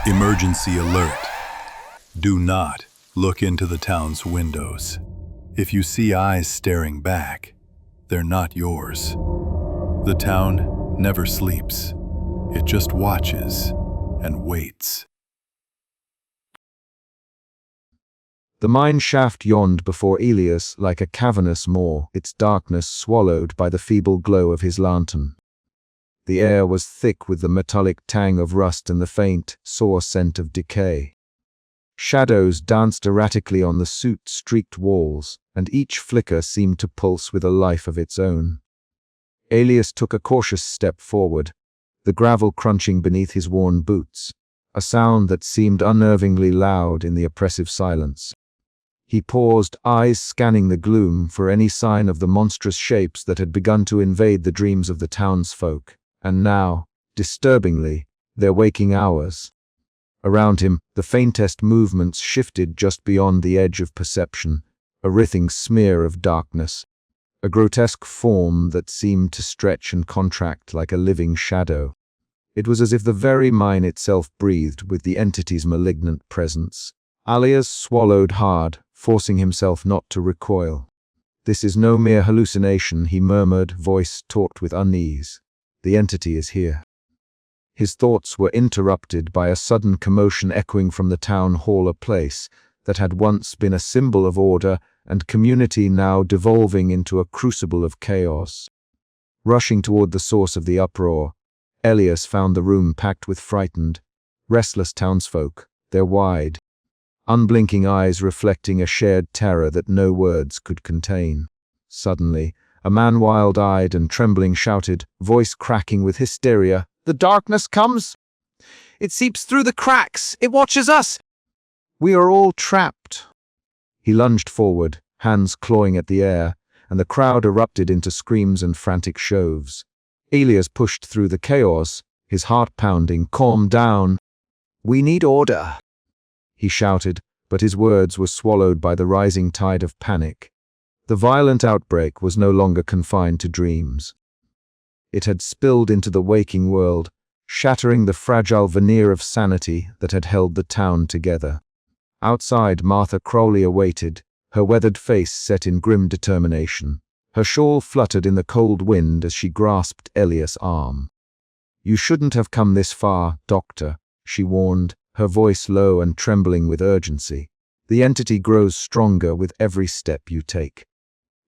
Emergency alert. Do not look into the town's windows. If you see eyes staring back, they're not yours. The town never sleeps. It just watches and waits. The mine shaft yawned before Elias like a cavernous maw, its darkness swallowed by the feeble glow of his lantern. The air was thick with the metallic tang of rust and the faint, sour scent of decay. Shadows danced erratically on the soot-streaked walls, and each flicker seemed to pulse with a life of its own. Elias took a cautious step forward, the gravel crunching beneath his worn boots, a sound that seemed unnervingly loud in the oppressive silence. He paused, eyes scanning the gloom for any sign of the monstrous shapes that had begun to invade the dreams of the townsfolk. And now, disturbingly, their waking hours. Around him, the faintest movements shifted just beyond the edge of perception, a writhing smear of darkness, a grotesque form that seemed to stretch and contract like a living shadow. It was as if the very mine itself breathed with the entity's malignant presence. Elias swallowed hard, forcing himself not to recoil. "This is no mere hallucination," he murmured, voice taut with unease. "The entity is here." His thoughts were interrupted by a sudden commotion echoing from the town hall, a place that had once been a symbol of order and community, now devolving into a crucible of chaos. Rushing toward the source of the uproar, Elias found the room packed with frightened, restless townsfolk, their wide, unblinking eyes reflecting a shared terror that no words could contain. Suddenly, a man wild-eyed and trembling shouted, voice cracking with hysteria, "The darkness comes! It seeps through the cracks! It watches us! We are all trapped!" He lunged forward, hands clawing at the air, and the crowd erupted into screams and frantic shoves. Elias pushed through the chaos, his heart pounding. "Calm down. We need order," he shouted, but his words were swallowed by the rising tide of panic. The violent outbreak was no longer confined to dreams. It had spilled into the waking world, shattering the fragile veneer of sanity that had held the town together. Outside, Martha Crowley awaited, her weathered face set in grim determination. Her shawl fluttered in the cold wind as she grasped Elias' arm. "You shouldn't have come this far, Doctor," she warned, her voice low and trembling with urgency. "The entity grows stronger with every step you take.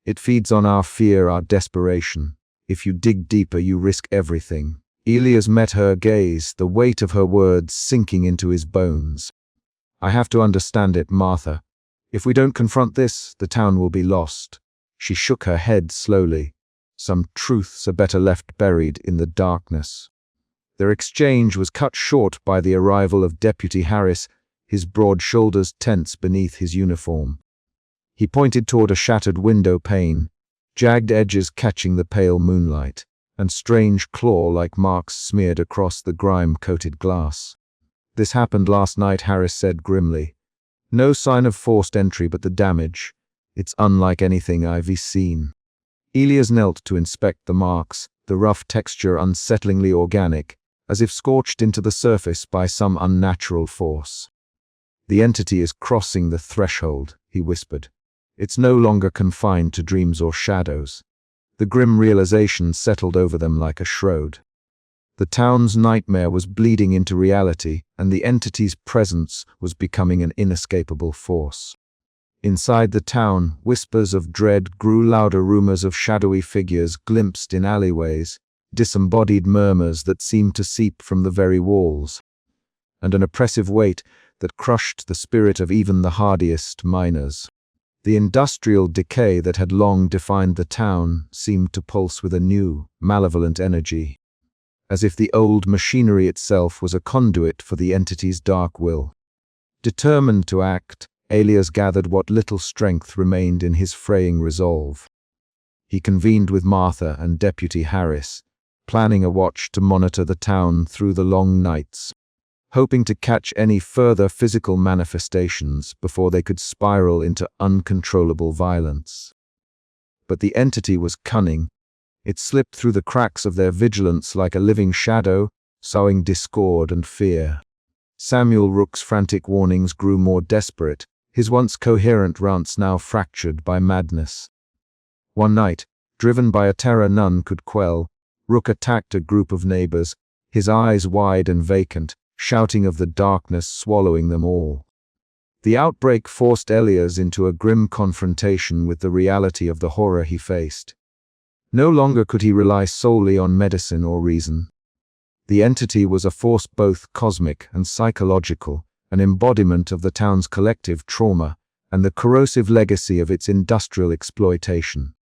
It feeds on our fear, our desperation. If you dig deeper, you risk everything." Elias met her gaze, the weight of her words sinking into his bones. "I have to understand it, Martha. If we don't confront this, the town will be lost." She shook her head slowly. Some truths are better left buried in the darkness. Their exchange was cut short by the arrival of Deputy Harris, his broad shoulders tense beneath his uniform. He pointed toward a shattered window pane, jagged edges catching the pale moonlight, and strange claw-like marks smeared across the grime-coated glass. "This happened last night," Harris said grimly. "No sign of forced entry, but the damage. It's unlike anything I've seen." Elias knelt to inspect the marks, the rough texture unsettlingly organic, as if scorched into the surface by some unnatural force. "The entity is crossing the threshold," he whispered. "It's no longer confined to dreams or shadows." The grim realization settled over them like a shroud. The town's nightmare was bleeding into reality, and the entity's presence was becoming an inescapable force. Inside the town, whispers of dread grew louder, rumors of shadowy figures glimpsed in alleyways, disembodied murmurs that seemed to seep from the very walls, and an oppressive weight that crushed the spirit of even the hardiest miners. The industrial decay that had long defined the town seemed to pulse with a new, malevolent energy, as if the old machinery itself was a conduit for the entity's dark will. Determined to act, Elias gathered what little strength remained in his fraying resolve. He convened with Martha and Deputy Harris, planning a watch to monitor the town through the long nights, hoping to catch any further physical manifestations before they could spiral into uncontrollable violence. But the entity was cunning. It slipped through the cracks of their vigilance like a living shadow, sowing discord and fear. Samuel Rook's frantic warnings grew more desperate, his once coherent rants now fractured by madness. One night, driven by a terror none could quell, Rook attacked a group of neighbors, his eyes wide and vacant, shouting of the darkness swallowing them all. The outbreak forced Elias into a grim confrontation with the reality of the horror he faced. No longer could he rely solely on medicine or reason. The entity was a force both cosmic and psychological, an embodiment of the town's collective trauma and the corrosive legacy of its industrial exploitation.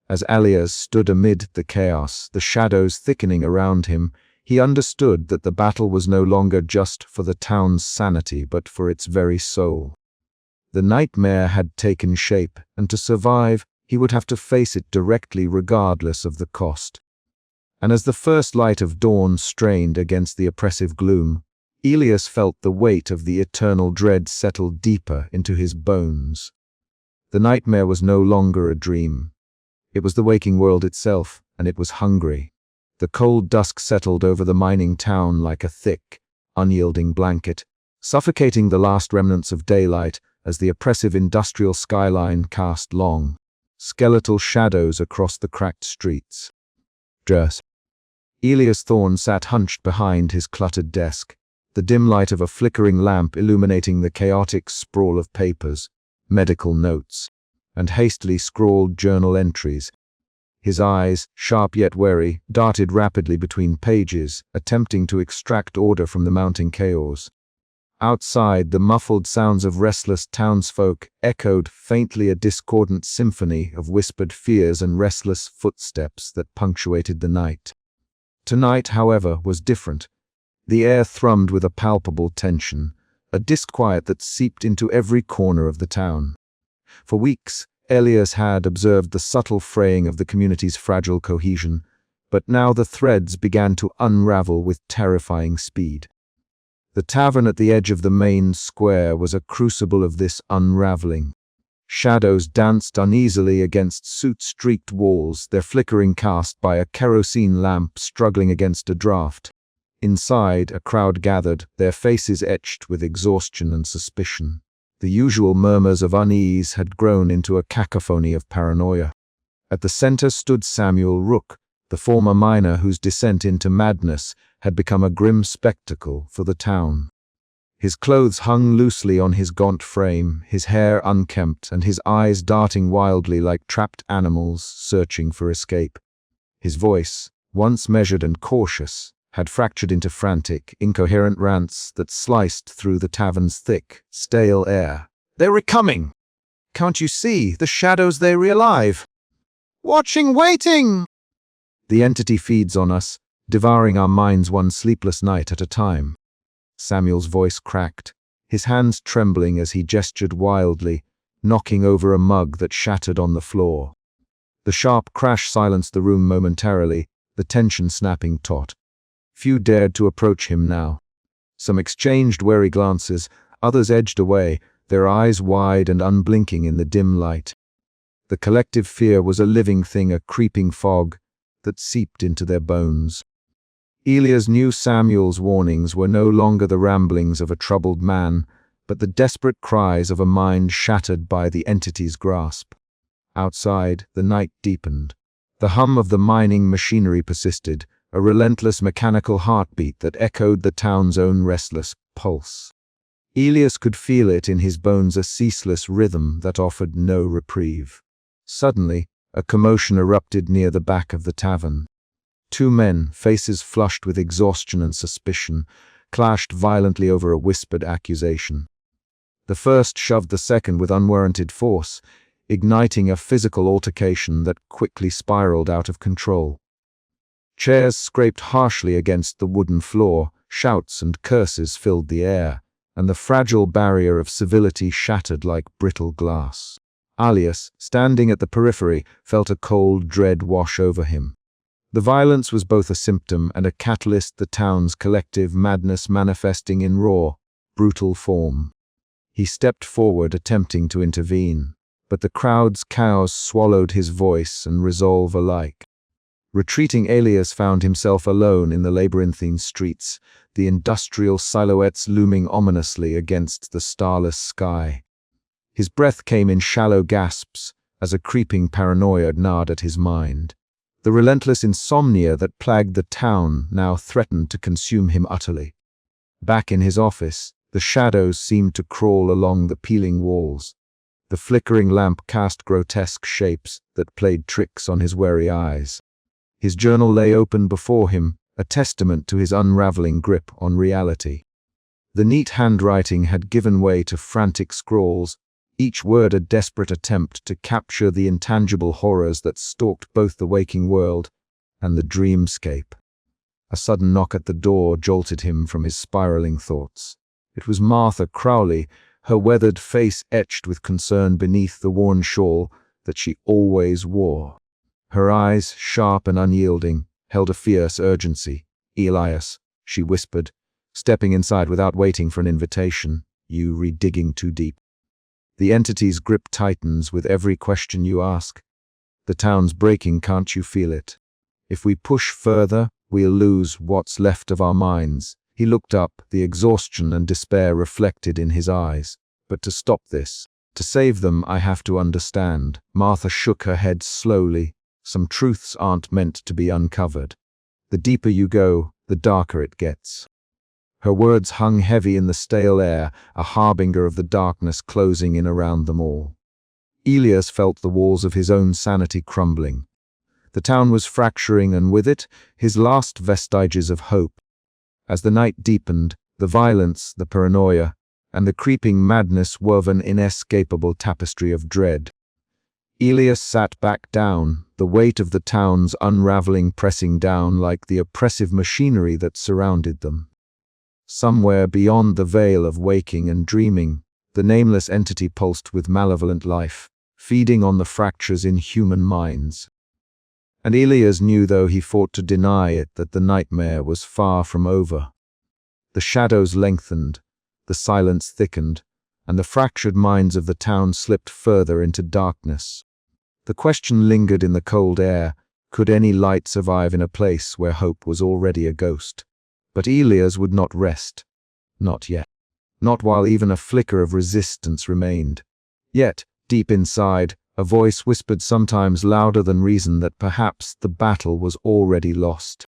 As Elias stood amid the chaos, the shadows thickening around him, he understood that the battle was no longer just for the town's sanity but for its very soul. The nightmare had taken shape, and to survive, he would have to face it directly regardless of the cost. And as the first light of dawn strained against the oppressive gloom, Elias felt the weight of the eternal dread settle deeper into his bones. The nightmare was no longer a dream. It was the waking world itself, and it was hungry. The cold dusk settled over the mining town like a thick, unyielding blanket, suffocating the last remnants of daylight as the oppressive industrial skyline cast long, skeletal shadows across the cracked streets. Elias Thorne sat hunched behind his cluttered desk, the dim light of a flickering lamp illuminating the chaotic sprawl of papers, medical notes, and hastily scrawled journal entries. His eyes, sharp yet wary, darted rapidly between pages, attempting to extract order from the mounting chaos. Outside, the muffled sounds of restless townsfolk echoed faintly a discordant symphony of whispered fears and restless footsteps that punctuated the night. Tonight, however, was different. The air thrummed with a palpable tension, a disquiet that seeped into every corner of the town. For weeks, Elias had observed the subtle fraying of the community's fragile cohesion, but now the threads began to unravel with terrifying speed. The tavern at the edge of the main square was a crucible of this unraveling. Shadows danced uneasily against soot-streaked walls, their flickering cast by a kerosene lamp struggling against a draught. Inside, a crowd gathered, their faces etched with exhaustion and suspicion. The usual murmurs of unease had grown into a cacophony of paranoia. At the center stood Samuel Rook, the former miner whose descent into madness had become a grim spectacle for the town. His clothes hung loosely on his gaunt frame, his hair unkempt, and his eyes darting wildly like trapped animals searching for escape. His voice, once measured and cautious, had fractured into frantic, incoherent rants that sliced through the tavern's thick, stale air. "They're coming! Can't you see? The shadows, they're alive! Watching, waiting!" The entity feeds on us, devouring our minds one sleepless night at a time. Samuel's voice cracked, his hands trembling as he gestured wildly, knocking over a mug that shattered on the floor. The sharp crash silenced the room momentarily, the tension snapping taut. Few dared to approach him now. Some exchanged wary glances, others edged away, their eyes wide and unblinking in the dim light. The collective fear was a living thing, a creeping fog that seeped into their bones. Elias knew Samuel's warnings were no longer the ramblings of a troubled man, but the desperate cries of a mind shattered by the entity's grasp. Outside, the night deepened. The hum of the mining machinery persisted, a relentless mechanical heartbeat that echoed the town's own restless pulse. Elias could feel it in his bones, a ceaseless rhythm that offered no reprieve. Suddenly, a commotion erupted near the back of the tavern. Two men, faces flushed with exhaustion and suspicion, clashed violently over a whispered accusation. The first shoved the second with unwarranted force, igniting a physical altercation that quickly spiraled out of control. Chairs scraped harshly against the wooden floor, shouts and curses filled the air, and the fragile barrier of civility shattered like brittle glass. Elias, standing at the periphery, felt a cold dread wash over him. The violence was both a symptom and a catalyst, the town's collective madness manifesting in raw, brutal form. He stepped forward, attempting to intervene, but the crowd's chaos swallowed his voice and resolve alike. Retreating, Elias found himself alone in the labyrinthine streets, the industrial silhouettes looming ominously against the starless sky. His breath came in shallow gasps as a creeping paranoia gnawed at his mind. The relentless insomnia that plagued the town now threatened to consume him utterly. Back in his office, the shadows seemed to crawl along the peeling walls. The flickering lamp cast grotesque shapes that played tricks on his wary eyes. His journal lay open before him, a testament to his unraveling grip on reality. The neat handwriting had given way to frantic scrawls, each word a desperate attempt to capture the intangible horrors that stalked both the waking world and the dreamscape. A sudden knock at the door jolted him from his spiraling thoughts. It was Martha Crowley, her weathered face etched with concern beneath the worn shawl that she always wore. Her eyes, sharp and unyielding, held a fierce urgency. "Elias," she whispered, stepping inside without waiting for an invitation, "you re-digging too deep. The entity's grip tightens with every question you ask. The town's breaking, can't you feel it? If we push further, we'll lose what's left of our minds." He looked up, the exhaustion and despair reflected in his eyes. "But to stop this, to save them, I have to understand." Martha shook her head slowly. "Some truths aren't meant to be uncovered. The deeper you go, the darker it gets." Her words hung heavy in the stale air, a harbinger of the darkness closing in around them all. Elias felt the walls of his own sanity crumbling. The town was fracturing, and with it, his last vestiges of hope. As the night deepened, the violence, the paranoia, and the creeping madness wove an inescapable tapestry of dread. Elias sat back down, the weight of the town's unraveling pressing down like the oppressive machinery that surrounded them. Somewhere beyond the veil of waking and dreaming, the nameless entity pulsed with malevolent life, feeding on the fractures in human minds. And Elias knew, though he fought to deny it, that the nightmare was far from over. The shadows lengthened, the silence thickened, and the fractured minds of the town slipped further into darkness. The question lingered in the cold air: could any light survive in a place where hope was already a ghost? But Elias would not rest. Not yet. Not while even a flicker of resistance remained. Yet, deep inside, a voice whispered, sometimes louder than reason, that perhaps the battle was already lost.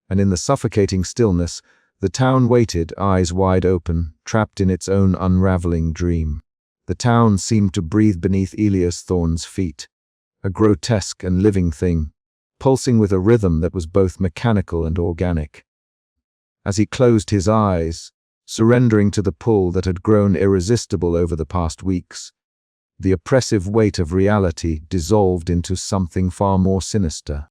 And in the suffocating stillness, the town waited, eyes wide open, trapped in its own unraveling dream. The town seemed to breathe beneath Elias Thorne's feet, a grotesque and living thing, pulsing with a rhythm that was both mechanical and organic. As he closed his eyes, surrendering to the pull that had grown irresistible over the past weeks, the oppressive weight of reality dissolved into something far more sinister.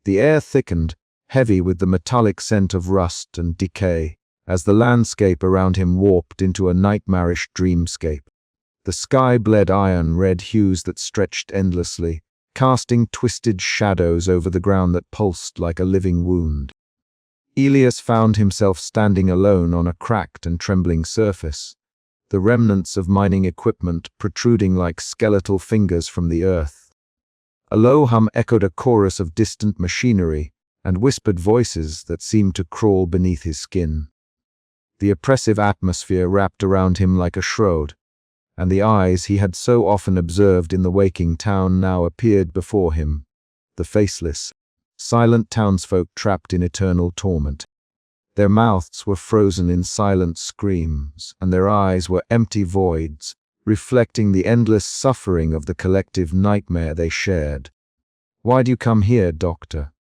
The air thickened, heavy with the metallic scent of rust and decay, as the landscape around him warped into a nightmarish dreamscape. The sky bled iron-red hues that stretched endlessly, casting twisted shadows over the ground that pulsed like a living wound. Elias found himself standing alone on a cracked and trembling surface, the remnants of mining equipment protruding like skeletal fingers from the earth. A low hum echoed a chorus of distant machinery and whispered voices that seemed to crawl beneath his skin. The oppressive atmosphere wrapped around him like a shroud, and the eyes he had so often observed in the waking town now appeared before him, the faceless, silent townsfolk trapped in eternal torment. Their mouths were frozen in silent screams, and their eyes were empty voids, reflecting the endless suffering of the collective nightmare they shared. "Why do you come here, Doctor?"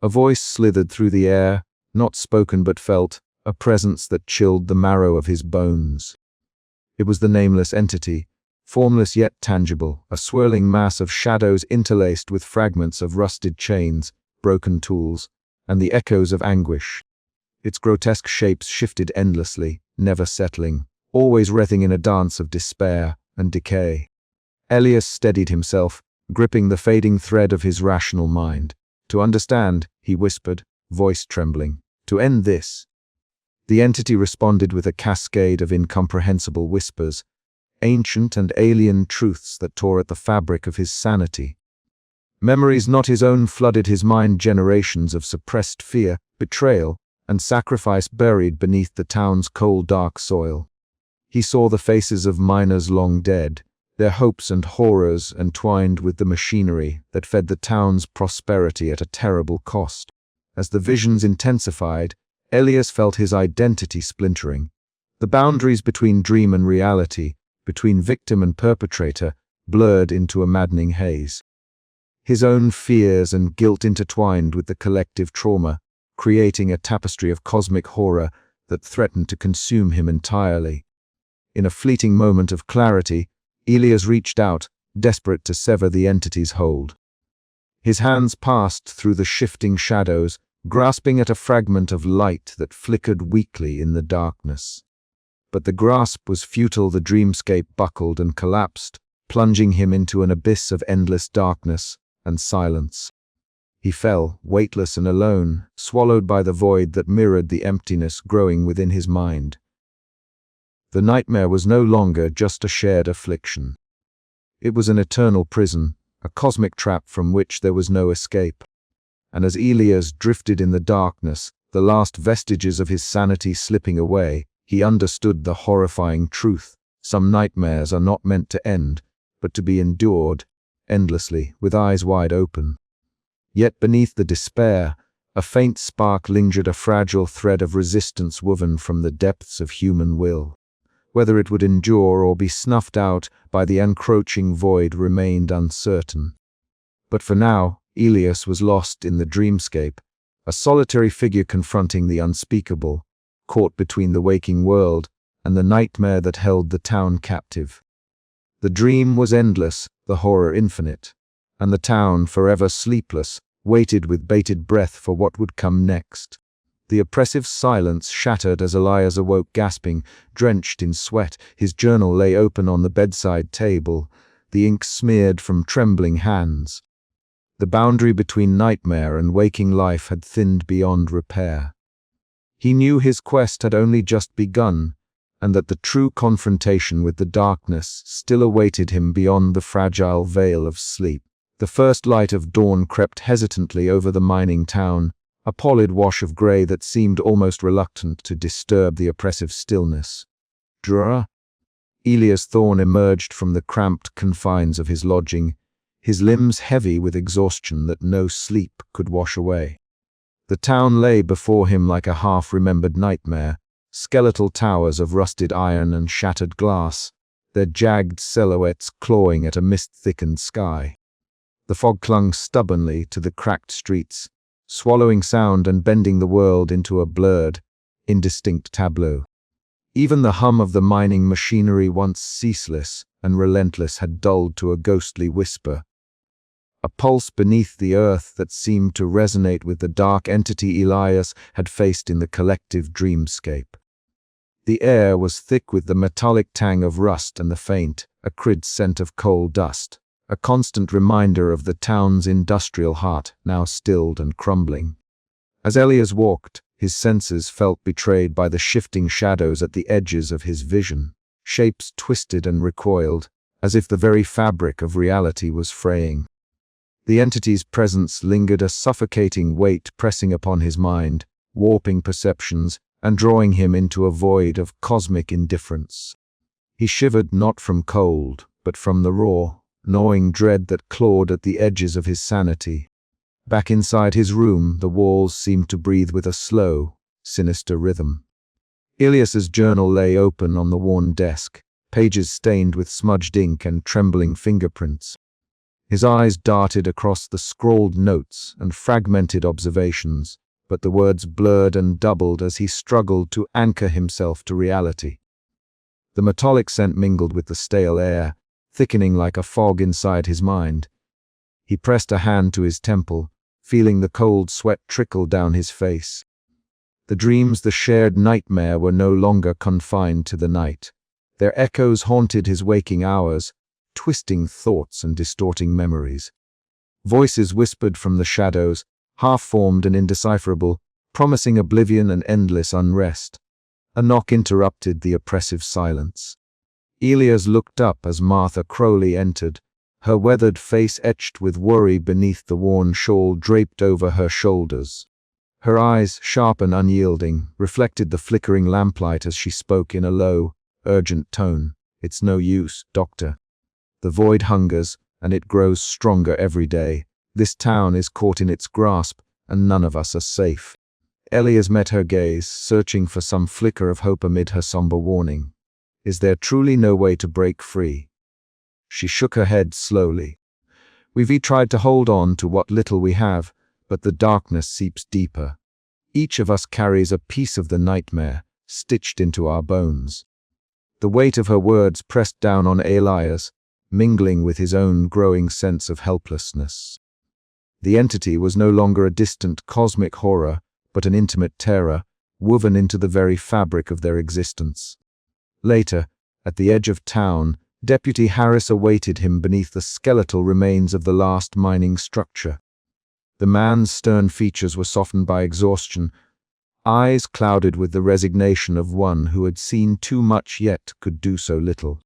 A voice slithered through the air, not spoken but felt, a presence that chilled the marrow of his bones. It was the nameless entity, formless yet tangible, a swirling mass of shadows interlaced with fragments of rusted chains, broken tools, and the echoes of anguish. Its grotesque shapes shifted endlessly, never settling, always writhing in a dance of despair and decay. Elias steadied himself, gripping the fading thread of his rational mind. "To understand," he whispered, voice trembling. "To end this." The entity responded with a cascade of incomprehensible whispers, ancient and alien truths that tore at the fabric of his sanity. Memories not his own flooded his mind, generations of suppressed fear, betrayal, and sacrifice buried beneath the town's cold, dark soil. He saw the faces of miners long dead, their hopes and horrors entwined with the machinery that fed the town's prosperity at a terrible cost. As the visions intensified, Elias felt his identity splintering. The boundaries between dream and reality, between victim and perpetrator, blurred into a maddening haze. His own fears and guilt intertwined with the collective trauma, creating a tapestry of cosmic horror that threatened to consume him entirely. In a fleeting moment of clarity, Elias reached out, desperate to sever the entity's hold. His hands passed through the shifting shadows, grasping at a fragment of light that flickered weakly in the darkness. But the grasp was futile. The dreamscape buckled and collapsed, plunging him into an abyss of endless darkness and silence. He fell, weightless and alone, swallowed by the void that mirrored the emptiness growing within his mind. The nightmare was no longer just a shared affliction. It was an eternal prison, a cosmic trap from which there was no escape. And as Elias drifted in the darkness, the last vestiges of his sanity slipping away, he understood the horrifying truth. Some nightmares are not meant to end, but to be endured, endlessly, with eyes wide open. Yet beneath the despair, a faint spark lingered, a fragile thread of resistance woven from the depths of human will. Whether it would endure or be snuffed out by the encroaching void remained uncertain. But for now, Elias was lost in the dreamscape, a solitary figure confronting the unspeakable, caught between the waking world and the nightmare that held the town captive. The dream was endless, the horror infinite, and the town, forever sleepless, waited with bated breath for what would come next. The oppressive silence shattered as Elias awoke, gasping, drenched in sweat. His journal lay open on the bedside table, the ink smeared from trembling hands. The boundary between nightmare and waking life had thinned beyond repair. He knew his quest had only just begun, and that the true confrontation with the darkness still awaited him beyond the fragile veil of sleep. The first light of dawn crept hesitantly over the mining town, a pallid wash of grey that seemed almost reluctant to disturb the oppressive stillness. Dra? Elias Thorne emerged from the cramped confines of his lodging, his limbs heavy with exhaustion that no sleep could wash away. The town lay before him like a half-remembered nightmare, skeletal towers of rusted iron and shattered glass, their jagged silhouettes clawing at a mist-thickened sky. The fog clung stubbornly to the cracked streets, swallowing sound and bending the world into a blurred, indistinct tableau. Even the hum of the mining machinery, once ceaseless and relentless, had dulled to a ghostly whisper, a pulse beneath the earth that seemed to resonate with the dark entity Elias had faced in the collective dreamscape. The air was thick with the metallic tang of rust and the faint, acrid scent of coal dust, a constant reminder of the town's industrial heart, now stilled and crumbling. As Elias walked, his senses felt betrayed by the shifting shadows at the edges of his vision. Shapes twisted and recoiled, as if the very fabric of reality was fraying. The entity's presence lingered, a suffocating weight pressing upon his mind, warping perceptions and drawing him into a void of cosmic indifference. He shivered not from cold, but from the raw, gnawing dread that clawed at the edges of his sanity. Back inside his room, the walls seemed to breathe with a slow, sinister rhythm. Elias's journal lay open on the worn desk, pages stained with smudged ink and trembling fingerprints. His eyes darted across the scrawled notes and fragmented observations, but the words blurred and doubled as he struggled to anchor himself to reality. The metallic scent mingled with the stale air, thickening like a fog inside his mind. He pressed a hand to his temple, feeling the cold sweat trickle down his face. The dreams, the shared nightmare, were no longer confined to the night. Their echoes haunted his waking hours, twisting thoughts and distorting memories. Voices whispered from the shadows, half-formed and indecipherable, promising oblivion and endless unrest. A knock interrupted the oppressive silence. Elias looked up as Martha Crowley entered, her weathered face etched with worry beneath the worn shawl draped over her shoulders. Her eyes, sharp and unyielding, reflected the flickering lamplight as she spoke in a low, urgent tone. "It's no use, Doctor. The void hungers, and it grows stronger every day. This town is caught in its grasp, and none of us are safe." Elias met her gaze, searching for some flicker of hope amid her somber warning. "Is there truly no way to break free?" She shook her head slowly. "We've tried to hold on to what little we have, but the darkness seeps deeper. Each of us carries a piece of the nightmare, stitched into our bones." The weight of her words pressed down on Elias, mingling with his own growing sense of helplessness. The entity was no longer a distant cosmic horror, but an intimate terror, woven into the very fabric of their existence. Later, at the edge of town, Deputy Harris awaited him beneath the skeletal remains of the last mining structure. The man's stern features were softened by exhaustion, eyes clouded with the resignation of one who had seen too much yet could do so little.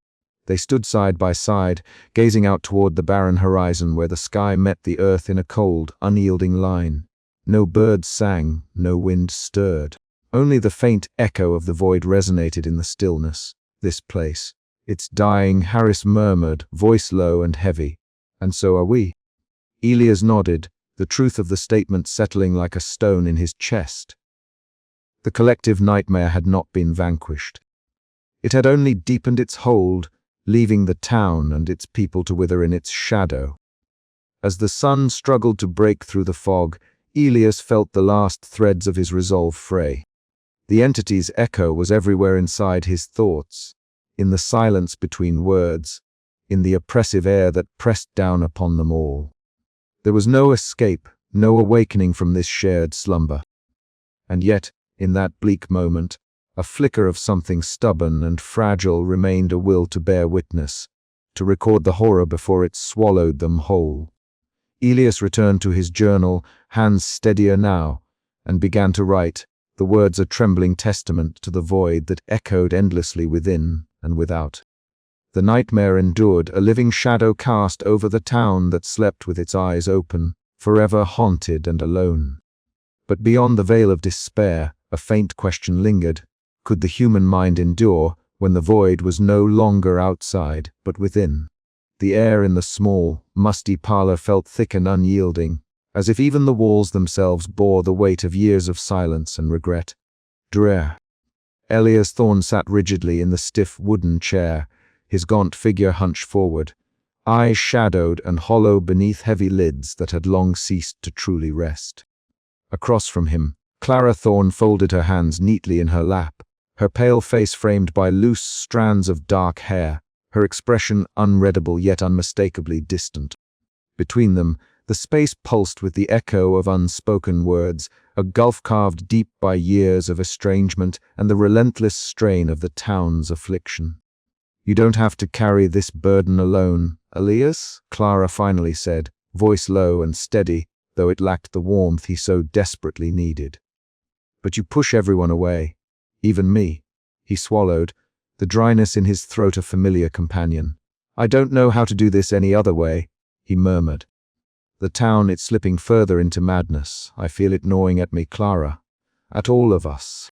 They stood side by side, gazing out toward the barren horizon where the sky met the earth in a cold, unyielding line. No birds sang, no wind stirred. Only the faint echo of the void resonated in the stillness. "This place. It's dying," Harris murmured, voice low and heavy. "And so are we." Elias nodded, the truth of the statement settling like a stone in his chest. The collective nightmare had not been vanquished. It had only deepened its hold, leaving the town and its people to wither in its shadow. As the sun struggled to break through the fog, Elias felt the last threads of his resolve fray. The entity's echo was everywhere inside his thoughts, in the silence between words, in the oppressive air that pressed down upon them all. There was no escape, no awakening from this shared slumber. And yet, in that bleak moment, a flicker of something stubborn and fragile remained, a will to bear witness, to record the horror before it swallowed them whole. Elias returned to his journal, hands steadier now, and began to write, the words a trembling testament to the void that echoed endlessly within and without. The nightmare endured, a living shadow cast over the town that slept with its eyes open, forever haunted and alone. But beyond the veil of despair, a faint question lingered. Could the human mind endure when the void was no longer outside, but within? The air in the small, musty parlor felt thick and unyielding, as if even the walls themselves bore the weight of years of silence and regret. Drear. Elias Thorne sat rigidly in the stiff wooden chair, his gaunt figure hunched forward, eyes shadowed and hollow beneath heavy lids that had long ceased to truly rest. Across from him, Clara Thorne folded her hands neatly in her lap, her pale face framed by loose strands of dark hair, her expression unreadable yet unmistakably distant. Between them, the space pulsed with the echo of unspoken words, a gulf carved deep by years of estrangement and the relentless strain of the town's affliction. "You don't have to carry this burden alone, Elias," Clara finally said, voice low and steady, though it lacked the warmth he so desperately needed. "But you push everyone away, even me." He swallowed, the dryness in his throat a familiar companion. "I don't know how to do this any other way," he murmured. "The town, it's slipping further into madness. I feel it gnawing at me, Clara. At all of us."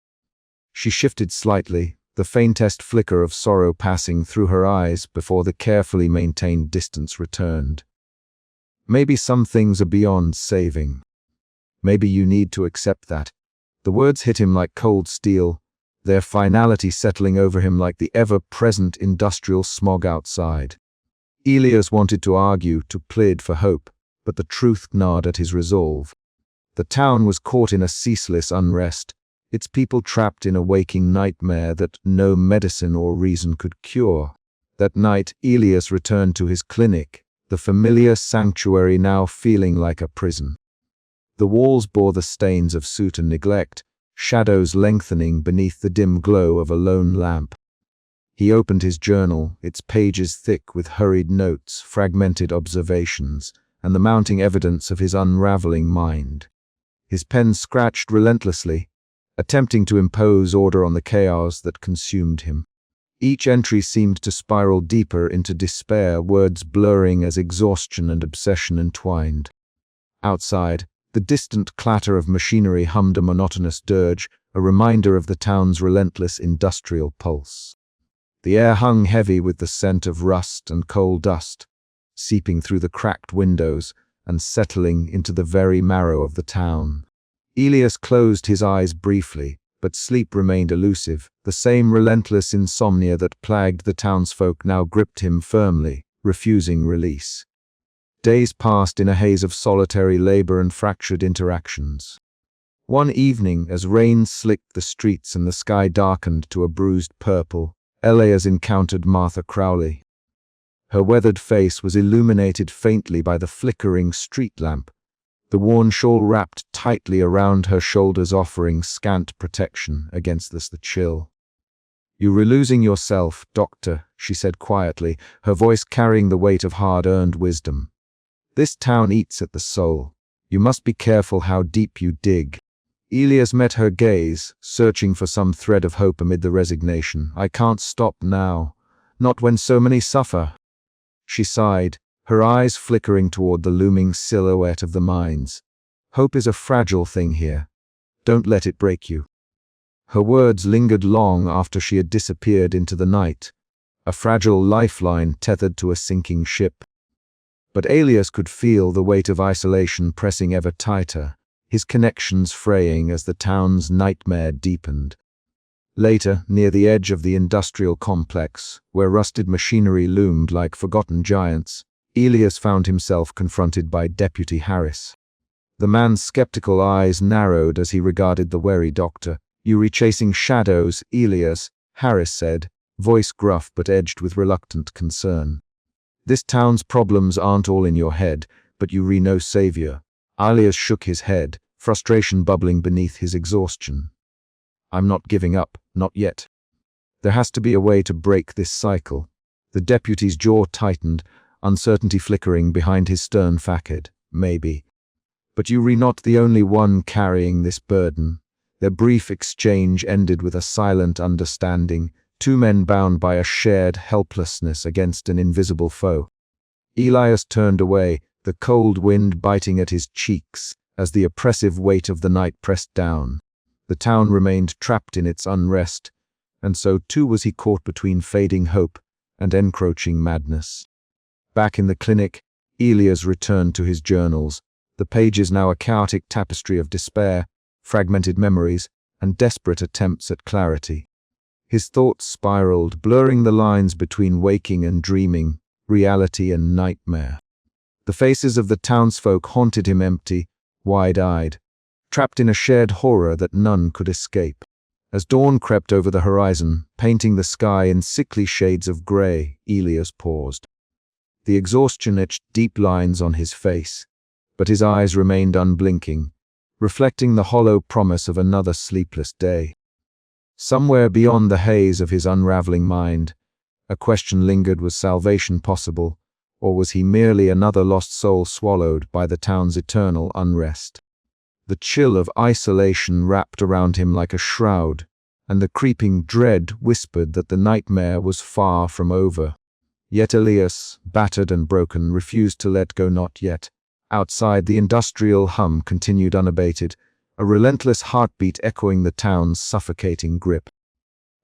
She shifted slightly, the faintest flicker of sorrow passing through her eyes before the carefully maintained distance returned. "Maybe some things are beyond saving. Maybe you need to accept that." The words hit him like cold steel, their finality settling over him like the ever-present industrial smog outside. Elias wanted to argue, to plead for hope, but the truth gnawed at his resolve. The town was caught in a ceaseless unrest, its people trapped in a waking nightmare that no medicine or reason could cure. That night, Elias returned to his clinic, the familiar sanctuary now feeling like a prison. The walls bore the stains of soot and neglect, shadows lengthening beneath the dim glow of a lone lamp. He opened his journal, its pages thick with hurried notes, fragmented observations, and the mounting evidence of his unraveling mind. His pen scratched relentlessly, attempting to impose order on the chaos that consumed him. Each entry seemed to spiral deeper into despair, words blurring as exhaustion and obsession entwined. Outside, the distant clatter of machinery hummed a monotonous dirge, a reminder of the town's relentless industrial pulse. The air hung heavy with the scent of rust and coal dust, seeping through the cracked windows and settling into the very marrow of the town. Elias closed his eyes briefly, but sleep remained elusive. The same relentless insomnia that plagued the townsfolk now gripped him firmly, refusing release. Days passed in a haze of solitary labor and fractured interactions. One evening, as rain slicked the streets and the sky darkened to a bruised purple, Elias encountered Martha Crowley. Her weathered face was illuminated faintly by the flickering street lamp, the worn shawl wrapped tightly around her shoulders offering scant protection against the chill. "You were losing yourself, Doctor," she said quietly, her voice carrying the weight of hard-earned wisdom. "This town eats at the soul. You must be careful how deep you dig." Elias met her gaze, searching for some thread of hope amid the resignation. "I can't stop now. Not when so many suffer." She sighed, her eyes flickering toward the looming silhouette of the mines. "Hope is a fragile thing here. Don't let it break you." Her words lingered long after she had disappeared into the night, a fragile lifeline tethered to a sinking ship. But Elias could feel the weight of isolation pressing ever tighter, his connections fraying as the town's nightmare deepened. Later, near the edge of the industrial complex, where rusted machinery loomed like forgotten giants, Elias found himself confronted by Deputy Harris. The man's skeptical eyes narrowed as he regarded the wary doctor. "You chasing shadows, Elias," Harris said, voice gruff but edged with reluctant concern. "This town's problems aren't all in your head, but you no savior." Elias shook his head, frustration bubbling beneath his exhaustion. "I'm not giving up, not yet. There has to be a way to break this cycle." The deputy's jaw tightened, uncertainty flickering behind his stern facade. "Maybe. But you're not the only one carrying this burden." Their brief exchange ended with a silent understanding, two men bound by a shared helplessness against an invisible foe. Elias turned away, the cold wind biting at his cheeks as the oppressive weight of the night pressed down. The town remained trapped in its unrest, and so too was he caught between fading hope and encroaching madness. Back in the clinic, Elias returned to his journals, the pages now a chaotic tapestry of despair, fragmented memories, and desperate attempts at clarity. His thoughts spiraled, blurring the lines between waking and dreaming, reality and nightmare. The faces of the townsfolk haunted him empty, wide-eyed, trapped in a shared horror that none could escape. As dawn crept over the horizon, painting the sky in sickly shades of gray, Elias paused. The exhaustion etched deep lines on his face, but his eyes remained unblinking, reflecting the hollow promise of another sleepless day. Somewhere beyond the haze of his unraveling mind, a question lingered: was salvation possible, or was he merely another lost soul swallowed by the town's eternal unrest? The chill of isolation wrapped around him like a shroud, and the creeping dread whispered that the nightmare was far from over. Yet Elias, battered and broken, refused to let go. Not yet. Outside, the industrial hum continued unabated, a relentless heartbeat echoing the town's suffocating grip.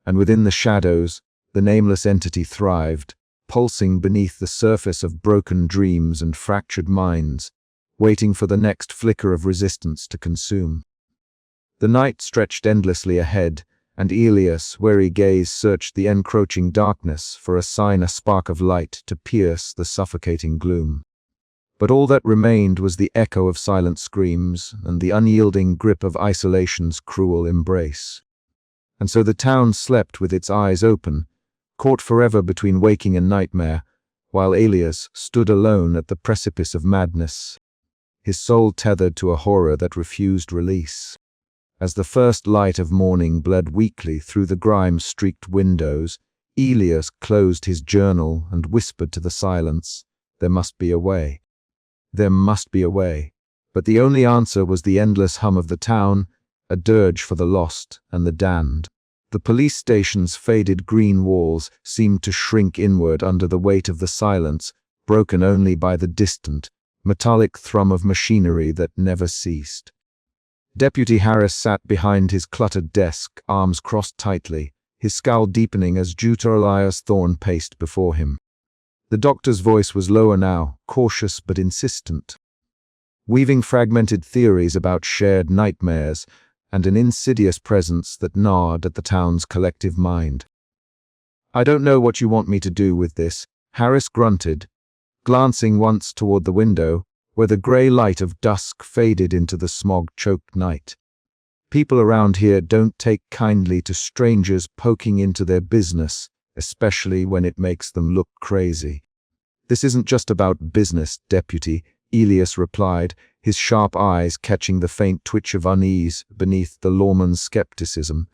And within the shadows, the nameless entity thrived, pulsing beneath the surface of broken dreams and fractured minds, waiting for the next flicker of resistance to consume. The night stretched endlessly ahead, and Elias' weary gaze searched the encroaching darkness for a sign, a spark of light to pierce the suffocating gloom. But all that remained was the echo of silent screams and the unyielding grip of isolation's cruel embrace. And so the town slept with its eyes open, caught forever between waking and nightmare, while Elias stood alone at the precipice of madness, his soul tethered to a horror that refused release. As the first light of morning bled weakly through the grime-streaked windows, Elias closed his journal and whispered to the silence, "There must be a way. There must be a way." But the only answer was the endless hum of the town, a dirge for the lost and the damned. The police station's faded green walls seemed to shrink inward under the weight of the silence, broken only by the distant, metallic thrum of machinery that never ceased. Deputy Harris sat behind his cluttered desk, arms crossed tightly, his scowl deepening as Jutta Elias Thorne paced before him. The doctor's voice was lower now, cautious but insistent, weaving fragmented theories about shared nightmares and an insidious presence that gnawed at the town's collective mind. "I don't know what you want me to do with this," Harris grunted, glancing once toward the window, where the grey light of dusk faded into the smog-choked night. "People around here don't take kindly to strangers poking into their business, especially when it makes them look crazy." "This isn't just about business, Deputy," Elias replied, his sharp eyes catching the faint twitch of unease beneath the lawman's skepticism.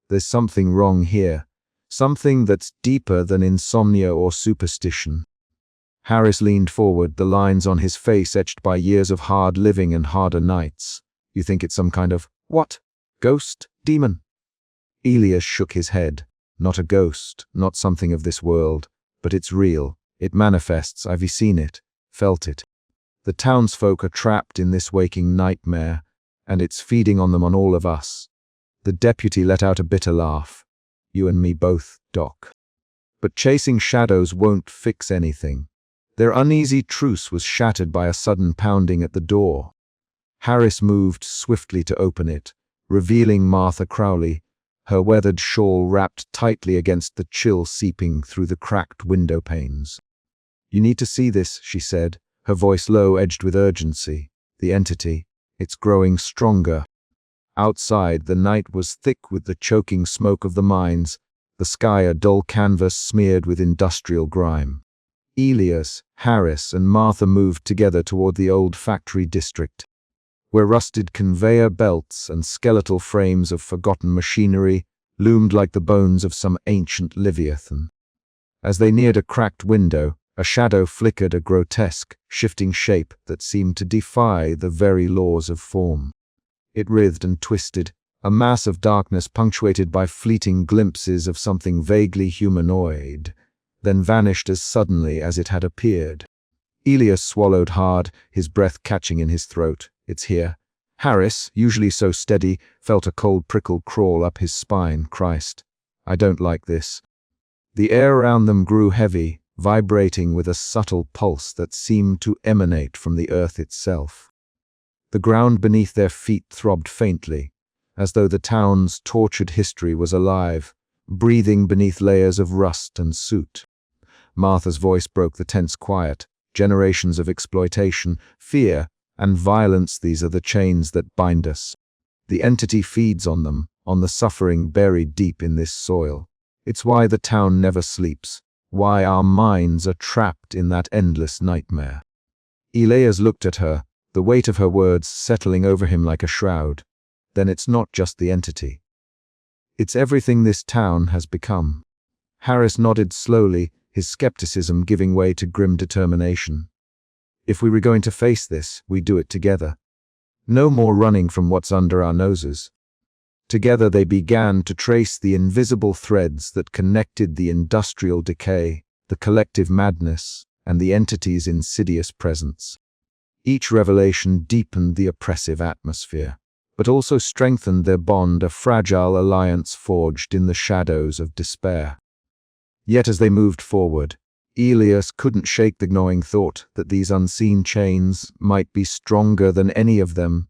"There's something wrong here, something that's deeper than insomnia or superstition." Harris leaned forward, the lines on his face etched by years of hard living and harder nights. "You think it's some kind of, what? Ghost? Demon?" Elias shook his head. "Not a ghost, not something of this world, but it's real. It manifests, I've seen it, felt it. The townsfolk are trapped in this waking nightmare, and it's feeding on them, on all of us." The deputy let out a bitter laugh. "You and me both, Doc. But chasing shadows won't fix anything." Their uneasy truce was shattered by a sudden pounding at the door. Harris moved swiftly to open it, revealing Martha Crowley, her weathered shawl wrapped tightly against the chill seeping through the cracked window panes. "You need to see this," she said, her voice low, edged with urgency. "The entity, it's growing stronger." Outside, the night was thick with the choking smoke of the mines, the sky a dull canvas smeared with industrial grime. Elias, Harris, and Martha moved together toward the old factory district, where rusted conveyor belts and skeletal frames of forgotten machinery loomed like the bones of some ancient Leviathan. As they neared a cracked window, a shadow flickered, a grotesque, shifting shape that seemed to defy the very laws of form. It writhed and twisted, a mass of darkness punctuated by fleeting glimpses of something vaguely humanoid, then vanished as suddenly as it had appeared. Elias swallowed hard, his breath catching in his throat. "It's here." Harris, usually so steady, felt a cold prickle crawl up his spine. "Christ, I don't like this." The air around them grew heavy, vibrating with a subtle pulse that seemed to emanate from the earth itself. The ground beneath their feet throbbed faintly, as though the town's tortured history was alive, breathing beneath layers of rust and soot. Martha's voice broke the tense quiet. "Generations of exploitation, fear, and violence, these are the chains that bind us. The entity feeds on them, on the suffering buried deep in this soil. It's why the town never sleeps, why our minds are trapped in that endless nightmare." Elias looked at her, the weight of her words settling over him like a shroud. "Then it's not just the entity. It's everything this town has become." Harris nodded slowly, his skepticism giving way to grim determination. "If we were going to face this, we do it together. No more running from what's under our noses." Together they began to trace the invisible threads that connected the industrial decay, the collective madness, and the entity's insidious presence. Each revelation deepened the oppressive atmosphere, but also strengthened their bond, a fragile alliance forged in the shadows of despair. Yet as they moved forward, Elias couldn't shake the gnawing thought that these unseen chains might be stronger than any of them,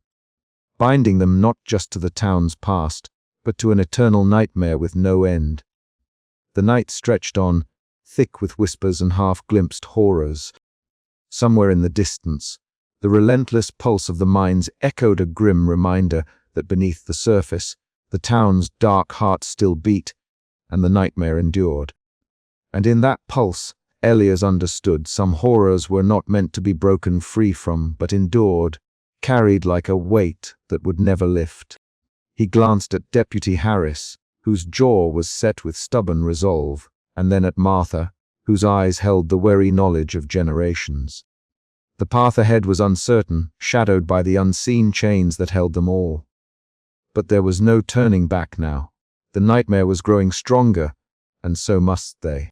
binding them not just to the town's past, but to an eternal nightmare with no end. The night stretched on, thick with whispers and half-glimpsed horrors. Somewhere in the distance, the relentless pulse of the mines echoed, a grim reminder that beneath the surface, the town's dark heart still beat, and the nightmare endured. And in that pulse, Elias understood some horrors were not meant to be broken free from, but endured, carried like a weight that would never lift. He glanced at Deputy Harris, whose jaw was set with stubborn resolve, and then at Martha, whose eyes held the wary knowledge of generations. The path ahead was uncertain, shadowed by the unseen chains that held them all. But there was no turning back now. The nightmare was growing stronger, and so must they.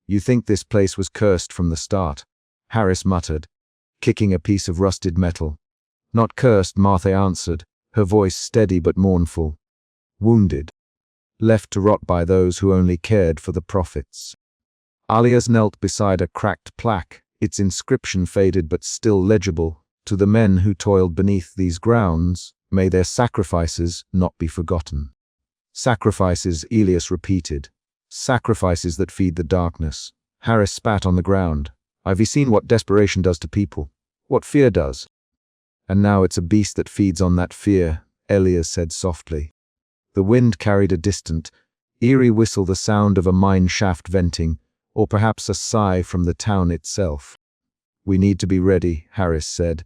You think this place was cursed from the start, Harris muttered, kicking a piece of rusted metal. Not cursed, Martha answered, her voice steady but mournful. Wounded. Left to rot by those who only cared for the profits. Alias knelt beside a cracked plaque, its inscription faded but still legible. To the men who toiled beneath these grounds, may their sacrifices not be forgotten. Sacrifices, Elias repeated. Sacrifices that feed the darkness. Harris spat on the ground. I've seen what desperation does to people. What fear does. And now it's a beast that feeds on that fear, Elias said softly. The wind carried a distant, eerie whistle, the sound of a mine shaft venting, or perhaps a sigh from the town itself. We need to be ready, Harris said,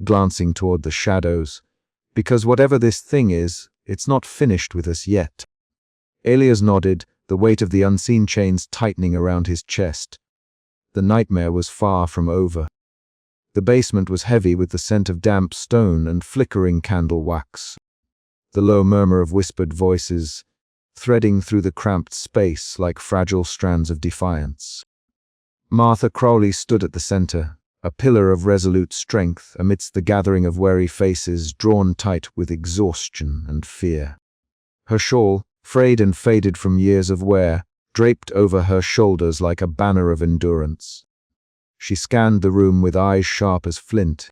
glancing toward the shadows, because whatever this thing is, it's not finished with us yet. Elias nodded, the weight of the unseen chains tightening around his chest. The nightmare was far from over. The basement was heavy with the scent of damp stone and flickering candle wax. The low murmur of whispered voices, threading through the cramped space like fragile strands of defiance. Martha Crowley stood at the center, a pillar of resolute strength amidst the gathering of wary faces drawn tight with exhaustion and fear. Her shawl, frayed and faded from years of wear, draped over her shoulders like a banner of endurance. She scanned the room with eyes sharp as flint,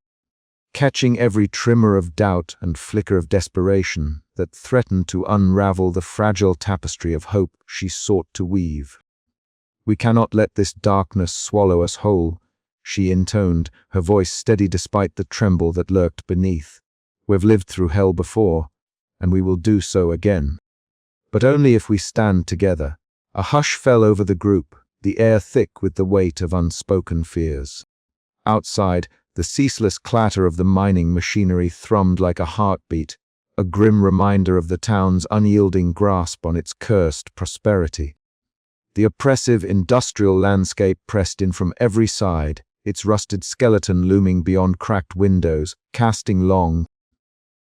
catching every tremor of doubt and flicker of desperation that threatened to unravel the fragile tapestry of hope she sought to weave. We cannot let this darkness swallow us whole, she intoned, her voice steady despite the tremble that lurked beneath. We've lived through hell before, and we will do so again. But only if we stand together. A hush fell over the group, the air thick with the weight of unspoken fears. Outside, the ceaseless clatter of the mining machinery thrummed like a heartbeat, a grim reminder of the town's unyielding grasp on its cursed prosperity. The oppressive industrial landscape pressed in from every side, its rusted skeleton looming beyond cracked windows, casting long,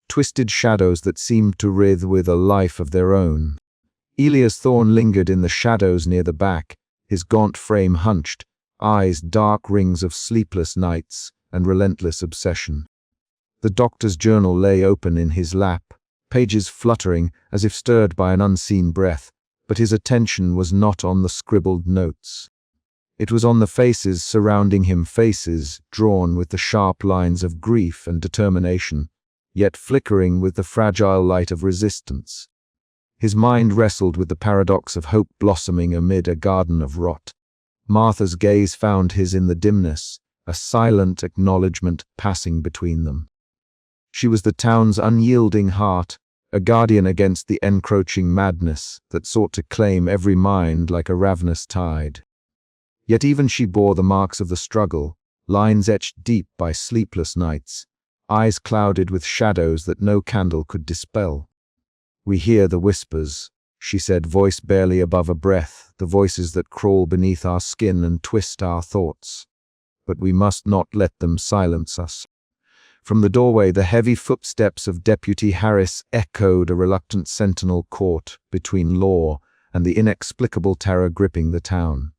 twisted shadows that seemed to writhe with a life of their own. Elias Thorne lingered in the shadows near the back, his gaunt frame hunched, eyes dark rings of sleepless nights and relentless obsession. The doctor's journal lay open in his lap, pages fluttering as if stirred by an unseen breath, but his attention was not on the scribbled notes. It was on the faces surrounding him, faces drawn with the sharp lines of grief and determination, yet flickering with the fragile light of resistance. His mind wrestled with the paradox of hope blossoming amid a garden of rot. Martha's gaze found his in the dimness, a silent acknowledgement passing between them. She was the town's unyielding heart, a guardian against the encroaching madness that sought to claim every mind like a ravenous tide. Yet even she bore the marks of the struggle, lines etched deep by sleepless nights, eyes clouded with shadows that no candle could dispel. We hear the whispers, she said, voice barely above a breath, the voices that crawl beneath our skin and twist our thoughts. But we must not let them silence us. From the doorway, the heavy footsteps of Deputy Harris echoed, a reluctant sentinel caught between law and the inexplicable terror gripping the town.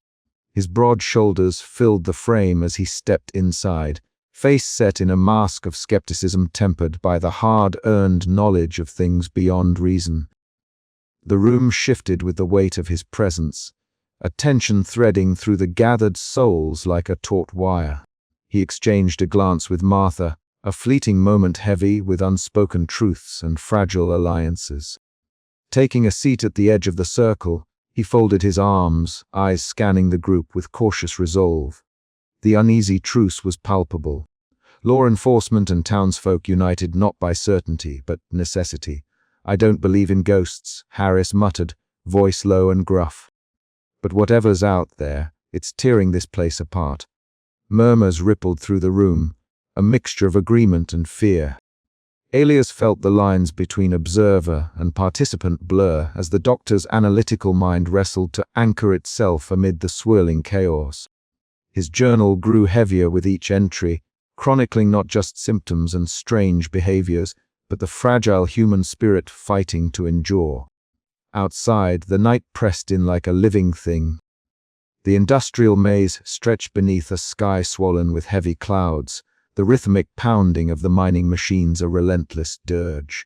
His broad shoulders filled the frame as he stepped inside, face set in a mask of skepticism tempered by the hard-earned knowledge of things beyond reason. The room shifted with the weight of his presence, a tension threading through the gathered souls like a taut wire. He exchanged a glance with Martha, a fleeting moment heavy with unspoken truths and fragile alliances. Taking a seat at the edge of the circle, he folded his arms, eyes scanning the group with cautious resolve. The uneasy truce was palpable. Law enforcement and townsfolk united not by certainty, but necessity. I don't believe in ghosts, Harris muttered, voice low and gruff. But whatever's out there, it's tearing this place apart. Murmurs rippled through the room, a mixture of agreement and fear. Elias felt the lines between observer and participant blur as the doctor's analytical mind wrestled to anchor itself amid the swirling chaos. His journal grew heavier with each entry, chronicling not just symptoms and strange behaviors, but the fragile human spirit fighting to endure. Outside, the night pressed in like a living thing. The industrial maze stretched beneath a sky swollen with heavy clouds, the rhythmic pounding of the mining machines a relentless dirge.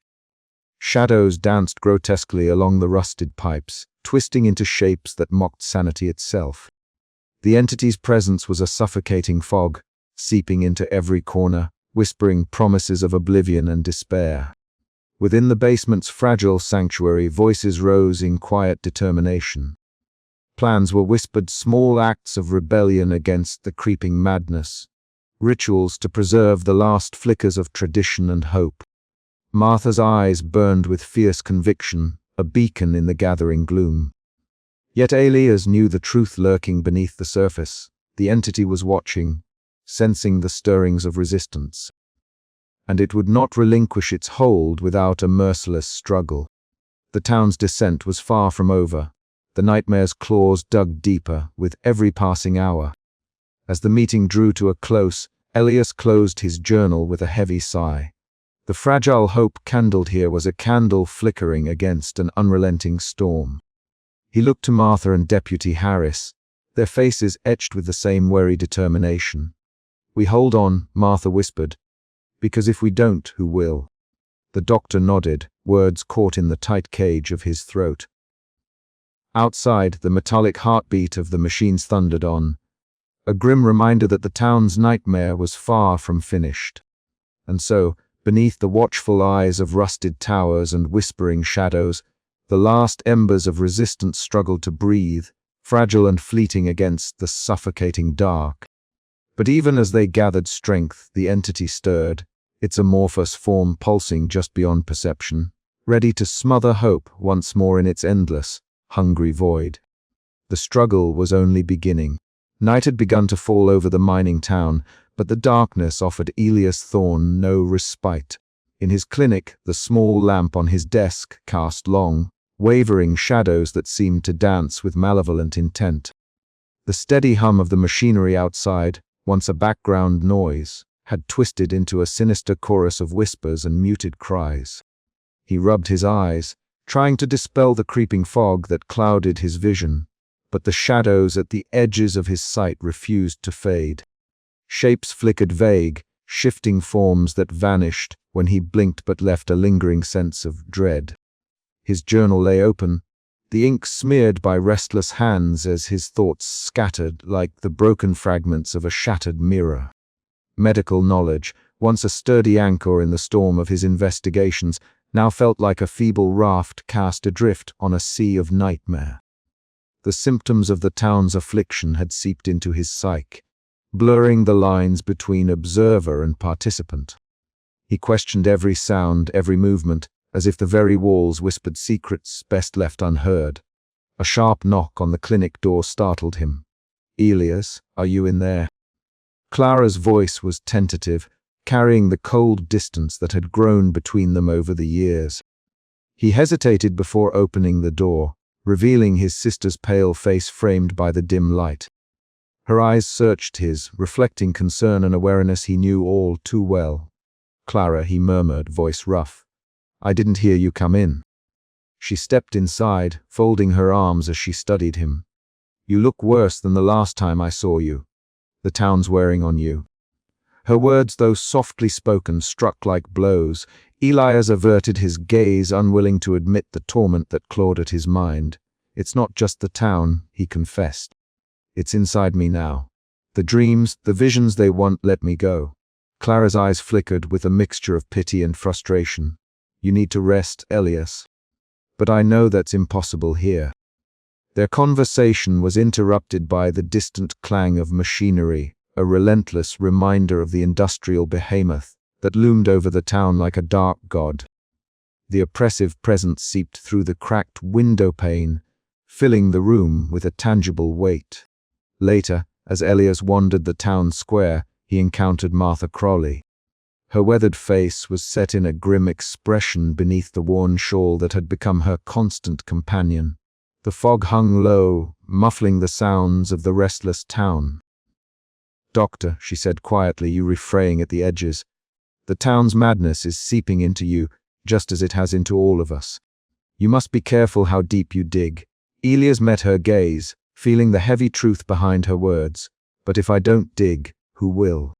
Shadows danced grotesquely along the rusted pipes, twisting into shapes that mocked sanity itself. The entity's presence was a suffocating fog, seeping into every corner, whispering promises of oblivion and despair. Within the basement's fragile sanctuary, voices rose in quiet determination. Plans were whispered, small acts of rebellion against the creeping madness, rituals to preserve the last flickers of tradition and hope. Martha's eyes burned with fierce conviction, a beacon in the gathering gloom. Yet Elias knew the truth lurking beneath the surface. The entity was watching, sensing the stirrings of resistance. And it would not relinquish its hold without a merciless struggle. The town's descent was far from over. The nightmare's claws dug deeper with every passing hour. As the meeting drew to a close, Elias closed his journal with a heavy sigh. The fragile hope kindled here was a candle flickering against an unrelenting storm. He looked to Martha and Deputy Harris, their faces etched with the same wary determination. "We hold on," Martha whispered, "because if we don't, who will?" The doctor nodded, words caught in the tight cage of his throat. Outside, the metallic heartbeat of the machines thundered on, a grim reminder that the town's nightmare was far from finished. And so, beneath the watchful eyes of rusted towers and whispering shadows, the last embers of resistance struggled to breathe, fragile and fleeting against the suffocating dark. But even as they gathered strength, the entity stirred, its amorphous form pulsing just beyond perception, ready to smother hope once more in its endless, hungry void. The struggle was only beginning. Night had begun to fall over the mining town, but the darkness offered Elias Thorne no respite. In his clinic, the small lamp on his desk cast long, wavering shadows that seemed to dance with malevolent intent. The steady hum of the machinery outside, once a background noise, had twisted into a sinister chorus of whispers and muted cries. He rubbed his eyes, trying to dispel the creeping fog that clouded his vision, but the shadows at the edges of his sight refused to fade. Shapes flickered vague, shifting forms that vanished when he blinked but left a lingering sense of dread. His journal lay open, the ink smeared by restless hands as his thoughts scattered like the broken fragments of a shattered mirror. Medical knowledge, once a sturdy anchor in the storm of his investigations, now felt like a feeble raft cast adrift on a sea of nightmare. The symptoms of the town's affliction had seeped into his psyche, blurring the lines between observer and participant. He questioned every sound, every movement, as if the very walls whispered secrets best left unheard. A sharp knock on the clinic door startled him. "Elias, are you in there?" Clara's voice was tentative, carrying the cold distance that had grown between them over the years. He hesitated before opening the door, revealing his sister's pale face framed by the dim light. Her eyes searched his, reflecting concern and awareness he knew all too well. "Clara," he murmured, voice rough, "I didn't hear you come in." She stepped inside, folding her arms as she studied him. "You look worse than the last time I saw you. The town's wearing on you." Her words, though softly spoken, struck like blows. Elias averted his gaze, unwilling to admit the torment that clawed at his mind. "It's not just the town," he confessed. "It's inside me now. The dreams, the visions they won't let me go." Clara's eyes flickered with a mixture of pity and frustration. "You need to rest, Elias. But I know that's impossible here." Their conversation was interrupted by the distant clang of machinery, a relentless reminder of the industrial behemoth that loomed over the town like a dark god. The oppressive presence seeped through the cracked window pane, filling the room with a tangible weight. Later, as Elias wandered the town square, he encountered Martha Crawley. Her weathered face was set in a grim expression beneath the worn shawl that had become her constant companion. The fog hung low, muffling the sounds of the restless town. "Doctor," she said quietly, you fraying at the edges, "the town's madness is seeping into you, just as it has into all of us. You must be careful how deep you dig. Elias met her gaze, feeling the heavy truth behind her words. But if I don't dig, who will?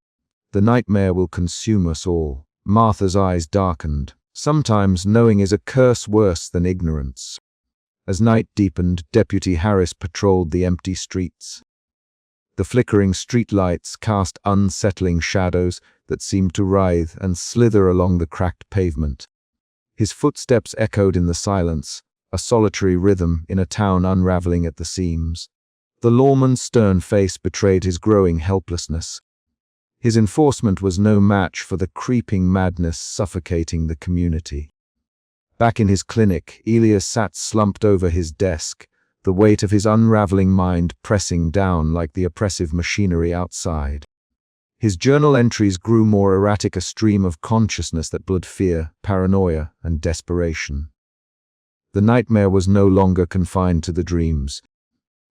The nightmare will consume us all. Martha's eyes darkened. Sometimes knowing is a curse worse than ignorance. As night deepened, Deputy Harris patrolled the empty streets. The flickering streetlights cast unsettling shadows that seemed to writhe and slither along the cracked pavement. His footsteps echoed in the silence, a solitary rhythm in a town unraveling at the seams. The lawman's stern face betrayed his growing helplessness. His enforcement was no match for the creeping madness suffocating the community. Back in his clinic, Elias sat slumped over his desk, the weight of his unraveling mind pressing down like the oppressive machinery outside. His journal entries grew more erratic, a stream of consciousness that blurred fear, paranoia, and desperation. The nightmare was no longer confined to the dreams.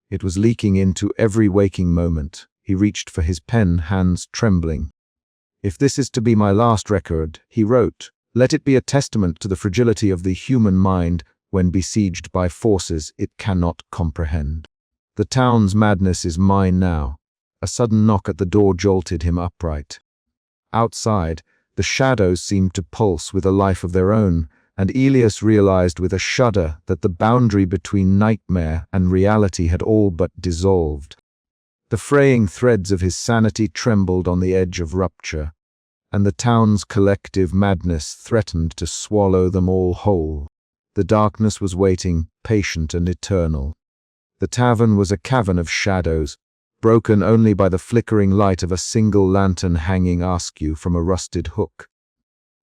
It was leaking into every waking moment. He reached for his pen, hands trembling. "If this is to be my last record," he wrote, "let it be a testament to the fragility of the human mind when besieged by forces it cannot comprehend. The town's madness is mine now." A sudden knock at the door jolted him upright. Outside, the shadows seemed to pulse with a life of their own, and Elias realized with a shudder that the boundary between nightmare and reality had all but dissolved. The fraying threads of his sanity trembled on the edge of rupture, and the town's collective madness threatened to swallow them all whole. The darkness was waiting, patient and eternal. The tavern was a cavern of shadows, broken only by the flickering light of a single lantern hanging askew from a rusted hook.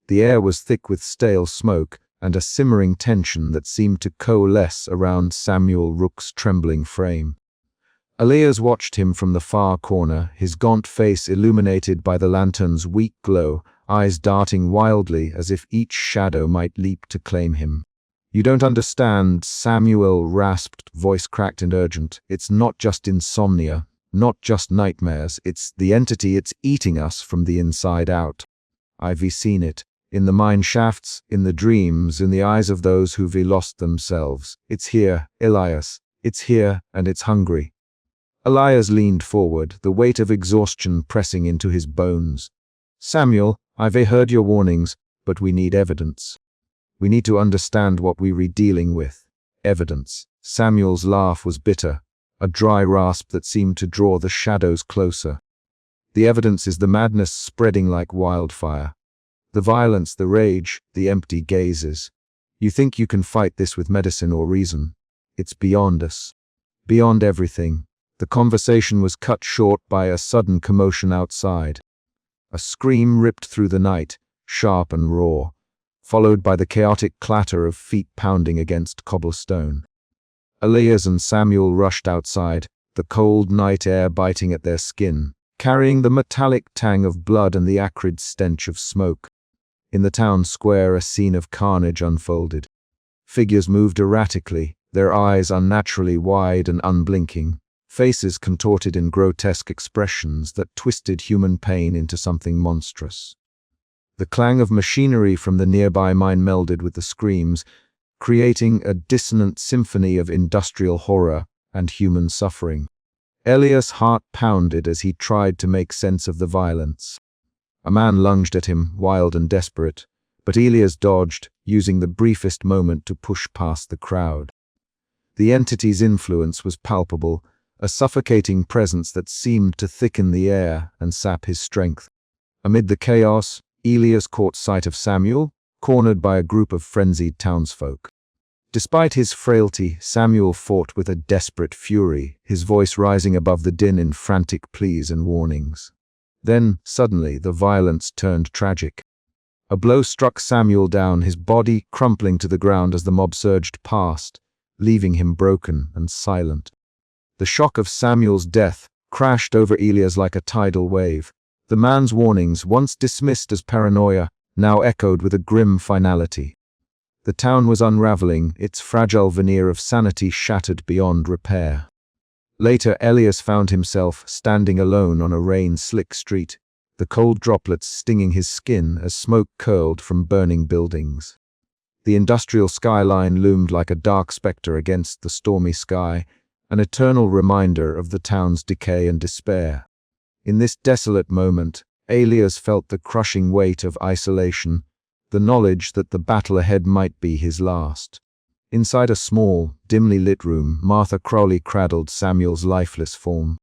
The air was thick with stale smoke and a simmering tension that seemed to coalesce around Samuel Rook's trembling frame. Elias watched him from the far corner, his gaunt face illuminated by the lantern's weak glow, eyes darting wildly as if each shadow might leap to claim him. "You don't understand," Samuel rasped, voice cracked and urgent. "It's not just insomnia, not just nightmares, it's the entity, it's eating us from the inside out. I've seen it. In the mine shafts, in the dreams, in the eyes of those who've lost themselves. It's here, Elias. It's here, and it's hungry." Elias leaned forward, the weight of exhaustion pressing into his bones. "Samuel, I've heard your warnings, but we need evidence. We need to understand what we're dealing with. Evidence." Samuel's laugh was bitter, a dry rasp that seemed to draw the shadows closer. "The evidence is the madness spreading like wildfire. The violence, the rage, the empty gazes. You think you can fight this with medicine or reason. It's beyond us. Beyond everything." The conversation was cut short by a sudden commotion outside. A scream ripped through the night, sharp and raw, followed by the chaotic clatter of feet pounding against cobblestone. Elias and Samuel rushed outside, the cold night air biting at their skin, carrying the metallic tang of blood and the acrid stench of smoke. In the town square, a scene of carnage unfolded. Figures moved erratically, their eyes unnaturally wide and unblinking, faces contorted in grotesque expressions that twisted human pain into something monstrous. The clang of machinery from the nearby mine melded with the screams, creating a dissonant symphony of industrial horror and human suffering. Elias' heart pounded as he tried to make sense of the violence. A man lunged at him, wild and desperate, but Elias dodged, using the briefest moment to push past the crowd. The entity's influence was palpable, a suffocating presence that seemed to thicken the air and sap his strength. Amid the chaos, Elias caught sight of Samuel, cornered by a group of frenzied townsfolk. Despite his frailty, Samuel fought with a desperate fury, his voice rising above the din in frantic pleas and warnings. Then, suddenly, the violence turned tragic. A blow struck Samuel down, his body crumpling to the ground as the mob surged past, leaving him broken and silent. The shock of Samuel's death crashed over Elias like a tidal wave. The man's warnings, once dismissed as paranoia, now echoed with a grim finality. The town was unraveling, its fragile veneer of sanity shattered beyond repair. Later, Elias found himself standing alone on a rain-slick street, the cold droplets stinging his skin as smoke curled from burning buildings. The industrial skyline loomed like a dark specter against the stormy sky, an eternal reminder of the town's decay and despair. In this desolate moment, Elias felt the crushing weight of isolation, the knowledge that the battle ahead might be his last. Inside a small, dimly lit room, Martha Crowley cradled Samuel's lifeless form.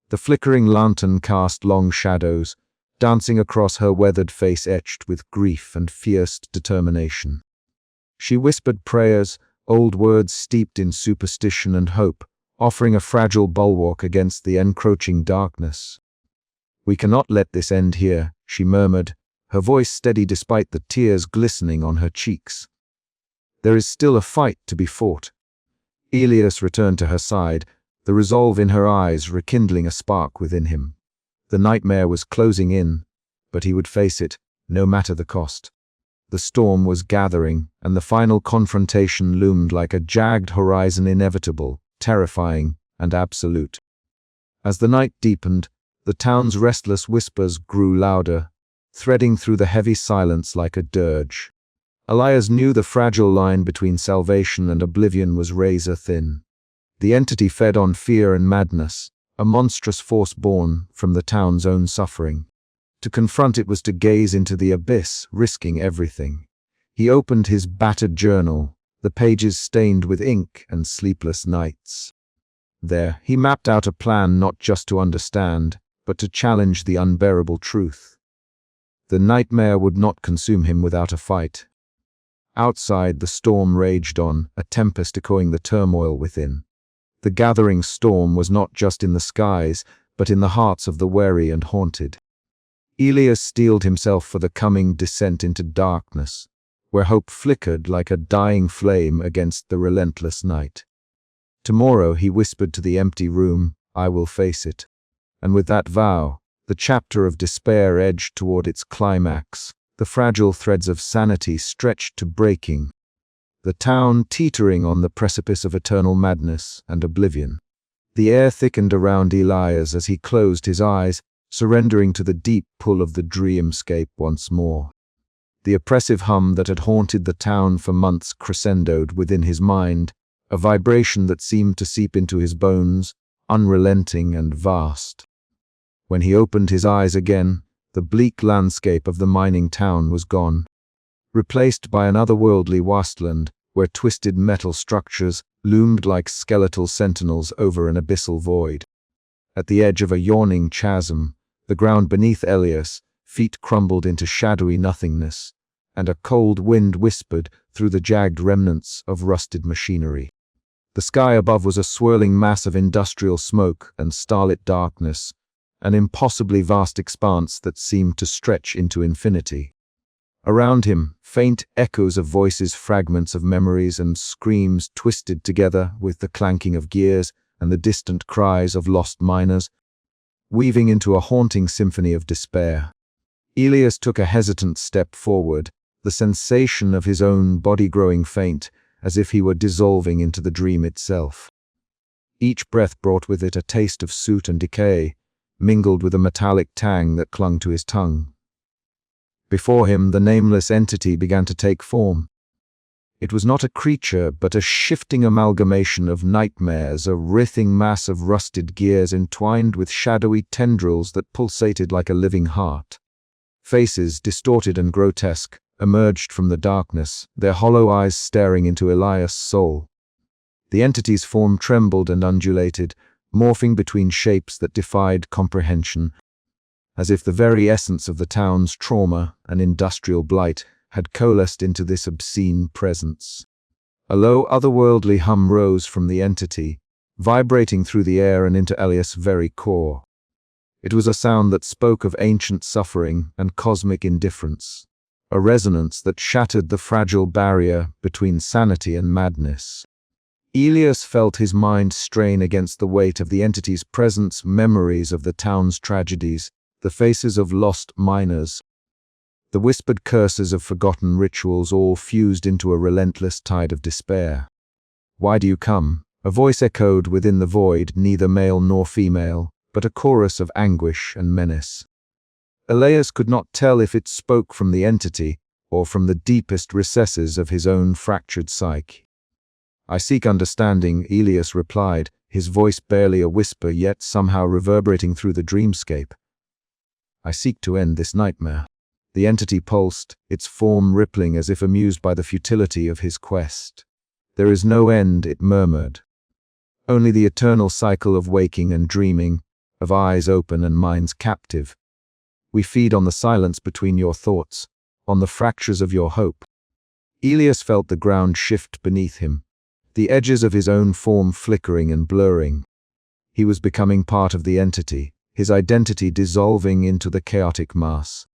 The flickering lantern cast long shadows, dancing across her weathered face etched with grief and fierce determination. She whispered prayers, old words steeped in superstition and hope, offering a fragile bulwark against the encroaching darkness. "We cannot let this end here," she murmured, her voice steady despite the tears glistening on her cheeks. "There is still a fight to be fought." Elias returned to her side, the resolve in her eyes rekindling a spark within him. The nightmare was closing in, but he would face it, no matter the cost. The storm was gathering, and the final confrontation loomed like a jagged horizon, inevitable, terrifying, and absolute. As the night deepened, the town's restless whispers grew louder, threading through the heavy silence like a dirge. Elias knew the fragile line between salvation and oblivion was razor-thin. The entity fed on fear and madness, a monstrous force born from the town's own suffering. To confront it was to gaze into the abyss, risking everything. He opened his battered journal, the pages stained with ink and sleepless nights. There, he mapped out a plan not just to understand, but to challenge the unbearable truth. The nightmare would not consume him without a fight. Outside, the storm raged on, a tempest echoing the turmoil within. The gathering storm was not just in the skies, but in the hearts of the wary and haunted. Elias steeled himself for the coming descent into darkness, where hope flickered like a dying flame against the relentless night. "Tomorrow," he whispered to the empty room, "I will face it." And with that vow, the chapter of despair edged toward its climax, the fragile threads of sanity stretched to breaking, the town teetering on the precipice of eternal madness and oblivion. The air thickened around Elias as he closed his eyes, surrendering to the deep pull of the dreamscape once more. The oppressive hum that had haunted the town for months crescendoed within his mind, a vibration that seemed to seep into his bones, unrelenting and vast. When he opened his eyes again, the bleak landscape of the mining town was gone, replaced by an otherworldly wasteland where twisted metal structures loomed like skeletal sentinels over an abyssal void. At the edge of a yawning chasm, the ground beneath Elias, feet crumbled into shadowy nothingness, and a cold wind whispered through the jagged remnants of rusted machinery. The sky above was a swirling mass of industrial smoke and starlit darkness, an impossibly vast expanse that seemed to stretch into infinity. Around him, faint echoes of voices, fragments of memories and screams twisted together with the clanking of gears and the distant cries of lost miners, weaving into a haunting symphony of despair. Elias took a hesitant step forward, the sensation of his own body growing faint, as if he were dissolving into the dream itself. Each breath brought with it a taste of soot and decay, mingled with a metallic tang that clung to his tongue. Before him, the nameless entity began to take form. It was not a creature, but a shifting amalgamation of nightmares, a writhing mass of rusted gears entwined with shadowy tendrils that pulsated like a living heart. Faces, distorted and grotesque, emerged from the darkness, their hollow eyes staring into Elias' soul. The entity's form trembled and undulated, morphing between shapes that defied comprehension, as if the very essence of the town's trauma and industrial blight had coalesced into this obscene presence. A low, otherworldly hum rose from the entity, vibrating through the air and into Elias' very core. It was a sound that spoke of ancient suffering and cosmic indifference, a resonance that shattered the fragile barrier between sanity and madness. Elias felt his mind strain against the weight of the entity's presence, memories of the town's tragedies, the faces of lost miners, the whispered curses of forgotten rituals, all fused into a relentless tide of despair. "Why do you come?" A voice echoed within the void, neither male nor female, but a chorus of anguish and menace. Elias could not tell if it spoke from the entity, or from the deepest recesses of his own fractured psyche. "I seek understanding," Elias replied, his voice barely a whisper yet somehow reverberating through the dreamscape. "I seek to end this nightmare." The entity pulsed, its form rippling as if amused by the futility of his quest. "There is no end," it murmured. "Only the eternal cycle of waking and dreaming, of eyes open and minds captive. We feed on the silence between your thoughts, on the fractures of your hope." Elias felt the ground shift beneath him, the edges of his own form flickering and blurring. He was becoming part of the entity, his identity dissolving into the chaotic mass.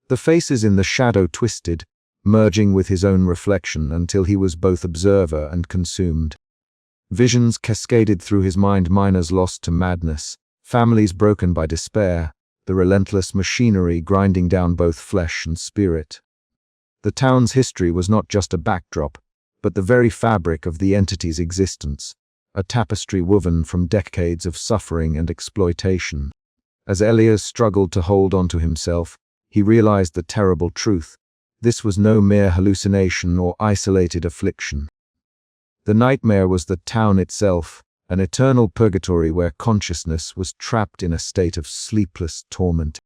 The faces in the shadow twisted, merging with his own reflection until he was both observer and consumed. Visions cascaded through his mind, miners lost to madness, families broken by despair, the relentless machinery grinding down both flesh and spirit. The town's history was not just a backdrop, but the very fabric of the entity's existence, a tapestry woven from decades of suffering and exploitation. As Elias struggled to hold on to himself, he realized the terrible truth. This was no mere hallucination or isolated affliction. The nightmare was the town itself, an eternal purgatory where consciousness was trapped in a state of sleepless torment,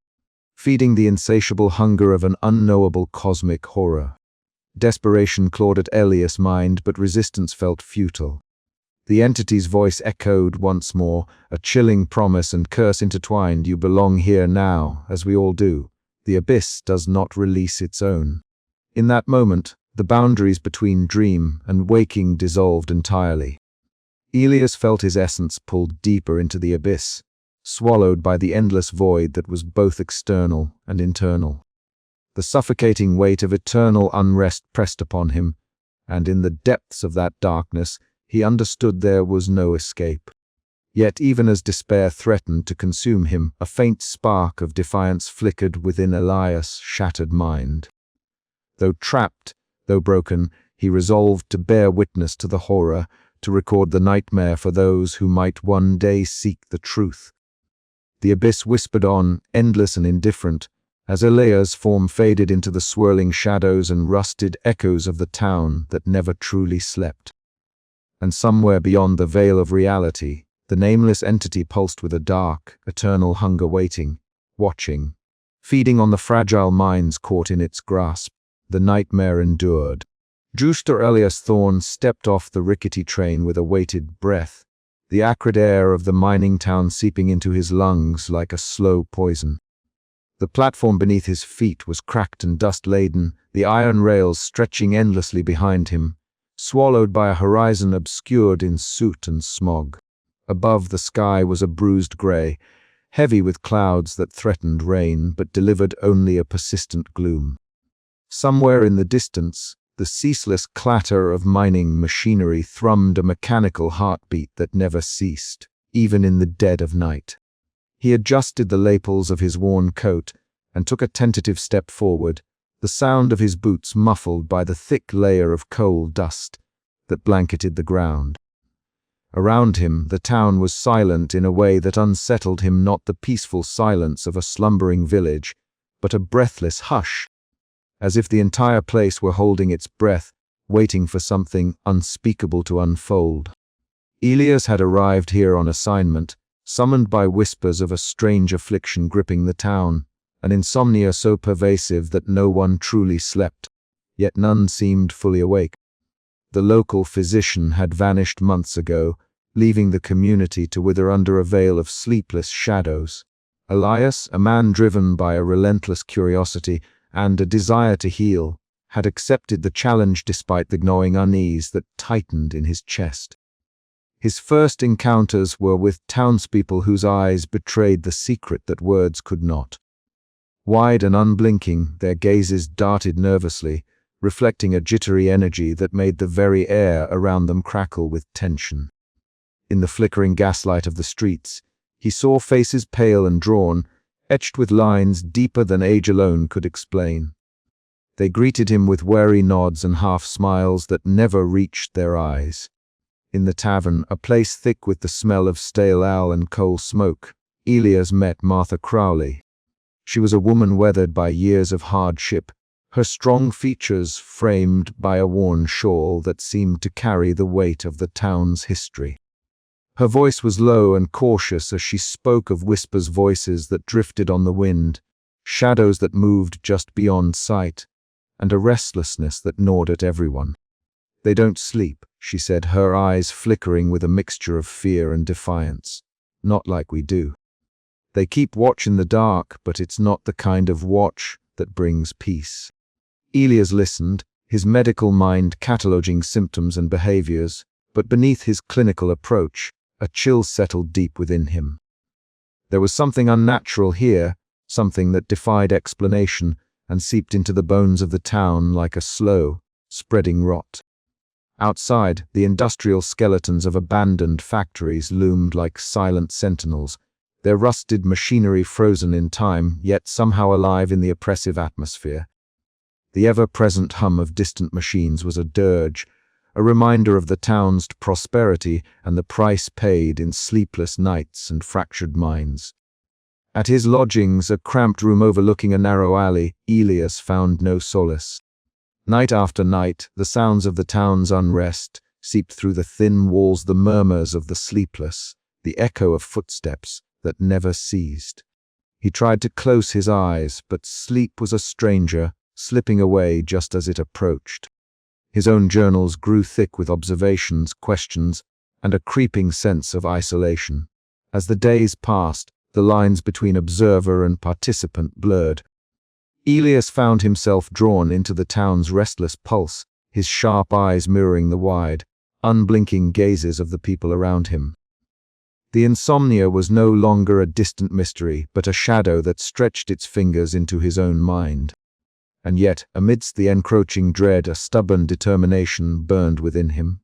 feeding the insatiable hunger of an unknowable cosmic horror. Desperation clawed at Elias' mind, but resistance felt futile. The entity's voice echoed once more, a chilling promise and curse intertwined. "You belong here now, as we all do. The abyss does not release its own." In that moment, the boundaries between dream and waking dissolved entirely. Elias felt his essence pulled deeper into the abyss, swallowed by the endless void that was both external and internal. The suffocating weight of eternal unrest pressed upon him, and in the depths of that darkness, he understood there was no escape. Yet even as despair threatened to consume him, a faint spark of defiance flickered within Elias' shattered mind. Though trapped, though broken, he resolved to bear witness to the horror, to record the nightmare for those who might one day seek the truth. The abyss whispered on, endless and indifferent, as Elias' form faded into the swirling shadows and rusted echoes of the town that never truly slept. And somewhere beyond the veil of reality, the nameless entity pulsed with a dark, eternal hunger, waiting, watching, feeding on the fragile minds caught in its grasp. The nightmare endured. Juster Elias Thorne stepped off the rickety train with a weighted breath, the acrid air of the mining town seeping into his lungs like a slow poison. The platform beneath his feet was cracked and dust-laden, the iron rails stretching endlessly behind him, swallowed by a horizon obscured in soot and smog. Above, the sky was a bruised gray, heavy with clouds that threatened rain but delivered only a persistent gloom. Somewhere in the distance, the ceaseless clatter of mining machinery thrummed a mechanical heartbeat that never ceased, even in the dead of night. He adjusted the lapels of his worn coat and took a tentative step forward, the sound of his boots muffled by the thick layer of coal dust that blanketed the ground. Around him, the town was silent in a way that unsettled him, not the peaceful silence of a slumbering village, but a breathless hush, as if the entire place were holding its breath, waiting for something unspeakable to unfold. Elias had arrived here on assignment, summoned by whispers of a strange affliction gripping the town, an insomnia so pervasive that no one truly slept, yet none seemed fully awake. The local physician had vanished months ago, leaving the community to wither under a veil of sleepless shadows. Elias, a man driven by a relentless curiosity and a desire to heal, had accepted the challenge despite the gnawing unease that tightened in his chest. His first encounters were with townspeople whose eyes betrayed the secret that words could not. Wide and unblinking, their gazes darted nervously, reflecting a jittery energy that made the very air around them crackle with tension. In the flickering gaslight of the streets, he saw faces pale and drawn, etched with lines deeper than age alone could explain. They greeted him with wary nods and half-smiles that never reached their eyes. In the tavern, a place thick with the smell of stale ale and coal smoke, Elias met Martha Crowley. She was a woman weathered by years of hardship, her strong features framed by a worn shawl that seemed to carry the weight of the town's history. Her voice was low and cautious as she spoke of whispers, voices that drifted on the wind, shadows that moved just beyond sight, and a restlessness that gnawed at everyone. "They don't sleep," she said, her eyes flickering with a mixture of fear and defiance. "Not like we do. They keep watch in the dark, but it's not the kind of watch that brings peace." Elias listened, his medical mind cataloging symptoms and behaviors, but beneath his clinical approach, a chill settled deep within him. There was something unnatural here, something that defied explanation and seeped into the bones of the town like a slow, spreading rot. Outside, the industrial skeletons of abandoned factories loomed like silent sentinels, their rusted machinery frozen in time, yet somehow alive in the oppressive atmosphere. The ever-present hum of distant machines was a dirge, a reminder of the town's prosperity and the price paid in sleepless nights and fractured minds. At his lodgings, a cramped room overlooking a narrow alley, Elias found no solace. Night after night, the sounds of the town's unrest seeped through the thin walls, the murmurs of the sleepless, the echo of footsteps that never ceased. He tried to close his eyes, but sleep was a stranger, slipping away just as it approached. His own journals grew thick with observations, questions, and a creeping sense of isolation. As the days passed, the lines between observer and participant blurred. Elias found himself drawn into the town's restless pulse, his sharp eyes mirroring the wide, unblinking gazes of the people around him. The insomnia was no longer a distant mystery, but a shadow that stretched its fingers into his own mind. And yet, amidst the encroaching dread, a stubborn determination burned within him.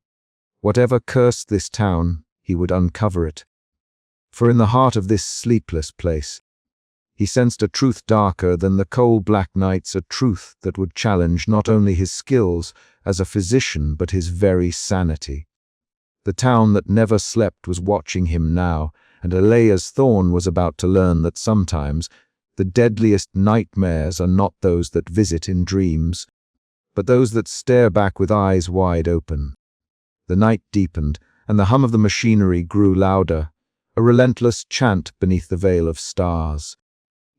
Whatever cursed this town, he would uncover it. For in the heart of this sleepless place, he sensed a truth darker than the cold black nights, a truth that would challenge not only his skills as a physician, but his very sanity. The town that never slept was watching him now, and Elias Thorne was about to learn that sometimes the deadliest nightmares are not those that visit in dreams, but those that stare back with eyes wide open. The night deepened, and the hum of the machinery grew louder, a relentless chant beneath the veil of stars.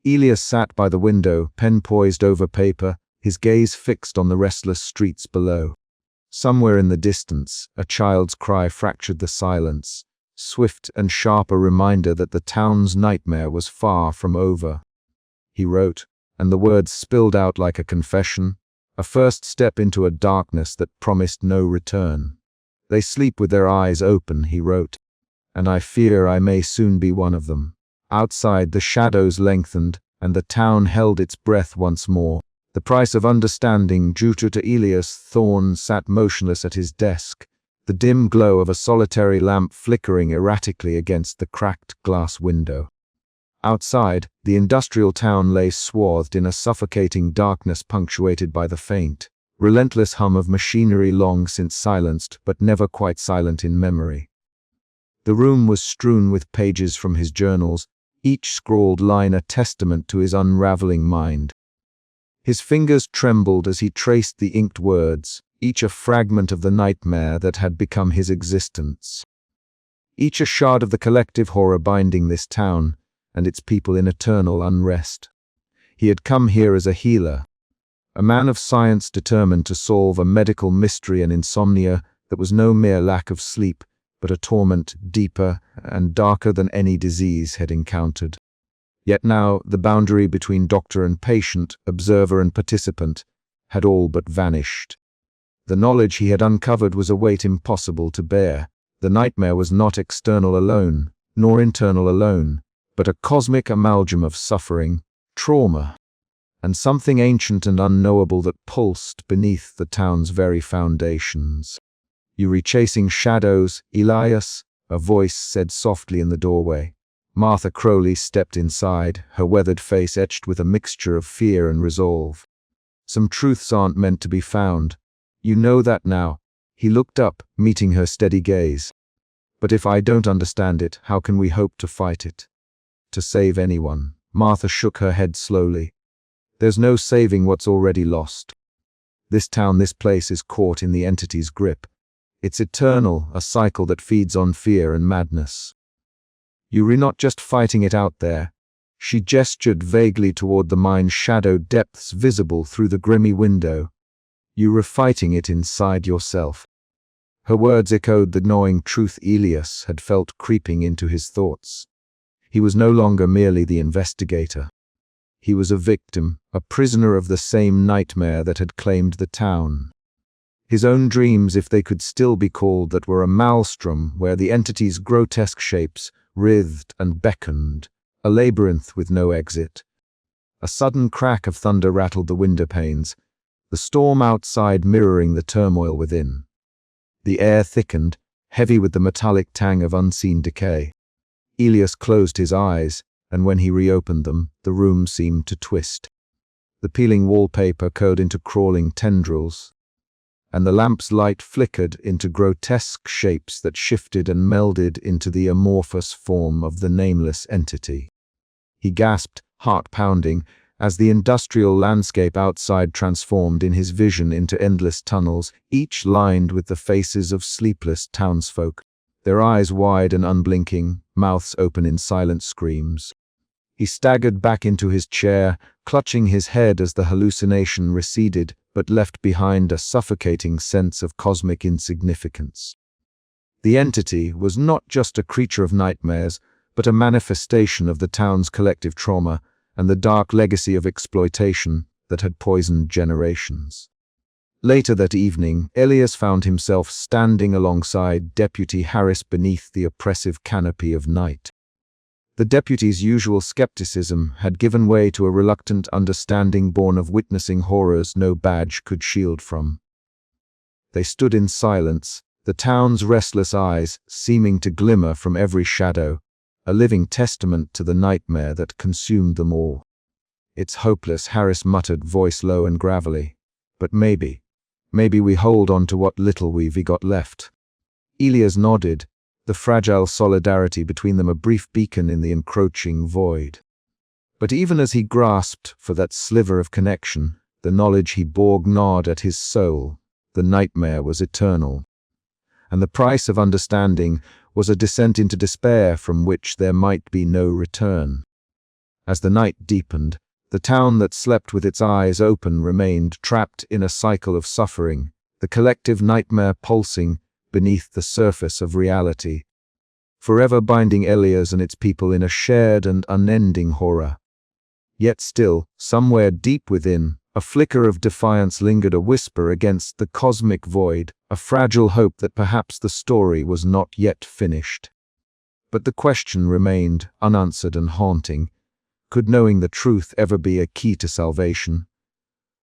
Elias sat by the window, pen poised over paper, his gaze fixed on the restless streets below. Somewhere in the distance, a child's cry fractured the silence, swift and sharp, a reminder that the town's nightmare was far from over. He wrote, and the words spilled out like a confession, a first step into a darkness that promised no return. "They sleep with their eyes open," he wrote, "and I fear I may soon be one of them." Outside, the shadows lengthened, and the town held its breath once more. The price of understanding due to Elias Thorne sat motionless at his desk, the dim glow of a solitary lamp flickering erratically against the cracked glass window. Outside, the industrial town lay swathed in a suffocating darkness punctuated by the faint, relentless hum of machinery long since silenced but never quite silent in memory. The room was strewn with pages from his journals, each scrawled line a testament to his unraveling mind. His fingers trembled as he traced the inked words, each a fragment of the nightmare that had become his existence. Each a shard of the collective horror binding this town and its people in eternal unrest. He had come here as a healer, a man of science determined to solve a medical mystery, and insomnia that was no mere lack of sleep, but a torment deeper and darker than any disease had encountered. Yet now, the boundary between doctor and patient, observer and participant, had all but vanished. The knowledge he had uncovered was a weight impossible to bear. The nightmare was not external alone, nor internal alone, but a cosmic amalgam of suffering, trauma, and something ancient and unknowable that pulsed beneath the town's very foundations. "You rechasing shadows, Elias?" a voice said softly in the doorway. Martha Crowley stepped inside, her weathered face etched with a mixture of fear and resolve. "Some truths aren't meant to be found. You know that now." He looked up, meeting her steady gaze. "But if I don't understand it, how can we hope to fight it? To save anyone?" Martha shook her head slowly. There's no saving what's already lost. This town, this place is caught in the entity's grip. It's eternal, a cycle that feeds on fear and madness. You're not just fighting it out there. She gestured vaguely toward the mine's shadowed depths visible through the grimy window. You were fighting it inside yourself. Her words echoed the gnawing truth Elias had felt creeping into his thoughts. He was no longer merely the investigator. He was a victim, a prisoner of the same nightmare that had claimed the town. His own dreams, if they could still be called that, were a maelstrom where the entity's grotesque shapes writhed and beckoned, a labyrinth with no exit. A sudden crack of thunder rattled the window panes, the storm outside mirroring the turmoil within. The air thickened, heavy with the metallic tang of unseen decay. Elias closed his eyes, and when he reopened them, the room seemed to twist. The peeling wallpaper curled into crawling tendrils, and the lamp's light flickered into grotesque shapes that shifted and melded into the amorphous form of the nameless entity. He gasped, heart pounding, as the industrial landscape outside transformed in his vision into endless tunnels, each lined with the faces of sleepless townsfolk, their eyes wide and unblinking, mouths open in silent screams. He staggered back into his chair, clutching his head as the hallucination receded, but left behind a suffocating sense of cosmic insignificance. The entity was not just a creature of nightmares, but a manifestation of the town's collective trauma and the dark legacy of exploitation that had poisoned generations. Later that evening, Elias found himself standing alongside Deputy Harris beneath the oppressive canopy of night. The deputy's usual skepticism had given way to a reluctant understanding born of witnessing horrors no badge could shield from. They stood in silence, the town's restless eyes seeming to glimmer from every shadow, a living testament to the nightmare that consumed them all. "It's hopeless," Harris muttered, voice low and gravelly. "But maybe we hold on to what little we've got left." Elias nodded, the fragile solidarity between them a brief beacon in the encroaching void. But even as he grasped for that sliver of connection, the knowledge he bore gnawed at his soul. The nightmare was eternal. And the price of understanding was a descent into despair from which there might be no return. As the night deepened, the town that slept with its eyes open remained trapped in a cycle of suffering, the collective nightmare pulsing beneath the surface of reality, forever binding Elias and its people in a shared and unending horror. Yet still, somewhere deep within, a flicker of defiance lingered, a whisper against the cosmic void, a fragile hope that perhaps the story was not yet finished. But the question remained unanswered and haunting. Could knowing the truth ever be a key to salvation?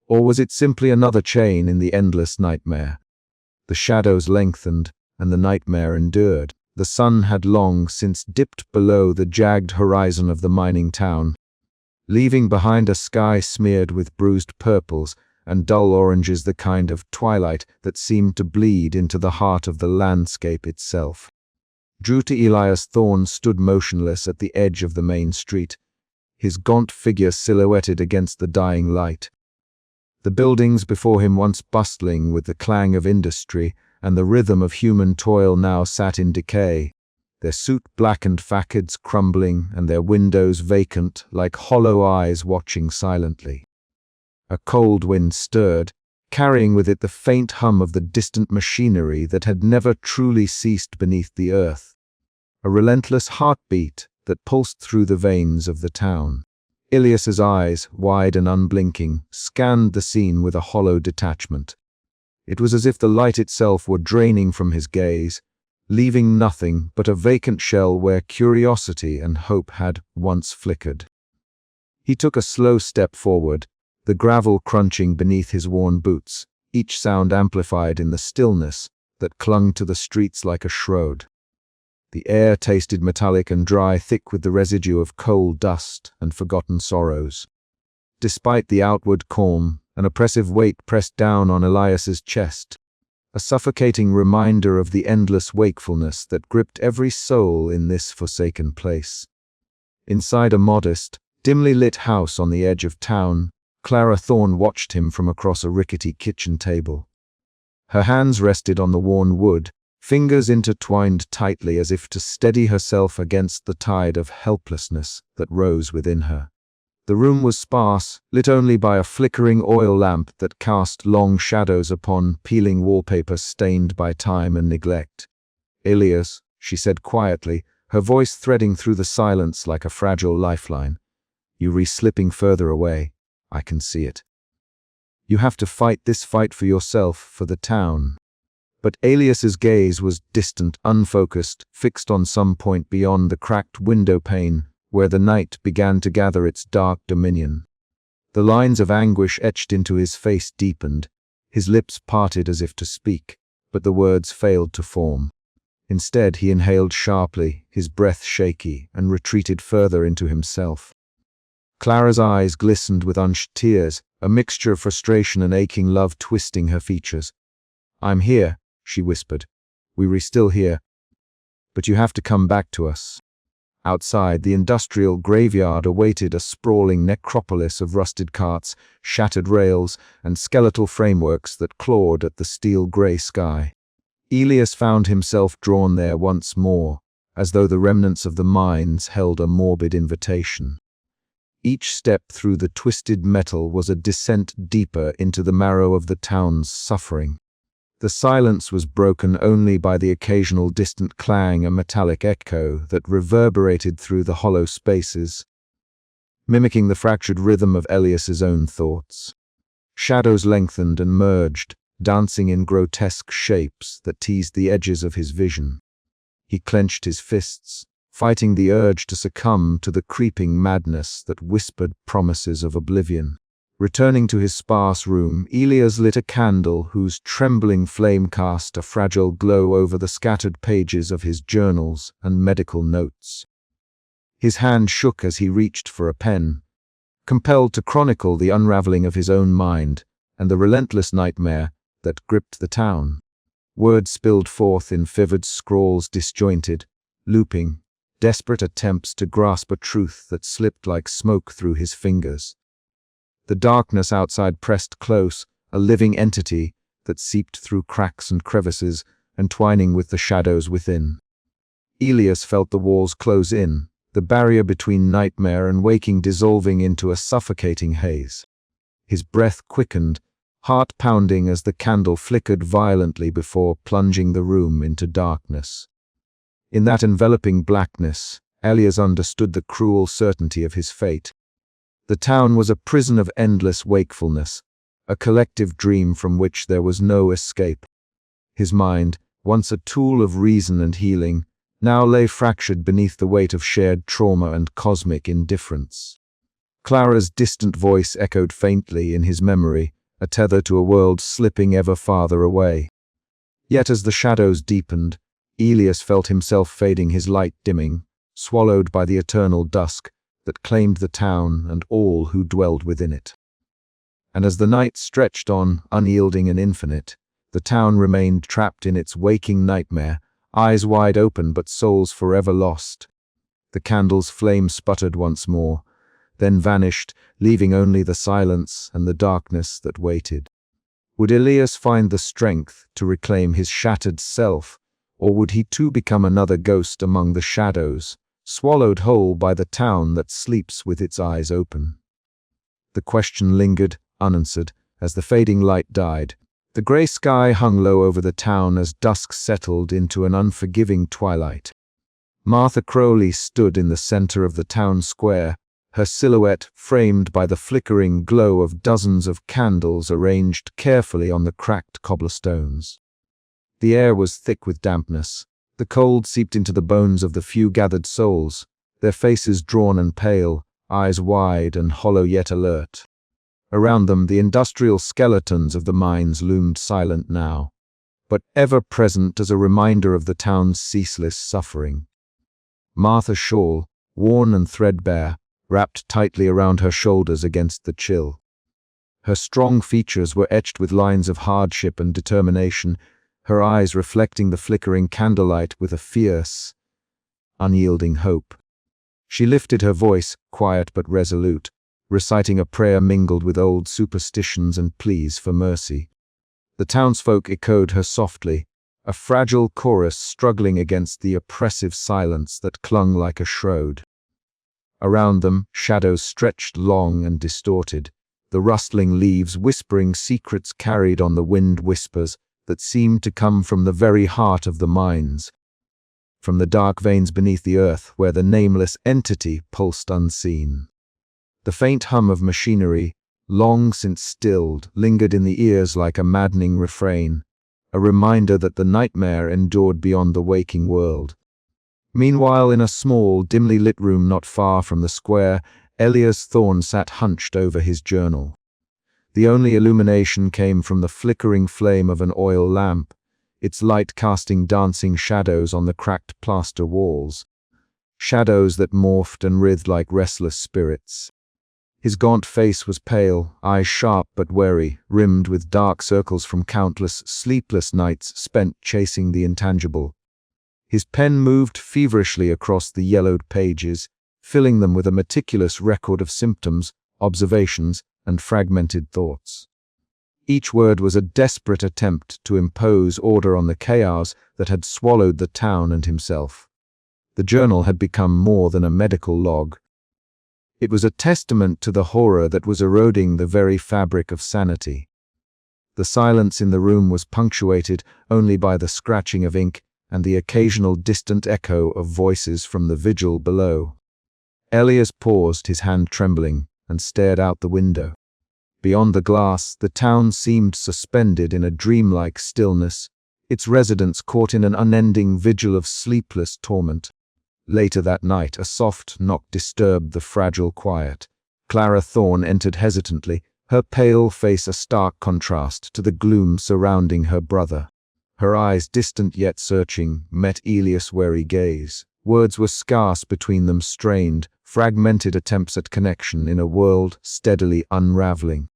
Or was it simply another chain in the endless nightmare? The shadows lengthened, and the nightmare endured. The sun had long since dipped below the jagged horizon of the mining town, leaving behind a sky smeared with bruised purples and dull oranges, the kind of twilight that seemed to bleed into the heart of the landscape itself. True to Elias, Thorne stood motionless at the edge of the main street, his gaunt figure silhouetted against the dying light. The buildings before him, once bustling with the clang of industry and the rhythm of human toil, now sat in decay, their soot-blackened facades crumbling and their windows vacant like hollow eyes watching silently. A cold wind stirred, carrying with it the faint hum of the distant machinery that had never truly ceased beneath the earth, a relentless heartbeat that pulsed through the veins of the town. Elias's eyes, wide and unblinking, scanned the scene with a hollow detachment. It was as if the light itself were draining from his gaze, leaving nothing but a vacant shell where curiosity and hope had once flickered. He took a slow step forward, the gravel crunching beneath his worn boots, each sound amplified in the stillness that clung to the streets like a shroud. The air tasted metallic and dry, thick with the residue of coal dust and forgotten sorrows. Despite the outward calm, an oppressive weight pressed down on Elias's chest, a suffocating reminder of the endless wakefulness that gripped every soul in this forsaken place. Inside a modest, dimly lit house on the edge of town, Clara Thorne watched him from across a rickety kitchen table. Her hands rested on the worn wood, fingers intertwined tightly as if to steady herself against the tide of helplessness that rose within her. The room was sparse, lit only by a flickering oil lamp that cast long shadows upon peeling wallpaper stained by time and neglect. "Ilias," she said quietly, her voice threading through the silence like a fragile lifeline. "You re-slipping further away. I can see it. You have to fight this fight for yourself, for the town." But Alias's gaze was distant, unfocused, fixed on some point beyond the cracked window pane, where the night began to gather its dark dominion. The lines of anguish etched into his face deepened. His lips parted as if to speak, but the words failed to form. Instead, he inhaled sharply, his breath shaky, and retreated further into himself. Clara's eyes glistened with unshed tears, a mixture of frustration and aching love twisting her features. "I'm here," she whispered. "We're still here. But you have to come back to us." Outside, the industrial graveyard awaited a sprawling necropolis of rusted carts, shattered rails, and skeletal frameworks that clawed at the steel-gray sky. Ilias found himself drawn there once more, as though the remnants of the mines held a morbid invitation. Each step through the twisted metal was a descent deeper into the marrow of the town's suffering. The silence was broken only by the occasional distant clang, a metallic echo that reverberated through the hollow spaces, mimicking the fractured rhythm of Elias's own thoughts. Shadows lengthened and merged, dancing in grotesque shapes that teased the edges of his vision. He clenched his fists, fighting the urge to succumb to the creeping madness that whispered promises of oblivion. Returning to his sparse room, Ilias lit a candle whose trembling flame cast a fragile glow over the scattered pages of his journals and medical notes. His hand shook as he reached for a pen, compelled to chronicle the unraveling of his own mind and the relentless nightmare that gripped the town. Words spilled forth in vivid scrawls, disjointed, looping, desperate attempts to grasp a truth that slipped like smoke through his fingers. The darkness outside pressed close, a living entity that seeped through cracks and crevices, entwining with the shadows within. Ilias felt the walls close in, the barrier between nightmare and waking dissolving into a suffocating haze. His breath quickened, heart pounding as the candle flickered violently before plunging the room into darkness. In that enveloping blackness, Ilias understood the cruel certainty of his fate. The town was a prison of endless wakefulness, a collective dream from which there was no escape. His mind, once a tool of reason and healing, now lay fractured beneath the weight of shared trauma and cosmic indifference. Clara's distant voice echoed faintly in his memory, a tether to a world slipping ever farther away. Yet as the shadows deepened, Ilias felt himself fading, his light dimming, swallowed by the eternal dusk that claimed the town and all who dwelled within it. And as the night stretched on, unyielding and infinite, the town remained trapped in its waking nightmare, eyes wide open but souls forever lost. The candle's flame sputtered once more, then vanished, leaving only the silence and the darkness that waited. Would Ilias find the strength to reclaim his shattered self, or would he too become another ghost among the shadows, swallowed whole by the town that sleeps with its eyes open? The question lingered, unanswered, as the fading light died. The grey sky hung low over the town as dusk settled into an unforgiving twilight. Martha Crowley stood in the center of the town square, her silhouette framed by the flickering glow of dozens of candles arranged carefully on the cracked cobblestones. The air was thick with dampness. The cold seeped into the bones of the few gathered souls, their faces drawn and pale, eyes wide and hollow yet alert. Around them, the industrial skeletons of the mines loomed silent now, but ever present as a reminder of the town's ceaseless suffering. Martha's shawl, worn and threadbare, wrapped tightly around her shoulders against the chill. Her strong features were etched with lines of hardship and determination, her eyes reflecting the flickering candlelight with a fierce, unyielding hope. She lifted her voice, quiet but resolute. reciting a prayer mingled with old superstitions and pleas for mercy. The townsfolk echoed her softly, a fragile chorus struggling against the oppressive silence that clung like a shroud. Around them, shadows stretched long and distorted, the rustling leaves whispering secrets carried on the wind whispers that seemed to come from the very heart of the mines, from the dark veins beneath the earth where the nameless entity pulsed unseen. The faint hum of machinery, long since stilled, lingered in the ears like a maddening refrain, a reminder that the nightmare endured beyond the waking world. Meanwhile, in a small, dimly lit room not far from the square, Elias Thorne sat hunched over his journal. The only illumination came from the flickering flame of an oil lamp, its light casting dancing shadows on the cracked plaster walls, shadows that morphed and writhed like restless spirits. His gaunt face was pale, eyes sharp but wary, rimmed with dark circles from countless, sleepless nights spent chasing the intangible. His pen moved feverishly across the yellowed pages, filling them with a meticulous record of symptoms, observations, and fragmented thoughts. Each word was a desperate attempt to impose order on the chaos that had swallowed the town and himself. The journal had become more than a medical log. It was a testament to the horror that was eroding the very fabric of sanity. The silence in the room was punctuated only by the scratching of ink and the occasional distant echo of voices from the vigil below. Elias paused, his hand trembling, and stared out the window. Beyond the glass, the town seemed suspended in a dreamlike stillness, its residents caught in an unending vigil of sleepless torment. Later that night, a soft knock disturbed the fragile quiet. Clara Thorne entered hesitantly, her pale face a stark contrast to the gloom surrounding her brother. Her eyes, distant yet searching, met Elias' wary gaze. Words were scarce between them, strained, fragmented attempts at connection in a world steadily unraveling.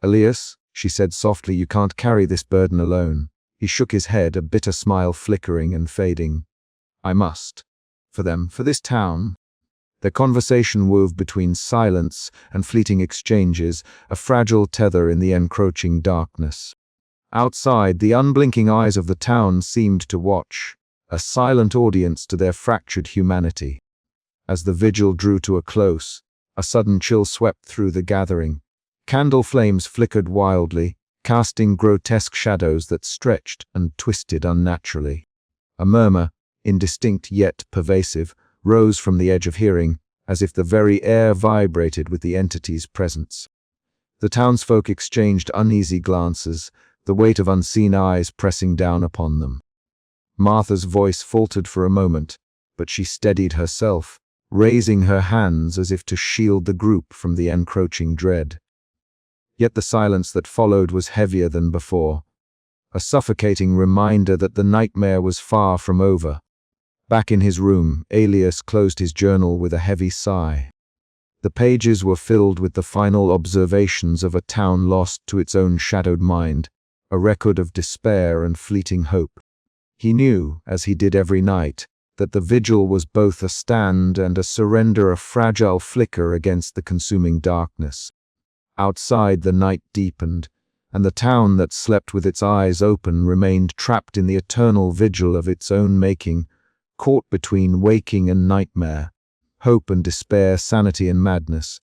"Elias," she said softly, "you can't carry this burden alone." He shook his head, a bitter smile flickering and fading. "I must. For them, for this town." Their conversation wove between silence and fleeting exchanges, a fragile tether in the encroaching darkness. Outside, the unblinking eyes of the town seemed to watch, a silent audience to their fractured humanity. As the vigil drew to a close, a sudden chill swept through the gathering. Candle flames flickered wildly, casting grotesque shadows that stretched and twisted unnaturally. A murmur, indistinct yet pervasive, rose from the edge of hearing, as if the very air vibrated with the entity's presence. The townsfolk exchanged uneasy glances, the weight of unseen eyes pressing down upon them. Martha's voice faltered for a moment, but she steadied herself, raising her hands as if to shield the group from the encroaching dread. Yet the silence that followed was heavier than before, a suffocating reminder that the nightmare was far from over. Back in his room, Elias closed his journal with a heavy sigh. The pages were filled with the final observations of a town lost to its own shadowed mind, a record of despair and fleeting hope. He knew, as he did every night, that the vigil was both a stand and a surrender, a fragile flicker against the consuming darkness. Outside, the night deepened, and the town that slept with its eyes open remained trapped in the eternal vigil of its own making, caught between waking and nightmare, hope and despair, sanity and madness.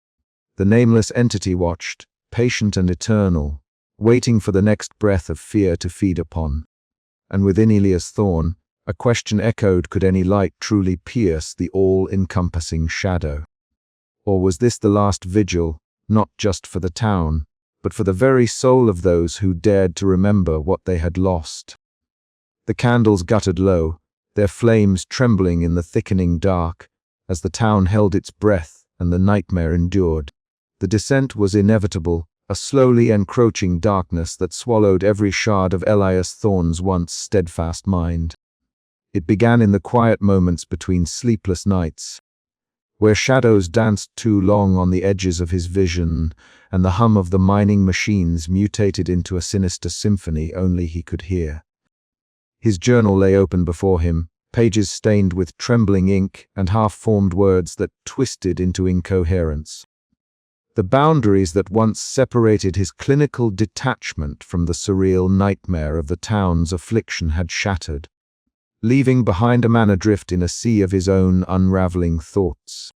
The nameless entity watched, patient and eternal, waiting for the next breath of fear to feed upon. And within Elias Thorne, a question echoed: could any light truly pierce the all-encompassing shadow? Or was this the last vigil, not just for the town, but for the very soul of those who dared to remember what they had lost? The candles guttered low, their flames trembling in the thickening dark, as the town held its breath and the nightmare endured. The descent was inevitable, a slowly encroaching darkness that swallowed every shard of Elias Thorne's once steadfast mind. It began in the quiet moments between sleepless nights, where shadows danced too long on the edges of his vision, and the hum of the mining machines mutated into a sinister symphony only he could hear. His journal lay open before him, pages stained with trembling ink and half-formed words that twisted into incoherence. The boundaries that once separated his clinical detachment from the surreal nightmare of the town's affliction had shattered, leaving behind a man adrift in a sea of his own unraveling thoughts.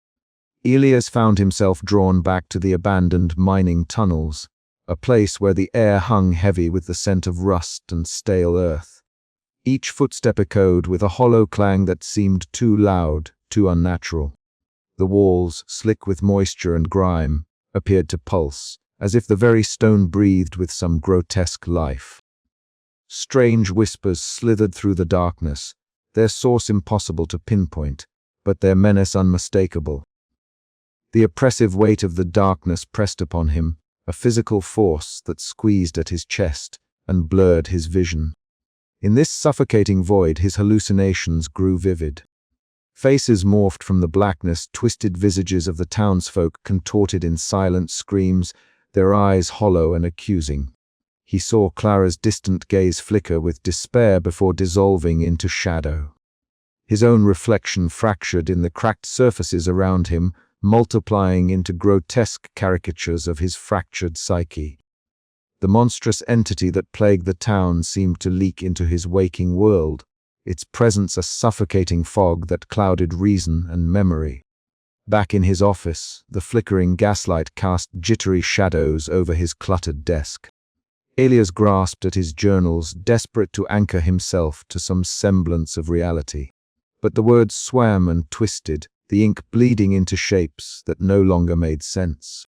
Elias found himself drawn back to the abandoned mining tunnels, a place where the air hung heavy with the scent of rust and stale earth. Each footstep echoed with a hollow clang that seemed too loud, too unnatural. The walls, slick with moisture and grime, appeared to pulse, as if the very stone breathed with some grotesque life. Strange whispers slithered through the darkness, their source impossible to pinpoint, but their menace unmistakable. The oppressive weight of the darkness pressed upon him, a physical force that squeezed at his chest and blurred his vision. In this suffocating void, his hallucinations grew vivid. Faces morphed from the blackness, twisted visages of the townsfolk contorted in silent screams, their eyes hollow and accusing. He saw Clara's distant gaze flicker with despair before dissolving into shadow. His own reflection fractured in the cracked surfaces around him, multiplying into grotesque caricatures of his fractured psyche. The monstrous entity that plagued the town seemed to leak into his waking world, its presence a suffocating fog that clouded reason and memory. Back in his office, the flickering gaslight cast jittery shadows over his cluttered desk. Elias grasped at his journals, desperate to anchor himself to some semblance of reality. But the words swam and twisted, the ink bleeding into shapes that no longer made sense.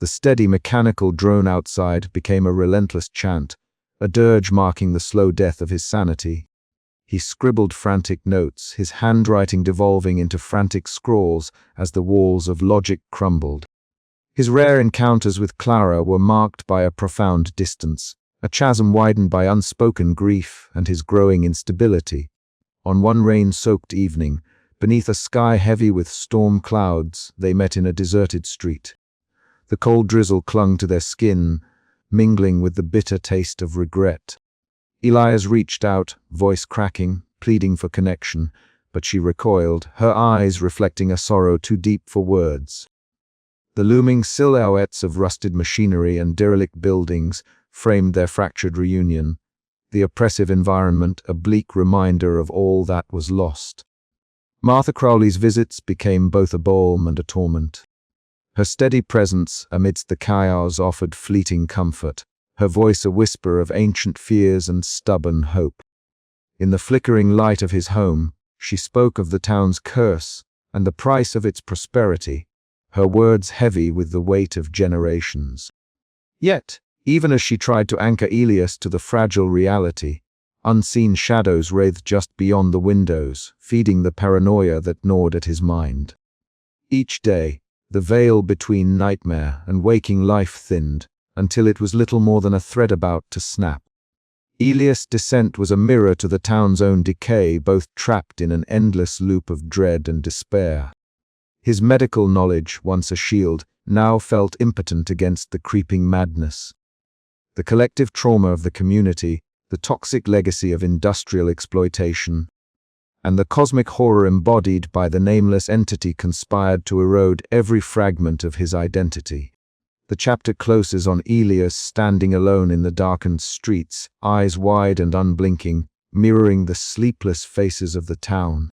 The steady mechanical drone outside became a relentless chant, a dirge marking the slow death of his sanity. He scribbled frantic notes, his handwriting devolving into frantic scrawls as the walls of logic crumbled. His rare encounters with Clara were marked by a profound distance, a chasm widened by unspoken grief and his growing instability. On one rain-soaked evening, beneath a sky heavy with storm clouds, they met in a deserted street. The cold drizzle clung to their skin, mingling with the bitter taste of regret. Elias reached out, voice cracking, pleading for connection, but she recoiled, her eyes reflecting a sorrow too deep for words. The looming silhouettes of rusted machinery and derelict buildings framed their fractured reunion, the oppressive environment a bleak reminder of all that was lost. Martha Crowley's visits became both a balm and a torment. Her steady presence amidst the chaos offered fleeting comfort, her voice a whisper of ancient fears and stubborn hope. In the flickering light of his home, she spoke of the town's curse and the price of its prosperity, her words heavy with the weight of generations. Yet, even as she tried to anchor Elias to the fragile reality, unseen shadows writhed just beyond the windows, feeding the paranoia that gnawed at his mind. Each day, the veil between nightmare and waking life thinned, until it was little more than a thread about to snap. Elias' descent was a mirror to the town's own decay, both trapped in an endless loop of dread and despair. His medical knowledge, once a shield, now felt impotent against the creeping madness. The collective trauma of the community, the toxic legacy of industrial exploitation, and the cosmic horror embodied by the nameless entity conspired to erode every fragment of his identity. The chapter closes on Elias standing alone in the darkened streets, eyes wide and unblinking, mirroring the sleepless faces of the town.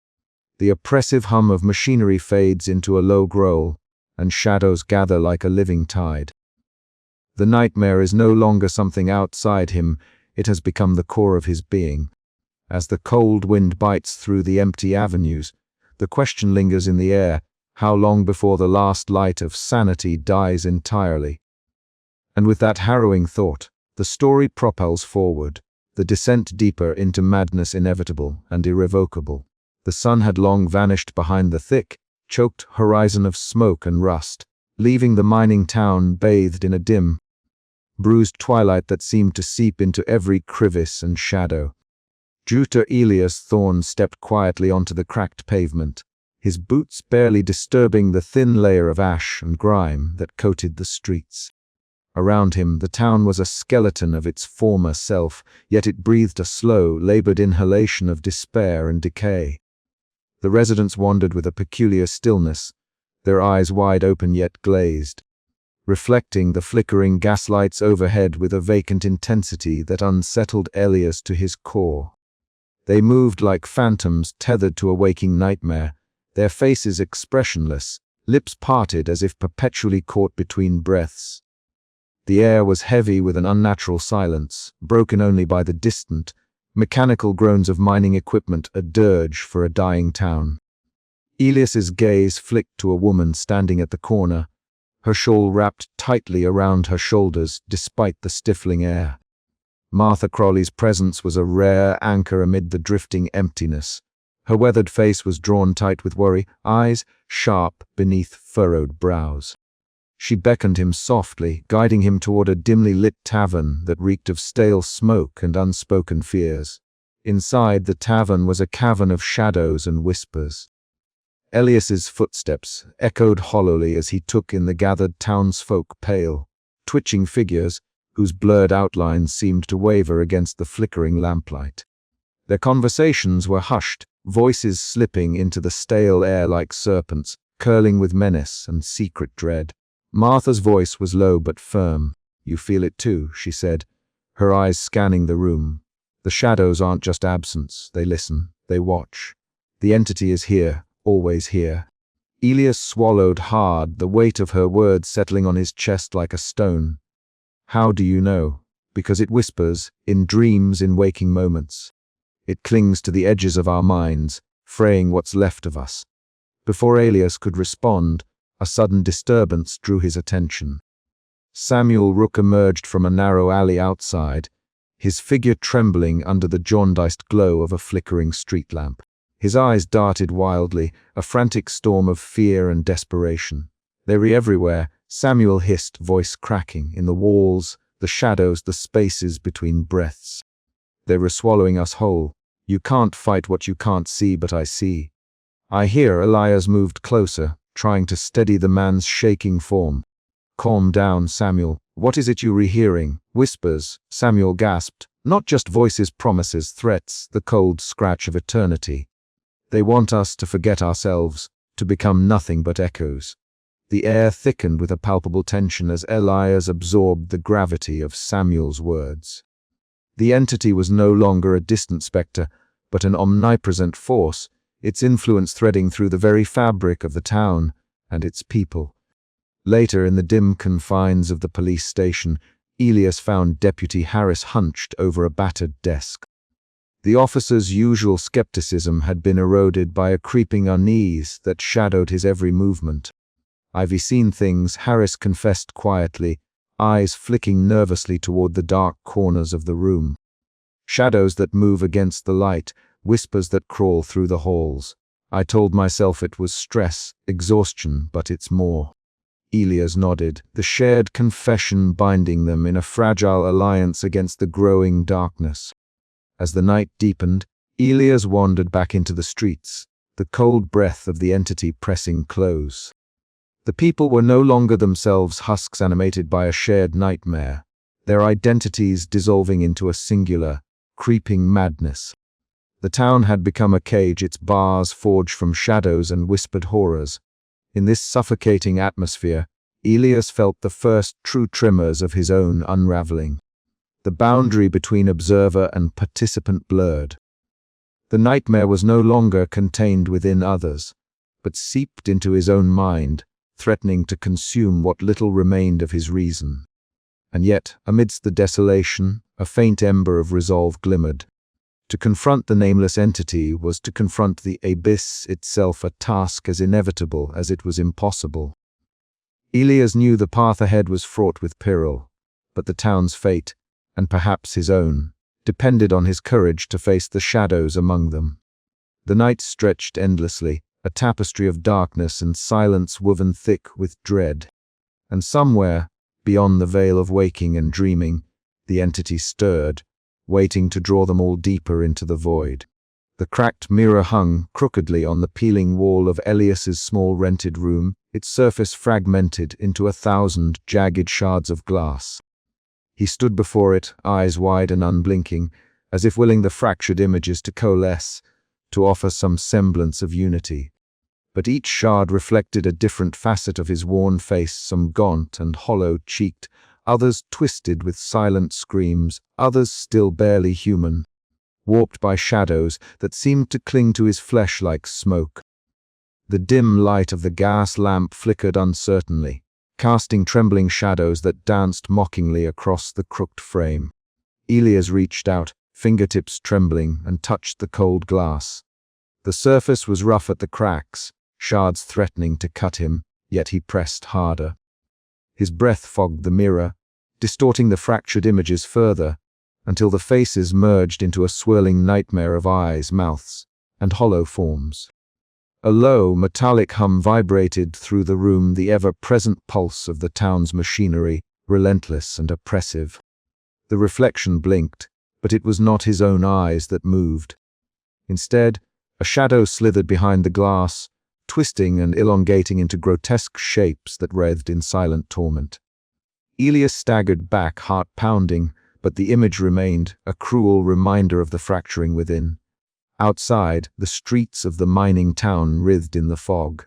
The oppressive hum of machinery fades into a low growl, and shadows gather like a living tide. The nightmare is no longer something outside him, it has become the core of his being. As the cold wind bites through the empty avenues, the question lingers in the air, how long before the last light of sanity dies entirely? And with that harrowing thought, the story propels forward, the descent deeper into madness inevitable and irrevocable. The sun had long vanished behind the thick, choked horizon of smoke and rust, leaving the mining town bathed in a dim, bruised twilight that seemed to seep into every crevice and shadow. Juter Elias Thorne stepped quietly onto the cracked pavement, his boots barely disturbing the thin layer of ash and grime that coated the streets. Around him, the town was a skeleton of its former self, yet it breathed a slow, labored inhalation of despair and decay. The residents wandered with a peculiar stillness, their eyes wide open yet glazed. reflecting the flickering gaslights overhead with a vacant intensity that unsettled Elias to his core. They moved like phantoms tethered to a waking nightmare, their faces expressionless, lips parted as if perpetually caught between breaths. The air was heavy with an unnatural silence, broken only by the distant, mechanical groans of mining equipment, a dirge for a dying town. Elias's gaze flicked to a woman standing at the corner, her shawl wrapped tightly around her shoulders despite the stifling air. Martha Crowley's presence was a rare anchor amid the drifting emptiness. Her weathered face was drawn tight with worry, eyes sharp beneath furrowed brows. She beckoned him softly, guiding him toward a dimly lit tavern that reeked of stale smoke and unspoken fears. Inside the tavern was a cavern of shadows and whispers. Elias's footsteps echoed hollowly as he took in the gathered townsfolk, pale, twitching figures whose blurred outlines seemed to waver against the flickering lamplight. Their conversations were hushed, voices slipping into the stale air like serpents, curling with menace and secret dread. Martha's voice was low but firm. "You feel it too," she said, her eyes scanning the room. "The shadows aren't just absence, they listen, they watch. The entity is here, always here." Elias swallowed hard, the weight of her words settling on his chest like a stone. "How do you know?" "Because it whispers, in dreams, in waking moments. It clings to the edges of our minds, fraying what's left of us." Before Elias could respond, a sudden disturbance drew his attention. Samuel Rook emerged from a narrow alley outside, his figure trembling under the jaundiced glow of a flickering street lamp. His eyes darted wildly, a frantic storm of fear and desperation. "They were everywhere," Samuel hissed, voice cracking, "in the walls, the shadows, the spaces between breaths. They were swallowing us whole. You can't fight what you can't see, but I see." "I hear." Elias moved closer, trying to steady the man's shaking form. "Calm down, Samuel. What is it you're rehearing?" "Whispers," Samuel gasped. "Not just voices, promises, threats, the cold scratch of eternity. They want us to forget ourselves, to become nothing but echoes." The air thickened with a palpable tension as Elias absorbed the gravity of Samuel's words. The entity was no longer a distant spectre, but an omnipresent force, its influence threading through the very fabric of the town and its people. Later, in the dim confines of the police station, Elias found Deputy Harris hunched over a battered desk. The officer's usual skepticism had been eroded by a creeping unease that shadowed his every movement. "I've seen things," Harris confessed quietly, eyes flicking nervously toward the dark corners of the room. "Shadows that move against the light, whispers that crawl through the halls. I told myself it was stress, exhaustion, but it's more." Elias nodded, the shared confession binding them in a fragile alliance against the growing darkness. As the night deepened, Elias wandered back into the streets, the cold breath of the entity pressing close. The people were no longer themselves husks animated by a shared nightmare, their identities dissolving into a singular, creeping madness. The town had become a cage, its bars forged from shadows and whispered horrors. In this suffocating atmosphere, Elias felt the first true tremors of his own unraveling. The boundary between observer and participant blurred. The nightmare was no longer contained within others, but seeped into his own mind, threatening to consume what little remained of his reason. And yet, amidst the desolation, a faint ember of resolve glimmered. To confront the nameless entity was to confront the abyss itself, a task as inevitable as it was impossible. Elias knew the path ahead was fraught with peril, but the town's fate, and perhaps his own, depended on his courage to face the shadows among them. The night stretched endlessly, a tapestry of darkness and silence woven thick with dread. And somewhere, beyond the veil of waking and dreaming, the entity stirred, waiting to draw them all deeper into the void. The cracked mirror hung crookedly on the peeling wall of Elias's small rented room, its surface fragmented into 1,000 jagged shards of glass. He stood before it, eyes wide and unblinking, as if willing the fractured images to coalesce, to offer some semblance of unity. but each shard reflected a different facet of his worn face, some gaunt and hollow-cheeked, others twisted with silent screams, others still barely human, warped by shadows that seemed to cling to his flesh like smoke. The dim light of the gas lamp flickered uncertainly, casting trembling shadows that danced mockingly across the crooked frame. Elias reached out, fingertips trembling, and touched the cold glass. The surface was rough at the cracks, shards threatening to cut him, yet he pressed harder. His breath fogged the mirror, distorting the fractured images further, until the faces merged into a swirling nightmare of eyes, mouths, and hollow forms. A low, metallic hum vibrated through the room, the ever-present pulse of the town's machinery, relentless and oppressive. The reflection blinked, but it was not his own eyes that moved. Instead, a shadow slithered behind the glass, twisting and elongating into grotesque shapes that writhed in silent torment. Elias staggered back, heart pounding, but the image remained, a cruel reminder of the fracturing within. Outside, the streets of the mining town writhed in the fog.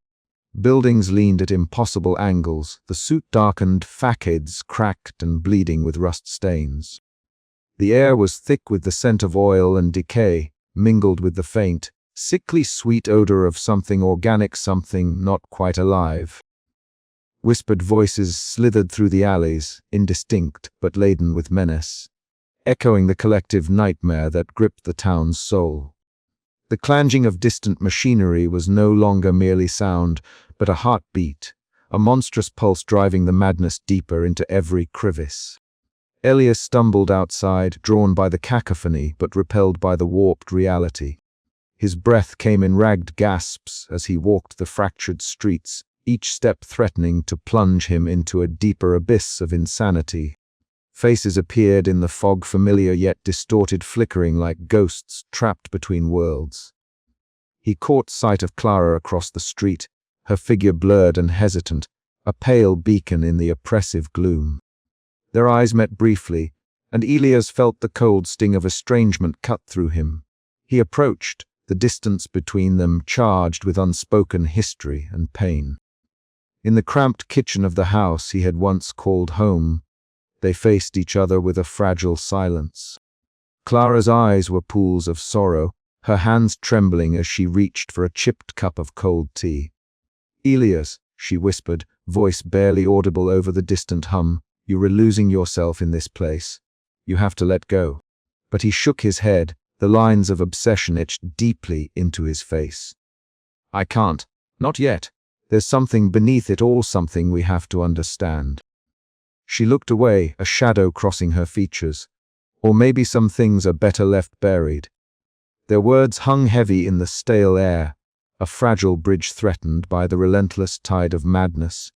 Buildings leaned at impossible angles, the soot-darkened facades cracked and bleeding with rust stains. The air was thick with the scent of oil and decay, mingled with the faint, sickly sweet odor of something organic, something not quite alive. Whispered voices slithered through the alleys, indistinct but laden with menace, echoing the collective nightmare that gripped the town's soul. The clanging of distant machinery was no longer merely sound, but a heartbeat, a monstrous pulse driving the madness deeper into every crevice. Elias stumbled outside, drawn by the cacophony but repelled by the warped reality. His breath came in ragged gasps as he walked the fractured streets, each step threatening to plunge him into a deeper abyss of insanity. Faces appeared in the fog, familiar yet distorted, flickering like ghosts trapped between worlds. He caught sight of Clara across the street, her figure blurred and hesitant, a pale beacon in the oppressive gloom. Their eyes met briefly, and Elias felt the cold sting of estrangement cut through him. He approached, the distance between them charged with unspoken history and pain. In the cramped kitchen of the house he had once called home, they faced each other with a fragile silence. Clara's eyes were pools of sorrow, her hands trembling as she reached for a chipped cup of cold tea. "Elias," she whispered, voice barely audible over the distant hum, "you are losing yourself in this place. You have to let go." But he shook his head, the lines of obsession etched deeply into his face. "I can't. Not yet. There's something beneath it all, something we have to understand." She looked away, a shadow crossing her features. Or maybe some things are better left buried. Their words hung heavy in the stale air, a fragile bridge threatened by the relentless tide of madness.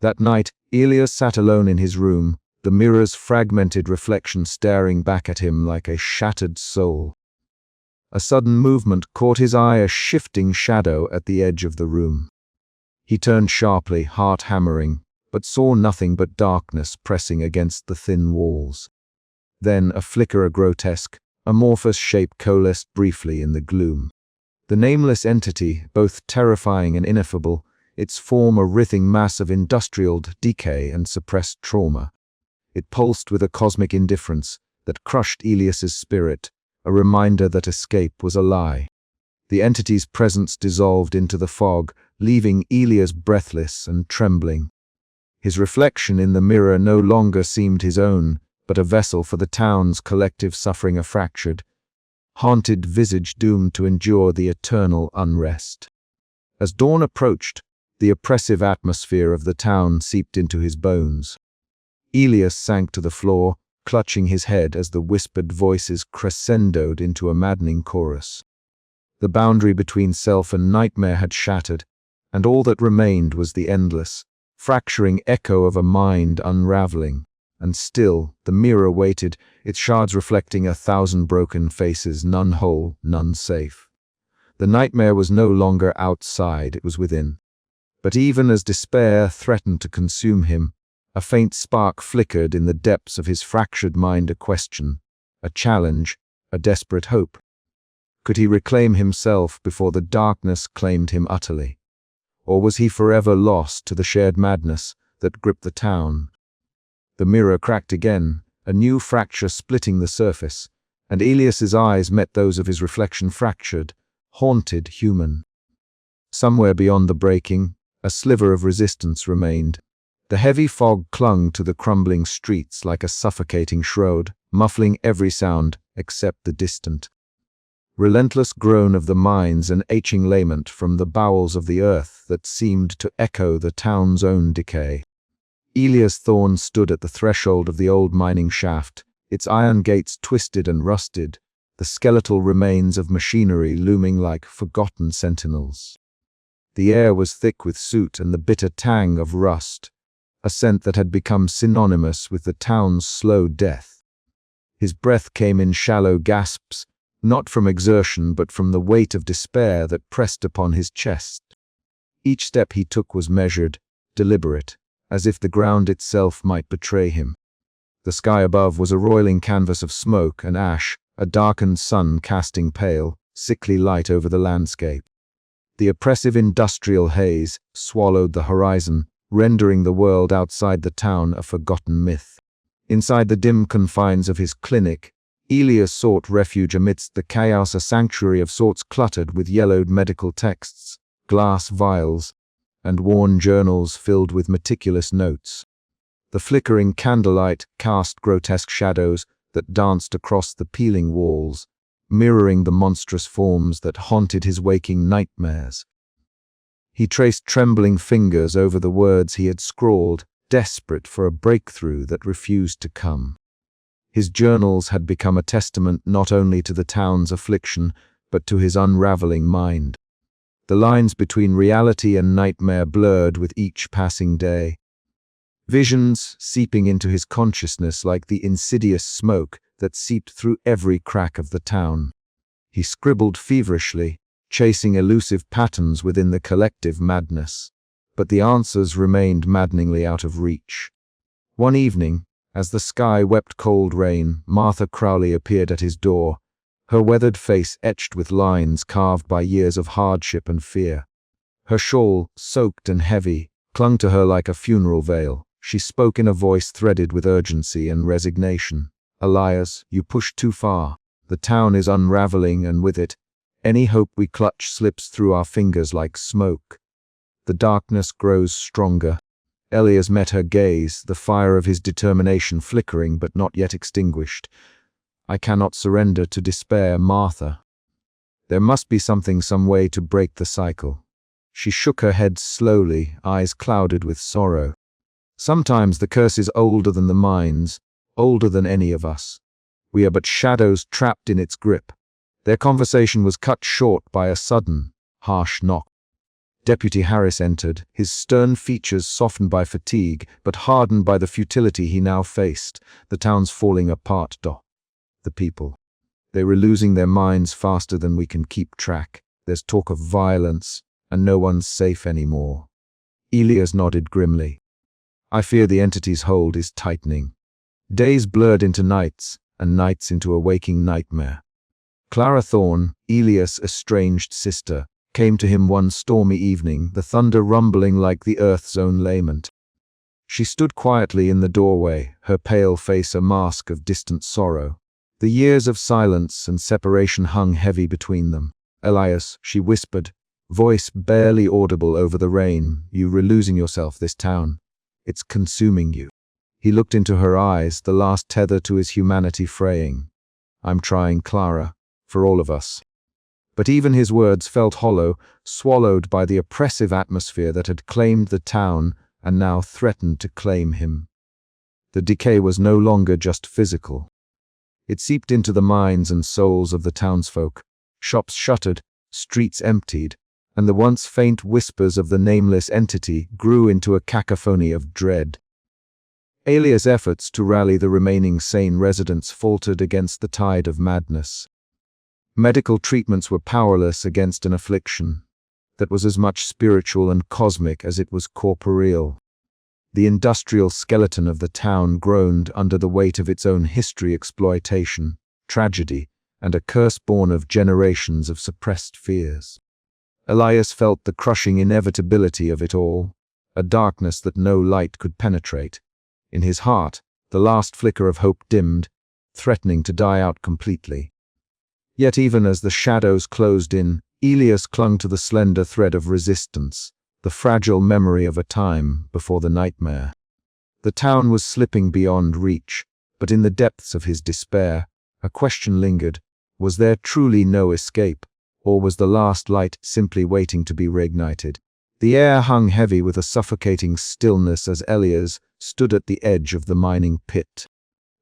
That night, Elias sat alone in his room, the mirror's fragmented reflection staring back at him like a shattered soul. A sudden movement caught his eye, a shifting shadow at the edge of the room. He turned sharply, heart hammering, but saw nothing but darkness pressing against the thin walls. Then a flicker, a grotesque, amorphous shape coalesced briefly in the gloom. The nameless entity, both terrifying and ineffable, its form a writhing mass of industrial decay and suppressed trauma. It pulsed with a cosmic indifference that crushed Elias's spirit, a reminder that escape was a lie. The entity's presence dissolved into the fog, leaving Elias breathless and trembling. His reflection in the mirror no longer seemed his own, but a vessel for the town's collective suffering, a fractured, haunted visage doomed to endure the eternal unrest. As dawn approached, the oppressive atmosphere of the town seeped into his bones. Elias sank to the floor, clutching his head as the whispered voices crescendoed into a maddening chorus. The boundary between self and nightmare had shattered, and all that remained was the endless, fracturing echo of a mind unraveling. And still, the mirror waited, its shards reflecting 1,000 broken faces, none whole, none safe. The nightmare was no longer outside, it was within. But even as despair threatened to consume him, a faint spark flickered in the depths of his fractured mind, a question, a challenge, a desperate hope. Could he reclaim himself before the darkness claimed him utterly? Or was he forever lost to the shared madness that gripped the town? The mirror cracked again, a new fracture splitting the surface, and Elias's eyes met those of his reflection, fractured, haunted, human. Somewhere beyond the breaking, a sliver of resistance remained. The heavy fog clung to the crumbling streets like a suffocating shroud, muffling every sound except the distant, relentless groan of the mines and aching lament from the bowels of the earth that seemed to echo the town's own decay. Elias Thorne stood at the threshold of the old mining shaft, its iron gates twisted and rusted, the skeletal remains of machinery looming like forgotten sentinels. The air was thick with soot and the bitter tang of rust, a scent that had become synonymous with the town's slow death. His breath came in shallow gasps, not from exertion but from the weight of despair that pressed upon his chest. Each step he took was measured, deliberate, as if the ground itself might betray him. The sky above was a roiling canvas of smoke and ash, a darkened sun casting pale, sickly light over the landscape. The oppressive industrial haze swallowed the horizon, rendering the world outside the town a forgotten myth. Inside the dim confines of his clinic, Elias sought refuge amidst the chaos, a sanctuary of sorts cluttered with yellowed medical texts, glass vials, and worn journals filled with meticulous notes. The flickering candlelight cast grotesque shadows that danced across the peeling walls, mirroring the monstrous forms that haunted his waking nightmares. He traced trembling fingers over the words he had scrawled, desperate for a breakthrough that refused to come. His journals had become a testament not only to the town's affliction, but to his unraveling mind. The lines between reality and nightmare blurred with each passing day. Visions seeping into his consciousness like the insidious smoke that seeped through every crack of the town. He scribbled feverishly, chasing elusive patterns within the collective madness. But the answers remained maddeningly out of reach. One evening, as the sky wept cold rain, Martha Crowley appeared at his door, her weathered face etched with lines carved by years of hardship and fear. Her shawl, soaked and heavy, clung to her like a funeral veil. She spoke in a voice threaded with urgency and resignation. "Elias, you pushed too far. The town is unraveling, and with it, any hope we clutch slips through our fingers like smoke." The darkness grows stronger. Elias met her gaze, the fire of his determination flickering but not yet extinguished. "I cannot surrender to despair, Martha. There must be something, some way to break the cycle." She shook her head slowly, eyes clouded with sorrow. "Sometimes the curse is older than the mines, older than any of us. We are but shadows trapped in its grip." Their conversation was cut short by a sudden, harsh knock. Deputy Harris entered, his stern features softened by fatigue, but hardened by the futility he now faced. "The town's falling apart, Doc. The people. They were losing their minds faster than we can keep track. There's talk of violence, and no one's safe anymore." Elias nodded grimly. "I fear the entity's hold is tightening." Days blurred into nights, and nights into a waking nightmare. Clara Thorne, Elias' estranged sister, came to him one stormy evening, the thunder rumbling like the earth's own lament. She stood quietly in the doorway, her pale face a mask of distant sorrow. The years of silence and separation hung heavy between them. "Elias," she whispered, voice barely audible over the rain, "you are losing yourself, this town. It's consuming you." He looked into her eyes, the last tether to his humanity fraying. "I'm trying, Clara, for all of us." But even his words felt hollow, swallowed by the oppressive atmosphere that had claimed the town and now threatened to claim him. The decay was no longer just physical. It seeped into the minds and souls of the townsfolk. Shops shuttered, streets emptied, and the once faint whispers of the nameless entity grew into a cacophony of dread. Elias' efforts to rally the remaining sane residents faltered against the tide of madness. Medical treatments were powerless against an affliction that was as much spiritual and cosmic as it was corporeal. The industrial skeleton of the town groaned under the weight of its own history, exploitation, tragedy, and a curse born of generations of suppressed fears. Elias felt the crushing inevitability of it all, a darkness that no light could penetrate. In his heart, the last flicker of hope dimmed, threatening to die out completely. Yet even as the shadows closed in, Elias clung to the slender thread of resistance, the fragile memory of a time before the nightmare. The town was slipping beyond reach, but in the depths of his despair, a question lingered. Was there truly no escape, or was the last light simply waiting to be reignited? The air hung heavy with a suffocating stillness as Elias stood at the edge of the mining pit,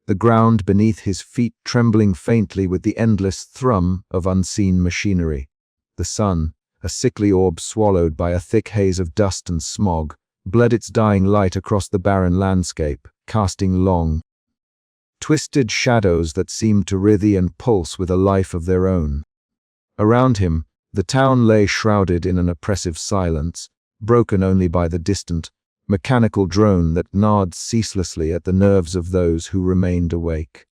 the ground beneath his feet trembling faintly with the endless thrum of unseen machinery. The sun, a sickly orb swallowed by a thick haze of dust and smog, bled its dying light across the barren landscape, casting long, twisted shadows that seemed to writhe and pulse with a life of their own. Around him, the town lay shrouded in an oppressive silence, broken only by the distant, mechanical drone that gnawed ceaselessly at the nerves of those who remained awake.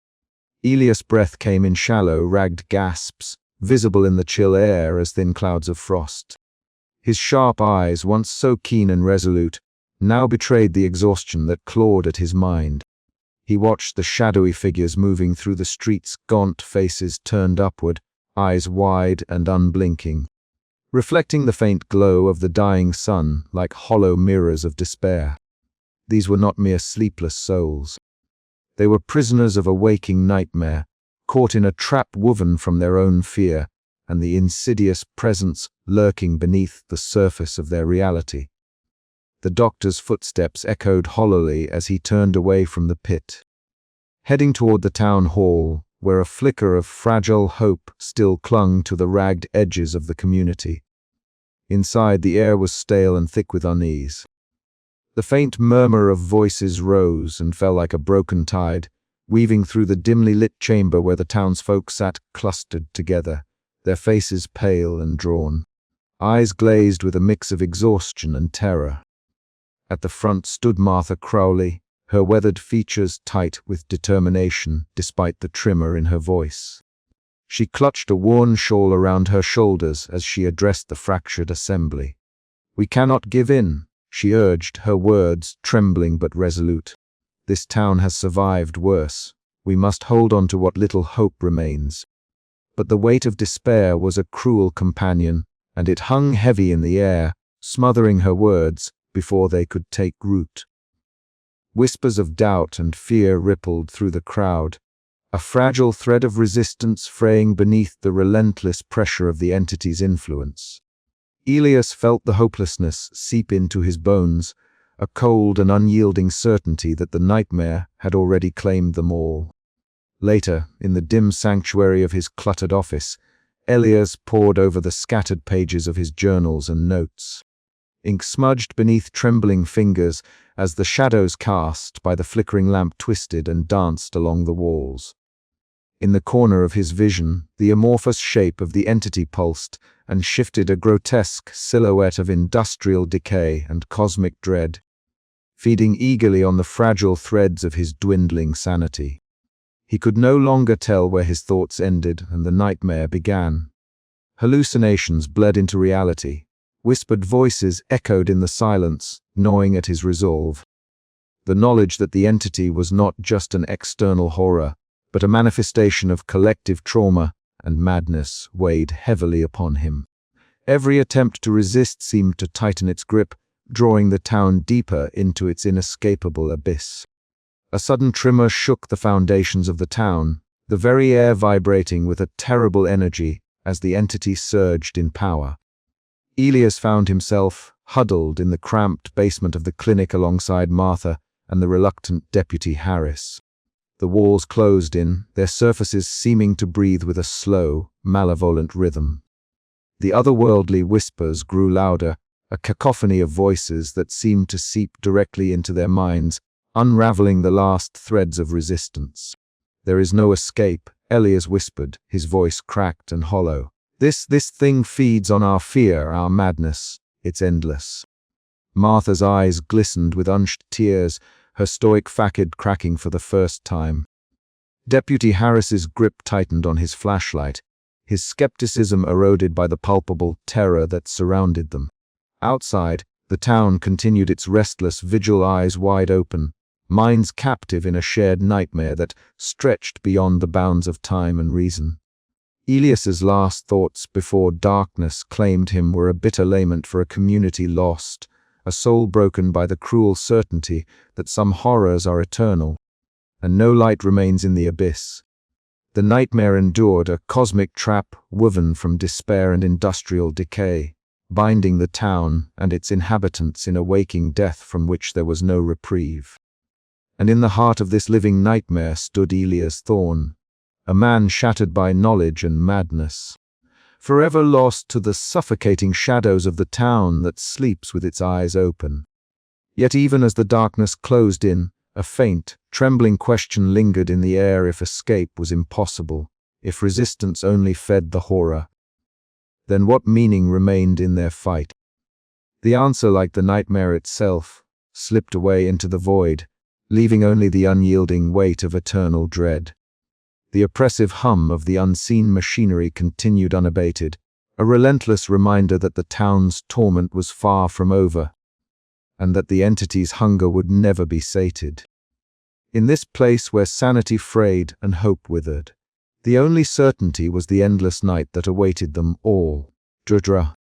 Elias' breath came in shallow, ragged gasps, visible in the chill air as thin clouds of frost. His sharp eyes, once so keen and resolute, now betrayed the exhaustion that clawed at his mind. He watched the shadowy figures moving through the streets, gaunt faces turned upward, eyes wide and unblinking, reflecting the faint glow of the dying sun like hollow mirrors of despair. These were not mere sleepless souls. They were prisoners of a waking nightmare, caught in a trap woven from their own fear and the insidious presence lurking beneath the surface of their reality. The doctor's footsteps echoed hollowly as he turned away from the pit, heading toward the town hall, where a flicker of fragile hope still clung to the ragged edges of the community. Inside, the air was stale and thick with unease. The faint murmur of voices rose and fell like a broken tide, weaving through the dimly lit chamber where the townsfolk sat clustered together, their faces pale and drawn, eyes glazed with a mix of exhaustion and terror. At the front stood Martha Crowley, her weathered features tight with determination despite the tremor in her voice. She clutched a worn shawl around her shoulders as she addressed the fractured assembly. "We cannot give in," she urged, her words trembling but resolute. "This town has survived worse. We must hold on to what little hope remains." But the weight of despair was a cruel companion, and it hung heavy in the air, smothering her words before they could take root. Whispers of doubt and fear rippled through the crowd, a fragile thread of resistance fraying beneath the relentless pressure of the entity's influence. Elias felt the hopelessness seep into his bones, a cold and unyielding certainty that the nightmare had already claimed them all. Later, in the dim sanctuary of his cluttered office, Elias pored over the scattered pages of his journals and notes, ink smudged beneath trembling fingers as the shadows cast by the flickering lamp twisted and danced along the walls. In the corner of his vision, the amorphous shape of the entity pulsed and shifted, a grotesque silhouette of industrial decay and cosmic dread, feeding eagerly on the fragile threads of his dwindling sanity. He could no longer tell where his thoughts ended and the nightmare began. Hallucinations bled into reality. Whispered voices echoed in the silence, gnawing at his resolve. The knowledge that the entity was not just an external horror, but a manifestation of collective trauma and madness weighed heavily upon him. Every attempt to resist seemed to tighten its grip, drawing the town deeper into its inescapable abyss. A sudden tremor shook the foundations of the town, the very air vibrating with a terrible energy as the entity surged in power. Elias found himself huddled in the cramped basement of the clinic alongside Martha and the reluctant Deputy Harris. The walls closed in, their surfaces seeming to breathe with a slow, malevolent rhythm. The otherworldly whispers grew louder, a cacophony of voices that seemed to seep directly into their minds, unraveling the last threads of resistance. "There is no escape," Elias whispered, his voice cracked and hollow. This thing feeds on our fear, our madness. It's endless." Martha's eyes glistened with unshed tears, her stoic facade cracking for the first time. Deputy Harris's grip tightened on his flashlight, his skepticism eroded by the palpable terror that surrounded them. Outside, the town continued its restless vigil, eyes wide open, minds captive in a shared nightmare that stretched beyond the bounds of time and reason. Elias's last thoughts before darkness claimed him were a bitter lament for a community lost, a soul broken by the cruel certainty that some horrors are eternal, and no light remains in the abyss. The nightmare endured, a cosmic trap woven from despair and industrial decay, binding the town and its inhabitants in a waking death from which there was no reprieve. And in the heart of this living nightmare stood Elias Thorne, a man shattered by knowledge and madness, forever lost to the suffocating shadows of the town that sleeps with its eyes open. Yet even as the darkness closed in, a faint, trembling question lingered in the air: if escape was impossible, if resistance only fed the horror, then what meaning remained in their fight? The answer, like the nightmare itself, slipped away into the void, leaving only the unyielding weight of eternal dread. The oppressive hum of the unseen machinery continued unabated, a relentless reminder that the town's torment was far from over, and that the entity's hunger would never be sated. In this place where sanity frayed and hope withered, the only certainty was the endless night that awaited them all. Drudra.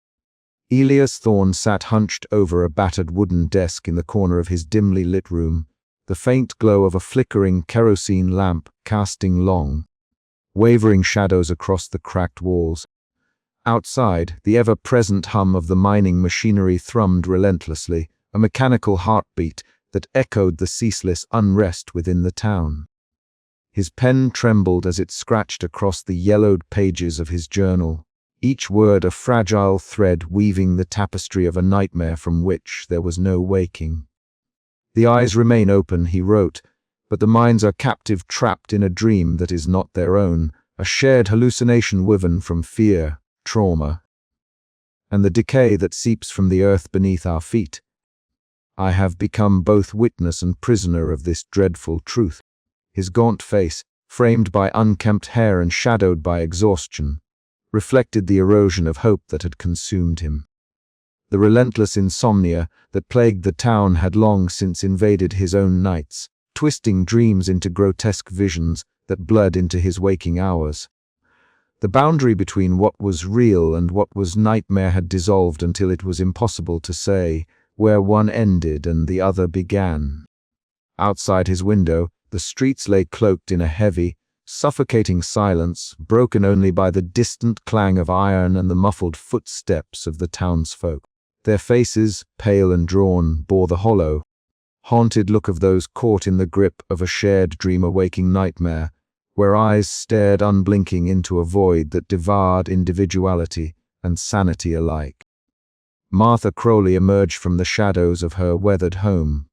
Elias Thorne sat hunched over a battered wooden desk in the corner of his dimly lit room, the faint glow of a flickering kerosene lamp casting long, wavering shadows across the cracked walls. Outside, the ever-present hum of the mining machinery thrummed relentlessly, a mechanical heartbeat that echoed the ceaseless unrest within the town. His pen trembled as it scratched across the yellowed pages of his journal, each word a fragile thread weaving the tapestry of a nightmare from which there was no waking. The eyes remain open, he wrote, but the minds are captive, trapped in a dream that is not their own, a shared hallucination woven from fear, trauma, and the decay that seeps from the earth beneath our feet. I have become both witness and prisoner of this dreadful truth. His gaunt face, framed by unkempt hair and shadowed by exhaustion, reflected the erosion of hope that had consumed him. The relentless insomnia that plagued the town had long since invaded his own nights, twisting dreams into grotesque visions that blurred into his waking hours. The boundary between what was real and what was nightmare had dissolved until it was impossible to say where one ended and the other began. Outside his window, the streets lay cloaked in a heavy, suffocating silence, broken only by the distant clang of iron and the muffled footsteps of the townsfolk. Their faces, pale and drawn, bore the hollow, haunted look of those caught in the grip of a shared dream-awaking nightmare, where eyes stared unblinking into a void that devoured individuality and sanity alike. Martha Crowley emerged from the shadows of her weathered home,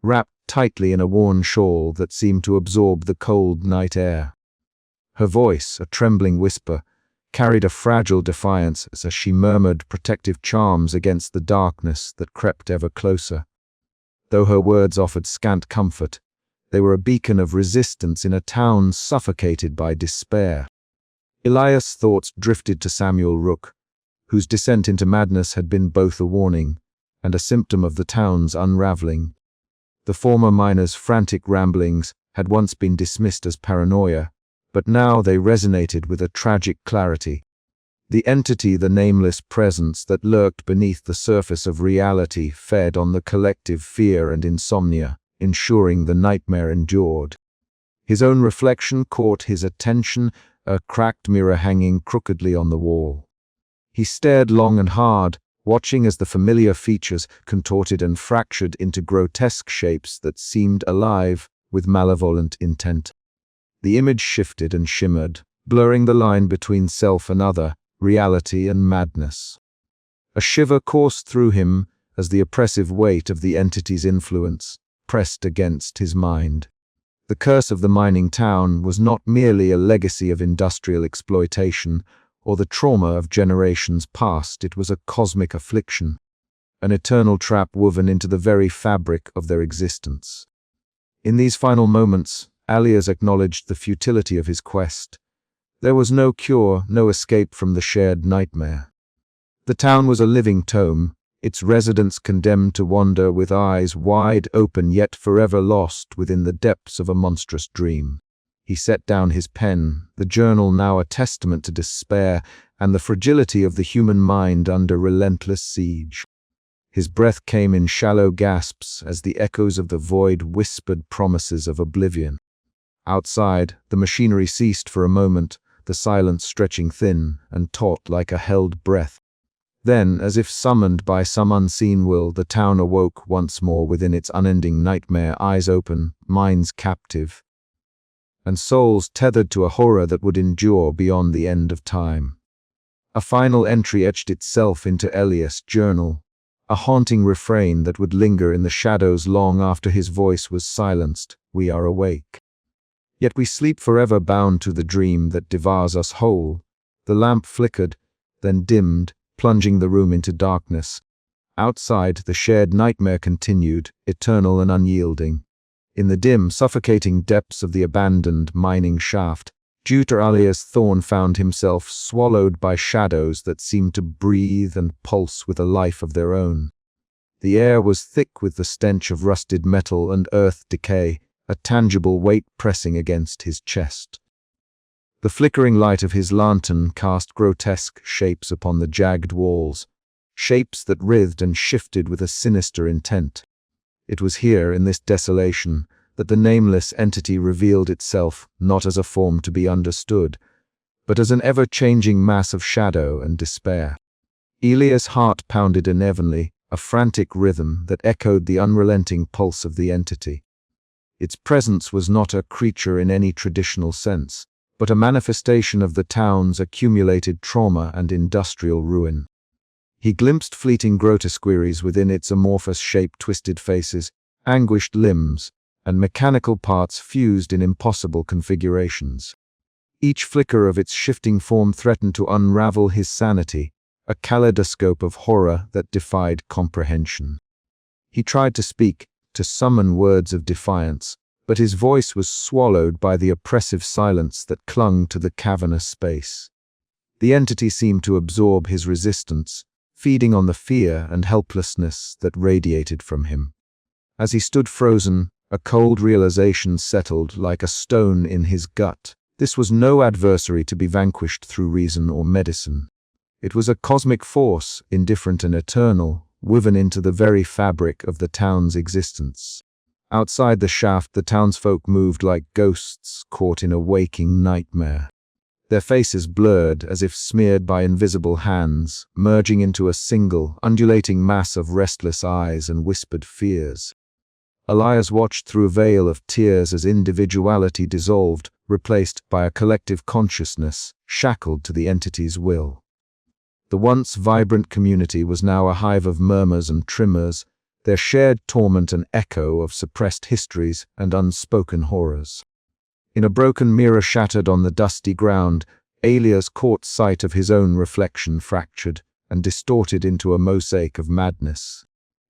wrapped tightly in a worn shawl that seemed to absorb the cold night air. Her voice, a trembling whisper, carried a fragile defiance as she murmured protective charms against the darkness that crept ever closer. Though her words offered scant comfort, they were a beacon of resistance in a town suffocated by despair. Elias' thoughts drifted to Samuel Rook, whose descent into madness had been both a warning and a symptom of the town's unraveling. The former miner's frantic ramblings had once been dismissed as paranoia, but now they resonated with a tragic clarity. The entity, the nameless presence that lurked beneath the surface of reality, fed on the collective fear and insomnia, ensuring the nightmare endured. His own reflection caught his attention, a cracked mirror hanging crookedly on the wall. He stared long and hard, watching as the familiar features contorted and fractured into grotesque shapes that seemed alive with malevolent intent. The image shifted and shimmered, blurring the line between self and other, reality and madness. A shiver coursed through him as the oppressive weight of the entity's influence pressed against his mind. The curse of the mining town was not merely a legacy of industrial exploitation or the trauma of generations past, it was a cosmic affliction, an eternal trap woven into the very fabric of their existence. In these final moments, Elias acknowledged the futility of his quest. There was no cure, no escape from the shared nightmare. The town was a living tome, its residents condemned to wander with eyes wide open yet forever lost within the depths of a monstrous dream. He set down his pen, the journal now a testament to despair and the fragility of the human mind under relentless siege. His breath came in shallow gasps as the echoes of the void whispered promises of oblivion. Outside, the machinery ceased for a moment, the silence stretching thin and taut like a held breath. Then, as if summoned by some unseen will, the town awoke once more within its unending nightmare, eyes open, minds captive, and souls tethered to a horror that would endure beyond the end of time. A final entry etched itself into Elias' journal, a haunting refrain that would linger in the shadows long after his voice was silenced. We are awake. Yet we sleep forever bound to the dream that devours us whole. The lamp flickered, then dimmed, plunging the room into darkness. Outside, the shared nightmare continued, eternal and unyielding. In the dim, suffocating depths of the abandoned mining shaft, Dr. Elias Thorne found himself swallowed by shadows that seemed to breathe and pulse with a life of their own. The air was thick with the stench of rusted metal and earth decay, a tangible weight pressing against his chest. The flickering light of his lantern cast grotesque shapes upon the jagged walls, shapes that writhed and shifted with a sinister intent. It was here, in this desolation, that the nameless entity revealed itself not as a form to be understood, but as an ever-changing mass of shadow and despair. Elias' heart pounded unevenly, a frantic rhythm that echoed the unrelenting pulse of the entity. Its presence was not a creature in any traditional sense, but a manifestation of the town's accumulated trauma and industrial ruin. He glimpsed fleeting grotesqueries within its amorphous shape, twisted faces, anguished limbs, and mechanical parts fused in impossible configurations. Each flicker of its shifting form threatened to unravel his sanity, a kaleidoscope of horror that defied comprehension. He tried to speak, to summon words of defiance, but his voice was swallowed by the oppressive silence that clung to the cavernous space. The entity seemed to absorb his resistance, feeding on the fear and helplessness that radiated from him. As he stood frozen, a cold realization settled like a stone in his gut. This was no adversary to be vanquished through reason or medicine. It was a cosmic force, indifferent and eternal, woven into the very fabric of the town's existence. Outside the shaft, the townsfolk moved like ghosts caught in a waking nightmare. Their faces blurred as if smeared by invisible hands, merging into a single, undulating mass of restless eyes and whispered fears. Elias watched through a veil of tears as individuality dissolved, replaced by a collective consciousness, shackled to the entity's will. The once vibrant community was now a hive of murmurs and tremors, their shared torment an echo of suppressed histories and unspoken horrors. In a broken mirror shattered on the dusty ground, Elias caught sight of his own reflection fractured and distorted into a mosaic of madness.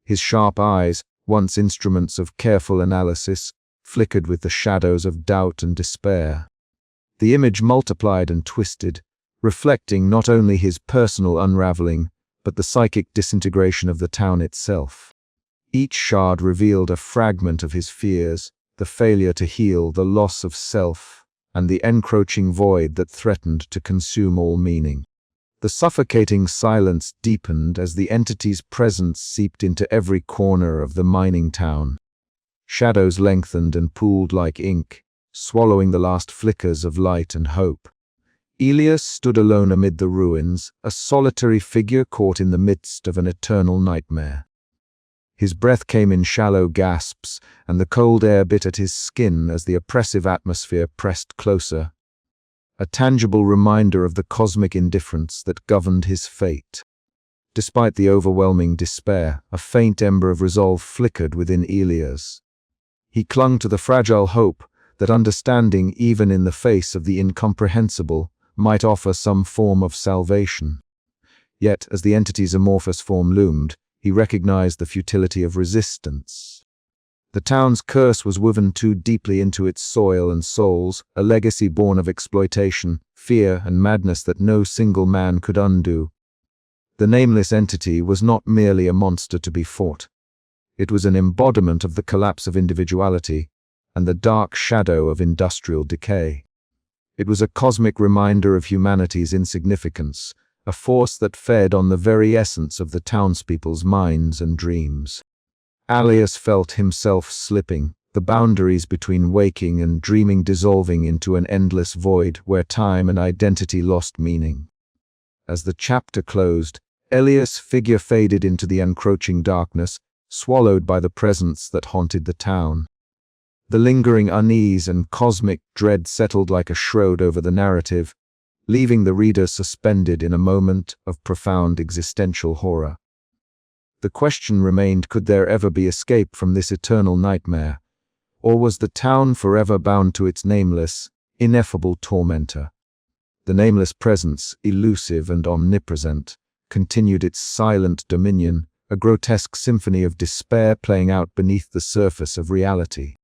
His sharp eyes, once instruments of careful analysis, flickered with the shadows of doubt and despair. The image multiplied and twisted, reflecting not only his personal unraveling, but the psychic disintegration of the town itself. Each shard revealed a fragment of his fears, the failure to heal, the loss of self, and the encroaching void that threatened to consume all meaning. The suffocating silence deepened as the entity's presence seeped into every corner of the mining town. Shadows lengthened and pooled like ink, swallowing the last flickers of light and hope. Elias stood alone amid the ruins, a solitary figure caught in the midst of an eternal nightmare. His breath came in shallow gasps, and the cold air bit at his skin as the oppressive atmosphere pressed closer, a tangible reminder of the cosmic indifference that governed his fate. Despite the overwhelming despair, a faint ember of resolve flickered within Elias. He clung to the fragile hope that understanding, even in the face of the incomprehensible, might offer some form of salvation. Yet, as the entity's amorphous form loomed, he recognized the futility of resistance. The town's curse was woven too deeply into its soil and souls, a legacy born of exploitation, fear, and madness that no single man could undo. The nameless entity was not merely a monster to be fought. It was an embodiment of the collapse of individuality and the dark shadow of industrial decay. It was a cosmic reminder of humanity's insignificance, a force that fed on the very essence of the townspeople's minds and dreams. Alias felt himself slipping, the boundaries between waking and dreaming dissolving into an endless void where time and identity lost meaning. As the chapter closed, Elias' figure faded into the encroaching darkness, swallowed by the presence that haunted the town. The lingering unease and cosmic dread settled like a shroud over the narrative, leaving the reader suspended in a moment of profound existential horror. The question remained, could there ever be escape from this eternal nightmare? Or was the town forever bound to its nameless, ineffable tormentor? The nameless presence, elusive and omnipresent, continued its silent dominion, a grotesque symphony of despair playing out beneath the surface of reality.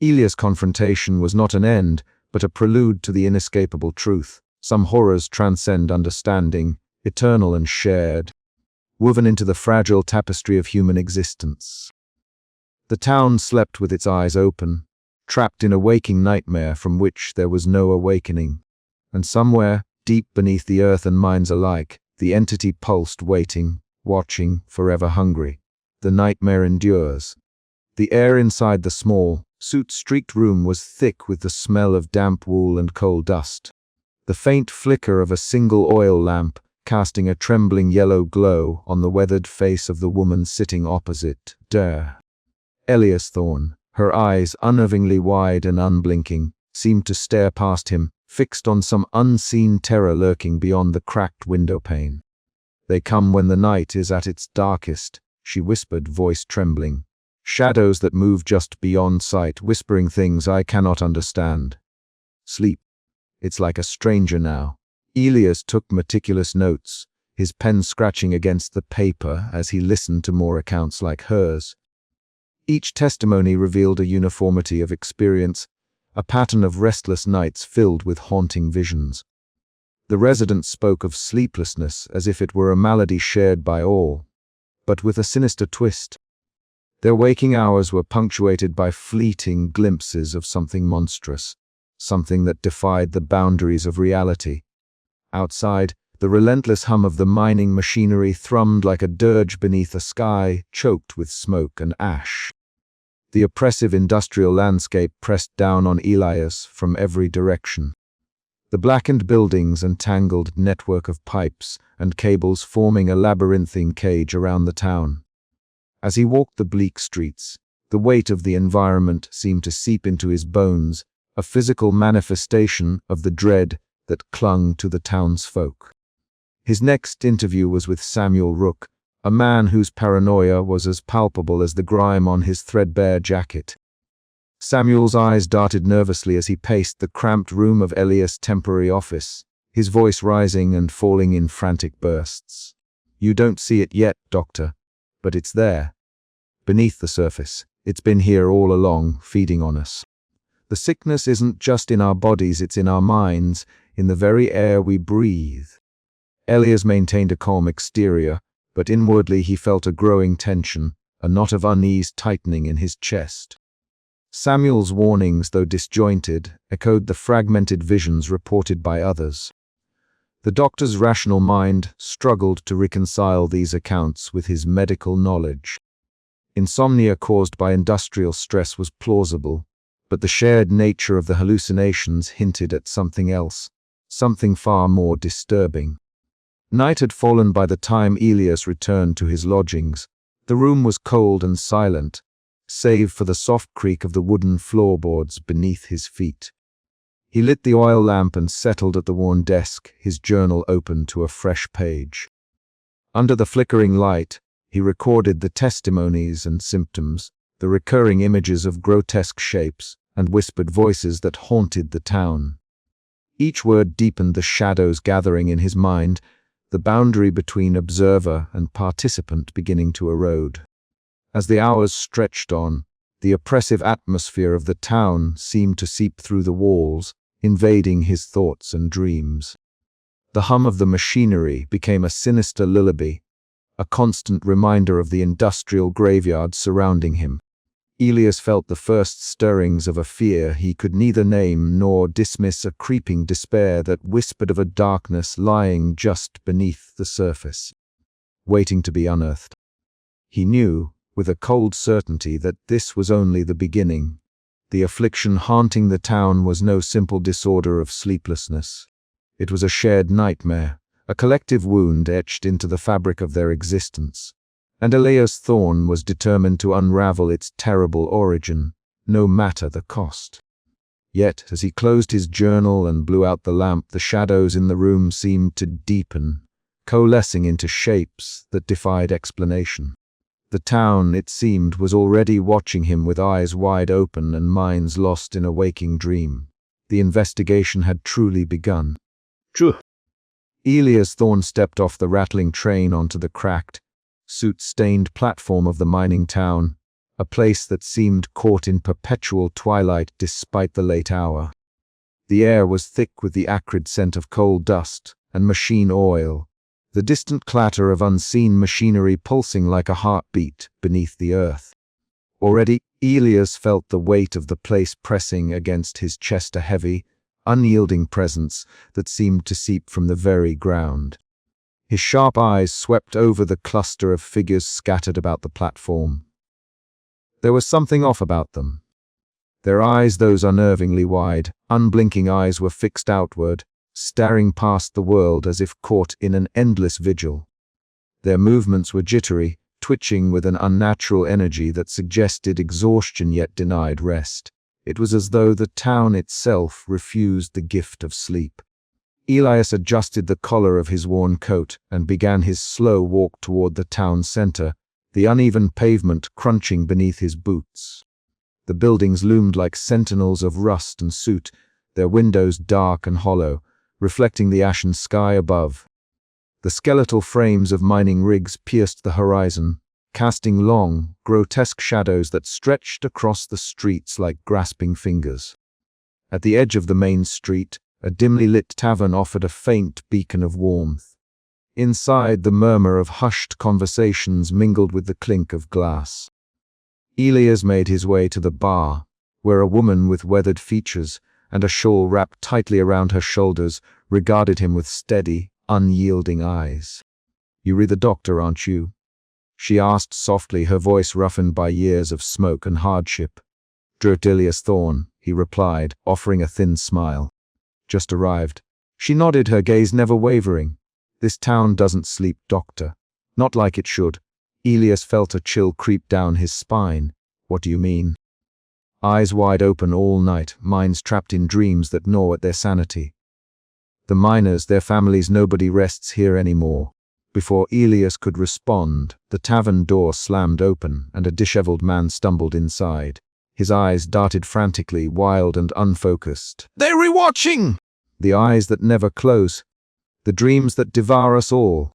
Elia's confrontation was not an end, but a prelude to the inescapable truth. Some horrors transcend understanding, eternal and shared, woven into the fragile tapestry of human existence. The town slept with its eyes open, trapped in a waking nightmare from which there was no awakening. And somewhere, deep beneath the earth and minds alike, the entity pulsed, waiting, watching, forever hungry. The nightmare endures. The air inside the small, soot-streaked room was thick with the smell of damp wool and coal dust. The faint flicker of a single oil lamp, casting a trembling yellow glow on the weathered face of the woman sitting opposite, Elias Thorne, her eyes unnervingly wide and unblinking, seemed to stare past him, fixed on some unseen terror lurking beyond the cracked window pane. "They come when the night is at its darkest," she whispered, voice trembling. "Shadows that move just beyond sight, whispering things I cannot understand. Sleep. It's like a stranger now." Elias took meticulous notes, his pen scratching against the paper as he listened to more accounts like hers. Each testimony revealed a uniformity of experience, a pattern of restless nights filled with haunting visions. The residents spoke of sleeplessness as if it were a malady shared by all, but with a sinister twist. Their waking hours were punctuated by fleeting glimpses of something monstrous, something that defied the boundaries of reality. Outside, the relentless hum of the mining machinery thrummed like a dirge beneath a sky choked with smoke and ash. The oppressive industrial landscape pressed down on Elias from every direction. The blackened buildings and tangled network of pipes and cables forming a labyrinthine cage around the town. As he walked the bleak streets, the weight of the environment seemed to seep into his bones, a physical manifestation of the dread that clung to the townsfolk. His next interview was with Samuel Rook, a man whose paranoia was as palpable as the grime on his threadbare jacket. Samuel's eyes darted nervously as he paced the cramped room of Elias' temporary office, his voice rising and falling in frantic bursts. "You don't see it yet, Doctor, but it's there. Beneath the surface, it's been here all along, feeding on us. The sickness isn't just in our bodies, it's in our minds, in the very air we breathe." Elias maintained a calm exterior, but inwardly he felt a growing tension, a knot of unease tightening in his chest. Samuel's warnings, though disjointed, echoed the fragmented visions reported by others. The doctor's rational mind struggled to reconcile these accounts with his medical knowledge. Insomnia caused by industrial stress was plausible, but the shared nature of the hallucinations hinted at something else, something far more disturbing. Night had fallen by the time Elias returned to his lodgings. The room was cold and silent, save for the soft creak of the wooden floorboards beneath his feet. He lit the oil lamp and settled at the worn desk, his journal open to a fresh page. Under the flickering light, he recorded the testimonies and symptoms, the recurring images of grotesque shapes and whispered voices that haunted the town. Each word deepened the shadows gathering in his mind, the boundary between observer and participant beginning to erode. As the hours stretched on, The oppressive atmosphere of the town seemed to seep through the walls, invading his thoughts and dreams. The hum of the machinery became a sinister lullaby, a constant reminder of the industrial graveyard surrounding him. Elias felt the first stirrings of a fear he could neither name nor dismiss, a creeping despair that whispered of a darkness lying just beneath the surface, waiting to be unearthed. He knew, with a cold certainty, that this was only the beginning. The affliction haunting the town was no simple disorder of sleeplessness. It was a shared nightmare, a collective wound etched into the fabric of their existence. And Elias Thorne was determined to unravel its terrible origin, no matter the cost. Yet, as he closed his journal and blew out the lamp, the shadows in the room seemed to deepen, coalescing into shapes that defied explanation. The town, it seemed, was already watching him with eyes wide open and minds lost in a waking dream. The investigation had truly begun. Elias Thorne stepped off the rattling train onto the cracked, soot-stained platform of the mining town, a place that seemed caught in perpetual twilight despite the late hour. The air was thick with the acrid scent of coal dust and machine oil, the distant clatter of unseen machinery pulsing like a heartbeat beneath the earth. Already, Elias felt the weight of the place pressing against his chest, a heavy, unyielding presence that seemed to seep from the very ground. His sharp eyes swept over the cluster of figures scattered about the platform. There was something off about them. Their eyes, those unnervingly wide, unblinking eyes, were fixed outward, staring past the world as if caught in an endless vigil. Their movements were jittery, twitching with an unnatural energy that suggested exhaustion yet denied rest. It was as though the town itself refused the gift of sleep. Elias adjusted the collar of his worn coat and began his slow walk toward the town center, the uneven pavement crunching beneath his boots. The buildings loomed like sentinels of rust and soot, their windows dark and hollow, reflecting the ashen sky above. The skeletal frames of mining rigs pierced the horizon, casting long, grotesque shadows that stretched across the streets like grasping fingers. At the edge of the main street, a dimly lit tavern offered a faint beacon of warmth. Inside, the murmur of hushed conversations mingled with the clink of glass. Elias made his way to the bar, where a woman with weathered features and a shawl wrapped tightly around her shoulders regarded him with steady, unyielding eyes. "You're the doctor, aren't you?" she asked softly, her voice roughened by years of smoke and hardship. "Dr. Elias Thorne," he replied, offering a thin smile. "Just arrived." She nodded, her gaze never wavering. "This town doesn't sleep, doctor. Not like it should." Elias felt a chill creep down his spine. "What do you mean?" Eyes wide open all night, minds trapped in dreams that gnaw at their sanity. "The miners, their families, nobody rests here anymore." Before Elias could respond, the tavern door slammed open and a disheveled man stumbled inside. His eyes darted frantically, wild and unfocused. "They're rewatching!" The eyes that never close. The dreams that devour us all.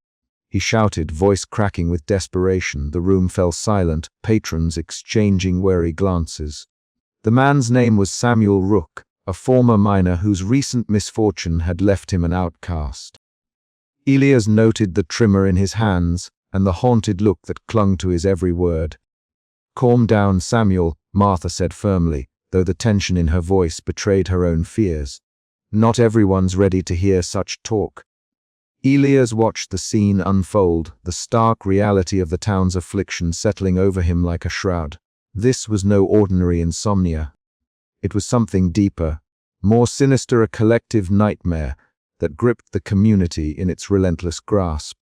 He shouted, voice cracking with desperation. The room fell silent, patrons exchanging wary glances. The man's name was Samuel Rook, a former miner whose recent misfortune had left him an outcast. Elias noted the trimmer in his hands and the haunted look that clung to his every word. "Calm down, Samuel," Martha said firmly, though the tension in her voice betrayed her own fears. "Not everyone's ready to hear such talk." Elias watched the scene unfold, the stark reality of the town's affliction settling over him like a shroud. This was no ordinary insomnia. It was something deeper, more sinister, a collective nightmare that gripped the community in its relentless grasp.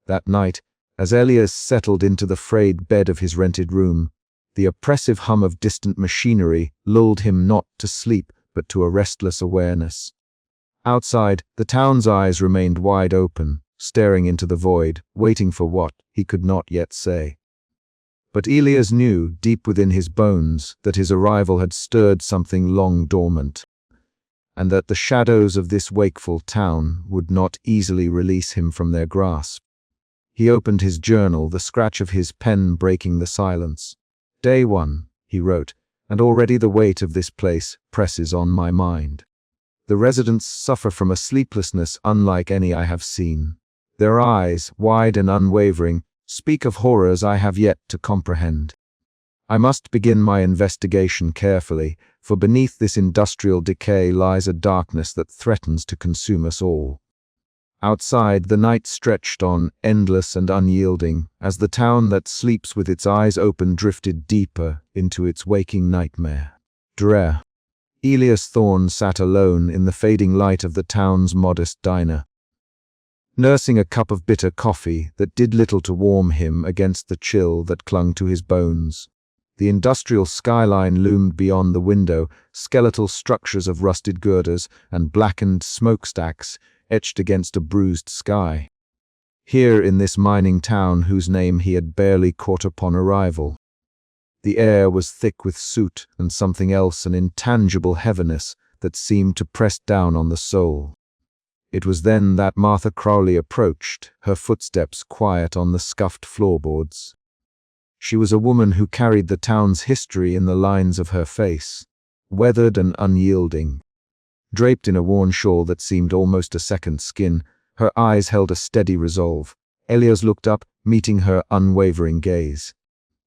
That night, as Elias settled into the frayed bed of his rented room, the oppressive hum of distant machinery lulled him not to sleep but to a restless awareness. Outside, the town's eyes remained wide open, staring into the void, waiting for what he could not yet say. But Elias knew, deep within his bones, that his arrival had stirred something long dormant, and that the shadows of this wakeful town would not easily release him from their grasp. He opened his journal, the scratch of his pen breaking the silence. Day 1. he wrote, "and already the weight of this place presses on my mind. The residents suffer from a sleeplessness unlike any I have seen. Their eyes, wide and unwavering, speak of horrors I have yet to comprehend. I must begin my investigation carefully, for beneath this industrial decay lies a darkness that threatens to consume us all." Outside, the night stretched on, endless and unyielding, as the town that sleeps with its eyes open drifted deeper into its waking nightmare. Dre. Elias Thorne sat alone in the fading light of the town's modest diner, nursing a cup of bitter coffee that did little to warm him against the chill that clung to his bones. The industrial skyline loomed beyond the window, skeletal structures of rusted girders and blackened smokestacks etched against a bruised sky. Here in this mining town whose name he had barely caught upon arrival. The air was thick with soot and something else, an intangible heaviness that seemed to press down on the soul. It was then that Martha Crowley approached, her footsteps quiet on the scuffed floorboards. She was a woman who carried the town's history in the lines of her face, weathered and unyielding. Draped in a worn shawl that seemed almost a second skin, her eyes held a steady resolve. Elias looked up, meeting her unwavering gaze.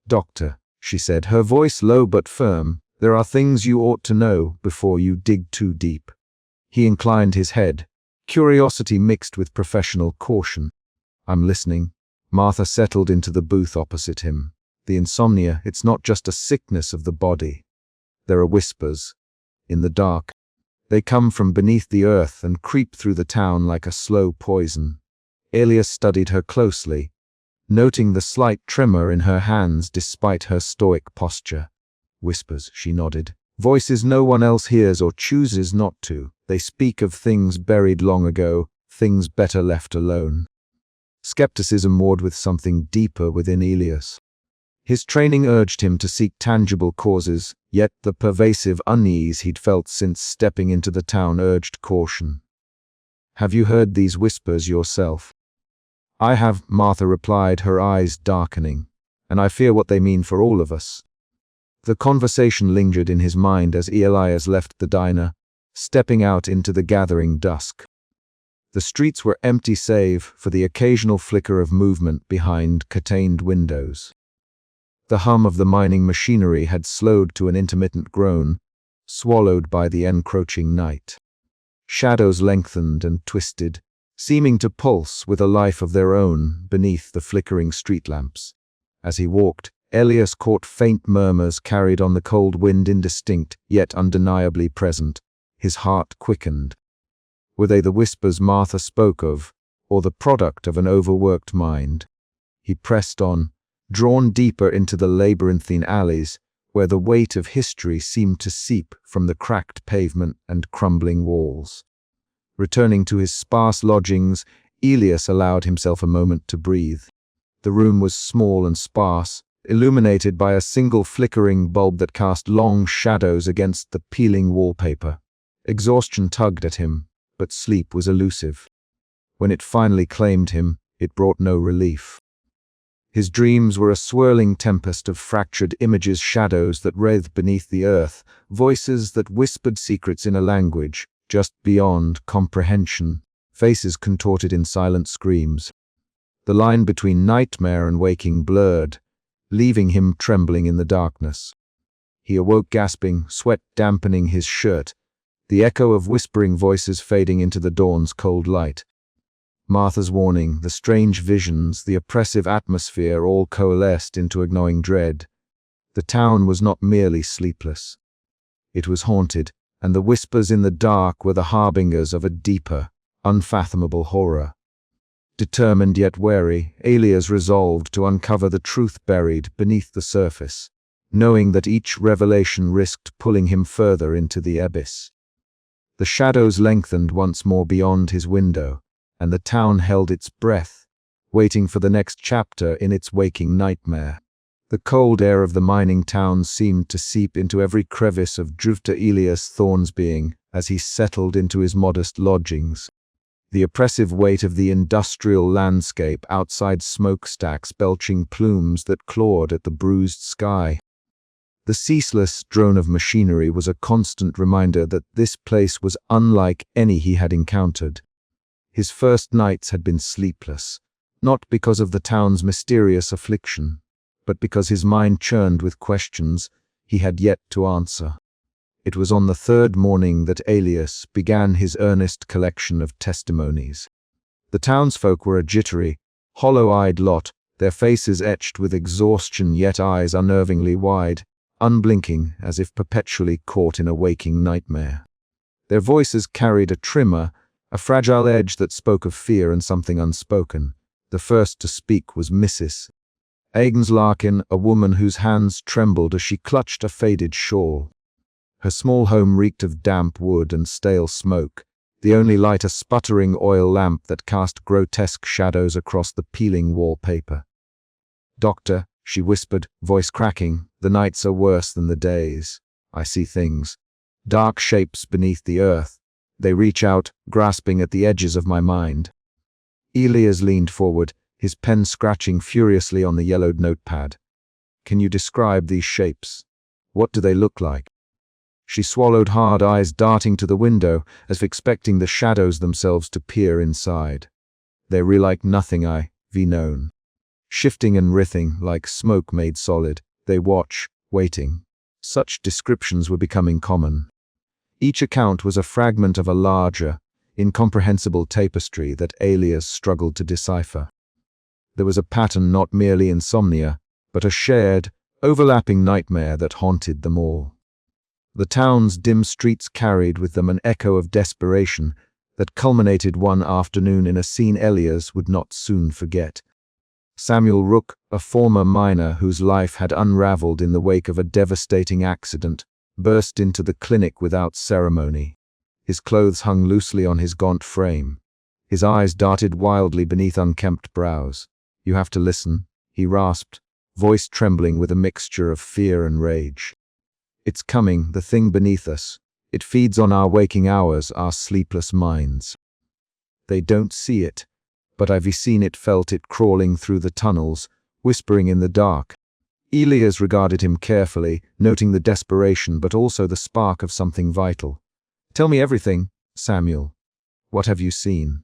"Doctor," she said, her voice low but firm, "there are things you ought to know before you dig too deep." He inclined his head, curiosity mixed with professional caution. "I'm listening." Martha settled into the booth opposite him. "The insomnia, it's not just a sickness of the body. There are whispers. In the dark. They come from beneath the earth and creep through the town like a slow poison." Elias studied her closely, noting the slight tremor in her hands despite her stoic posture. "Whispers," she nodded. "Voices no one else hears or chooses not to. They speak of things buried long ago, things better left alone." Skepticism warred with something deeper within Elias. His training urged him to seek tangible causes, yet the pervasive unease he'd felt since stepping into the town urged caution. "Have you heard these whispers yourself?" "I have," Martha replied, her eyes darkening, "and I fear what they mean for all of us." The conversation lingered in his mind as Elias left the diner, stepping out into the gathering dusk. The streets were empty save for the occasional flicker of movement behind curtained windows. The hum of the mining machinery had slowed to an intermittent groan, swallowed by the encroaching night. Shadows lengthened and twisted, seeming to pulse with a life of their own beneath the flickering street lamps. As he walked, Elias caught faint murmurs carried on the cold wind, indistinct, yet undeniably present. His heart quickened. Were they the whispers Martha spoke of, or the product of an overworked mind? He pressed on, drawn deeper into the labyrinthine alleys, where the weight of history seemed to seep from the cracked pavement and crumbling walls. Returning to his sparse lodgings, Elias allowed himself a moment to breathe. The room was small and sparse, illuminated by a single flickering bulb that cast long shadows against the peeling wallpaper. Exhaustion tugged at him, but sleep was elusive. When it finally claimed him, it brought no relief. His dreams were a swirling tempest of fractured images, shadows that writhed beneath the earth, voices that whispered secrets in a language just beyond comprehension, faces contorted in silent screams. The line between nightmare and waking blurred, leaving him trembling in the darkness. He awoke gasping, sweat dampening his shirt, the echo of whispering voices fading into the dawn's cold light. Martha's warning, the strange visions, the oppressive atmosphere all coalesced into a gnawing dread. The town was not merely sleepless. It was haunted, and the whispers in the dark were the harbingers of a deeper, unfathomable horror. Determined yet wary, Elias resolved to uncover the truth buried beneath the surface, knowing that each revelation risked pulling him further into the abyss. The shadows lengthened once more beyond his window, and the town held its breath, waiting for the next chapter in its waking nightmare. The cold air of the mining town seemed to seep into every crevice of Dr. Elias Thorne's being as he settled into his modest lodgings. The oppressive weight of the industrial landscape outside smokestacks belching plumes that clawed at the bruised sky. The ceaseless drone of machinery was a constant reminder that this place was unlike any he had encountered. His first nights had been sleepless, not because of the town's mysterious affliction, but because his mind churned with questions he had yet to answer. It was on the third morning that Alias began his earnest collection of testimonies. The townsfolk were a jittery, hollow-eyed lot, their faces etched with exhaustion yet eyes unnervingly wide, unblinking as if perpetually caught in a waking nightmare. Their voices carried a tremor, a fragile edge that spoke of fear and something unspoken. The first to speak was Mrs. Agnes Larkin, a woman whose hands trembled as she clutched a faded shawl. Her small home reeked of damp wood and stale smoke, the only light a sputtering oil lamp that cast grotesque shadows across the peeling wallpaper. "Doctor," she whispered, voice cracking, "the nights are worse than the days. I see things. Dark shapes beneath the earth. They reach out, grasping at the edges of my mind." Elias leaned forward, his pen scratching furiously on the yellowed notepad. "Can you describe these shapes? What do they look like?" She swallowed hard, eyes darting to the window, as if expecting the shadows themselves to peer inside. "They're like nothing I've known. Shifting and writhing, like smoke made solid. They watch, waiting." Such descriptions were becoming common. Each account was a fragment of a larger, incomprehensible tapestry that Alias struggled to decipher. There was a pattern, not merely insomnia, but a shared, overlapping nightmare that haunted them all. The town's dim streets carried with them an echo of desperation that culminated one afternoon in a scene Elias would not soon forget. Samuel Rook, a former miner whose life had unraveled in the wake of a devastating accident, burst into the clinic without ceremony. His clothes hung loosely on his gaunt frame. His eyes darted wildly beneath unkempt brows. "You have to listen," he rasped, voice trembling with a mixture of fear and rage. "It's coming, the thing beneath us. It feeds on our waking hours, our sleepless minds. They don't see it, but I've seen it, felt it crawling through the tunnels, whispering in the dark." Elias regarded him carefully, noting the desperation but also the spark of something vital. "Tell me everything, Samuel. What have you seen?"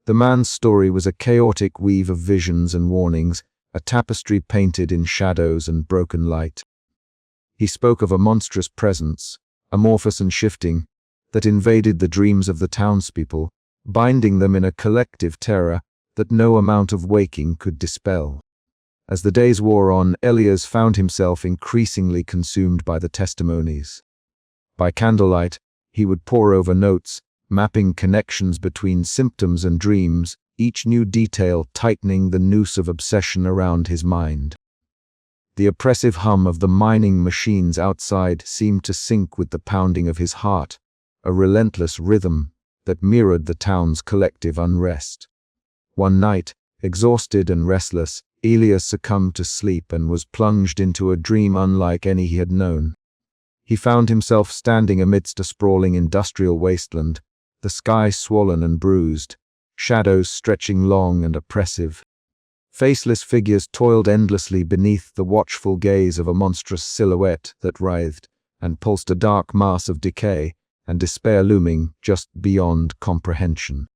The man's story was a chaotic weave of visions and warnings, a tapestry painted in shadows and broken light. He spoke of a monstrous presence, amorphous and shifting, that invaded the dreams of the townspeople, binding them in a collective terror that no amount of waking could dispel. As the days wore on, Elias found himself increasingly consumed by the testimonies. By candlelight, he would pore over notes, mapping connections between symptoms and dreams, each new detail tightening the noose of obsession around his mind. The oppressive hum of the mining machines outside seemed to sync with the pounding of his heart, a relentless rhythm that mirrored the town's collective unrest. One night, exhausted and restless, Elias succumbed to sleep and was plunged into a dream unlike any he had known. He found himself standing amidst a sprawling industrial wasteland, the sky swollen and bruised, shadows stretching long and oppressive. Faceless figures toiled endlessly beneath the watchful gaze of a monstrous silhouette that writhed and pulsed, a dark mass of decay and despair looming just beyond comprehension.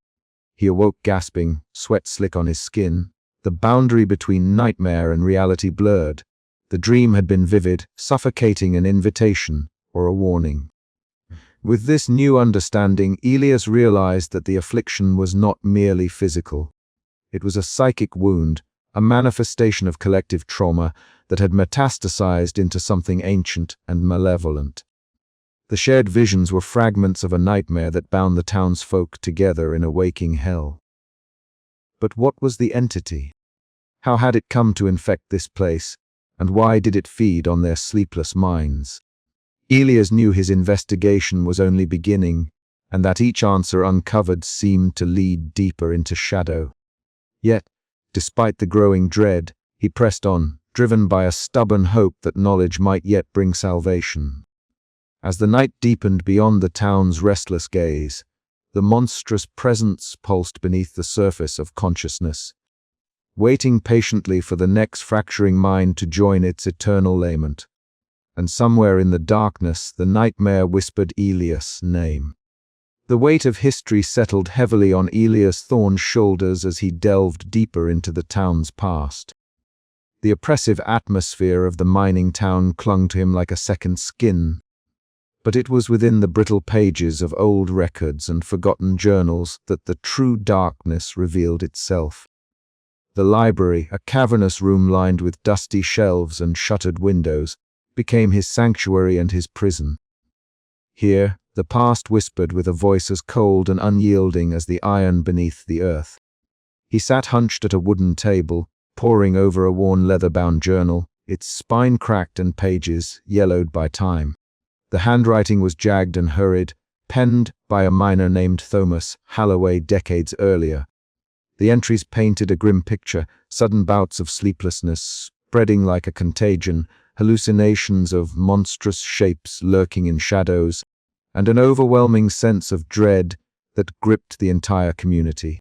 He awoke gasping, sweat slick on his skin. The boundary between nightmare and reality blurred. The dream had been vivid, suffocating, an invitation or a warning. With this new understanding, Elias realized that the affliction was not merely physical. It was a psychic wound, a manifestation of collective trauma that had metastasized into something ancient and malevolent. The shared visions were fragments of a nightmare that bound the townsfolk together in a waking hell. But what was the entity? How had it come to infect this place, and why did it feed on their sleepless minds? Elias knew his investigation was only beginning, and that each answer uncovered seemed to lead deeper into shadow. Yet, despite the growing dread, he pressed on, driven by a stubborn hope that knowledge might yet bring salvation. As the night deepened beyond the town's restless gaze, the monstrous presence pulsed beneath the surface of consciousness, waiting patiently for the next fracturing mind to join its eternal lament. and somewhere in the darkness the nightmare whispered Elias' name. The weight of history settled heavily on Elias Thorne's shoulders as he delved deeper into the town's past. The oppressive atmosphere of the mining town clung to him like a second skin, but it was within the brittle pages of old records and forgotten journals that the true darkness revealed itself. The library, a cavernous room lined with dusty shelves and shuttered windows, became his sanctuary and his prison. Here, the past whispered with a voice as cold and unyielding as the iron beneath the earth. He sat hunched at a wooden table, poring over a worn leather-bound journal, its spine cracked and pages yellowed by time. The handwriting was jagged and hurried, penned by a miner named Thomas Halloway decades earlier. The entries painted a grim picture, sudden bouts of sleeplessness, spreading like a contagion, hallucinations of monstrous shapes lurking in shadows, and an overwhelming sense of dread that gripped the entire community.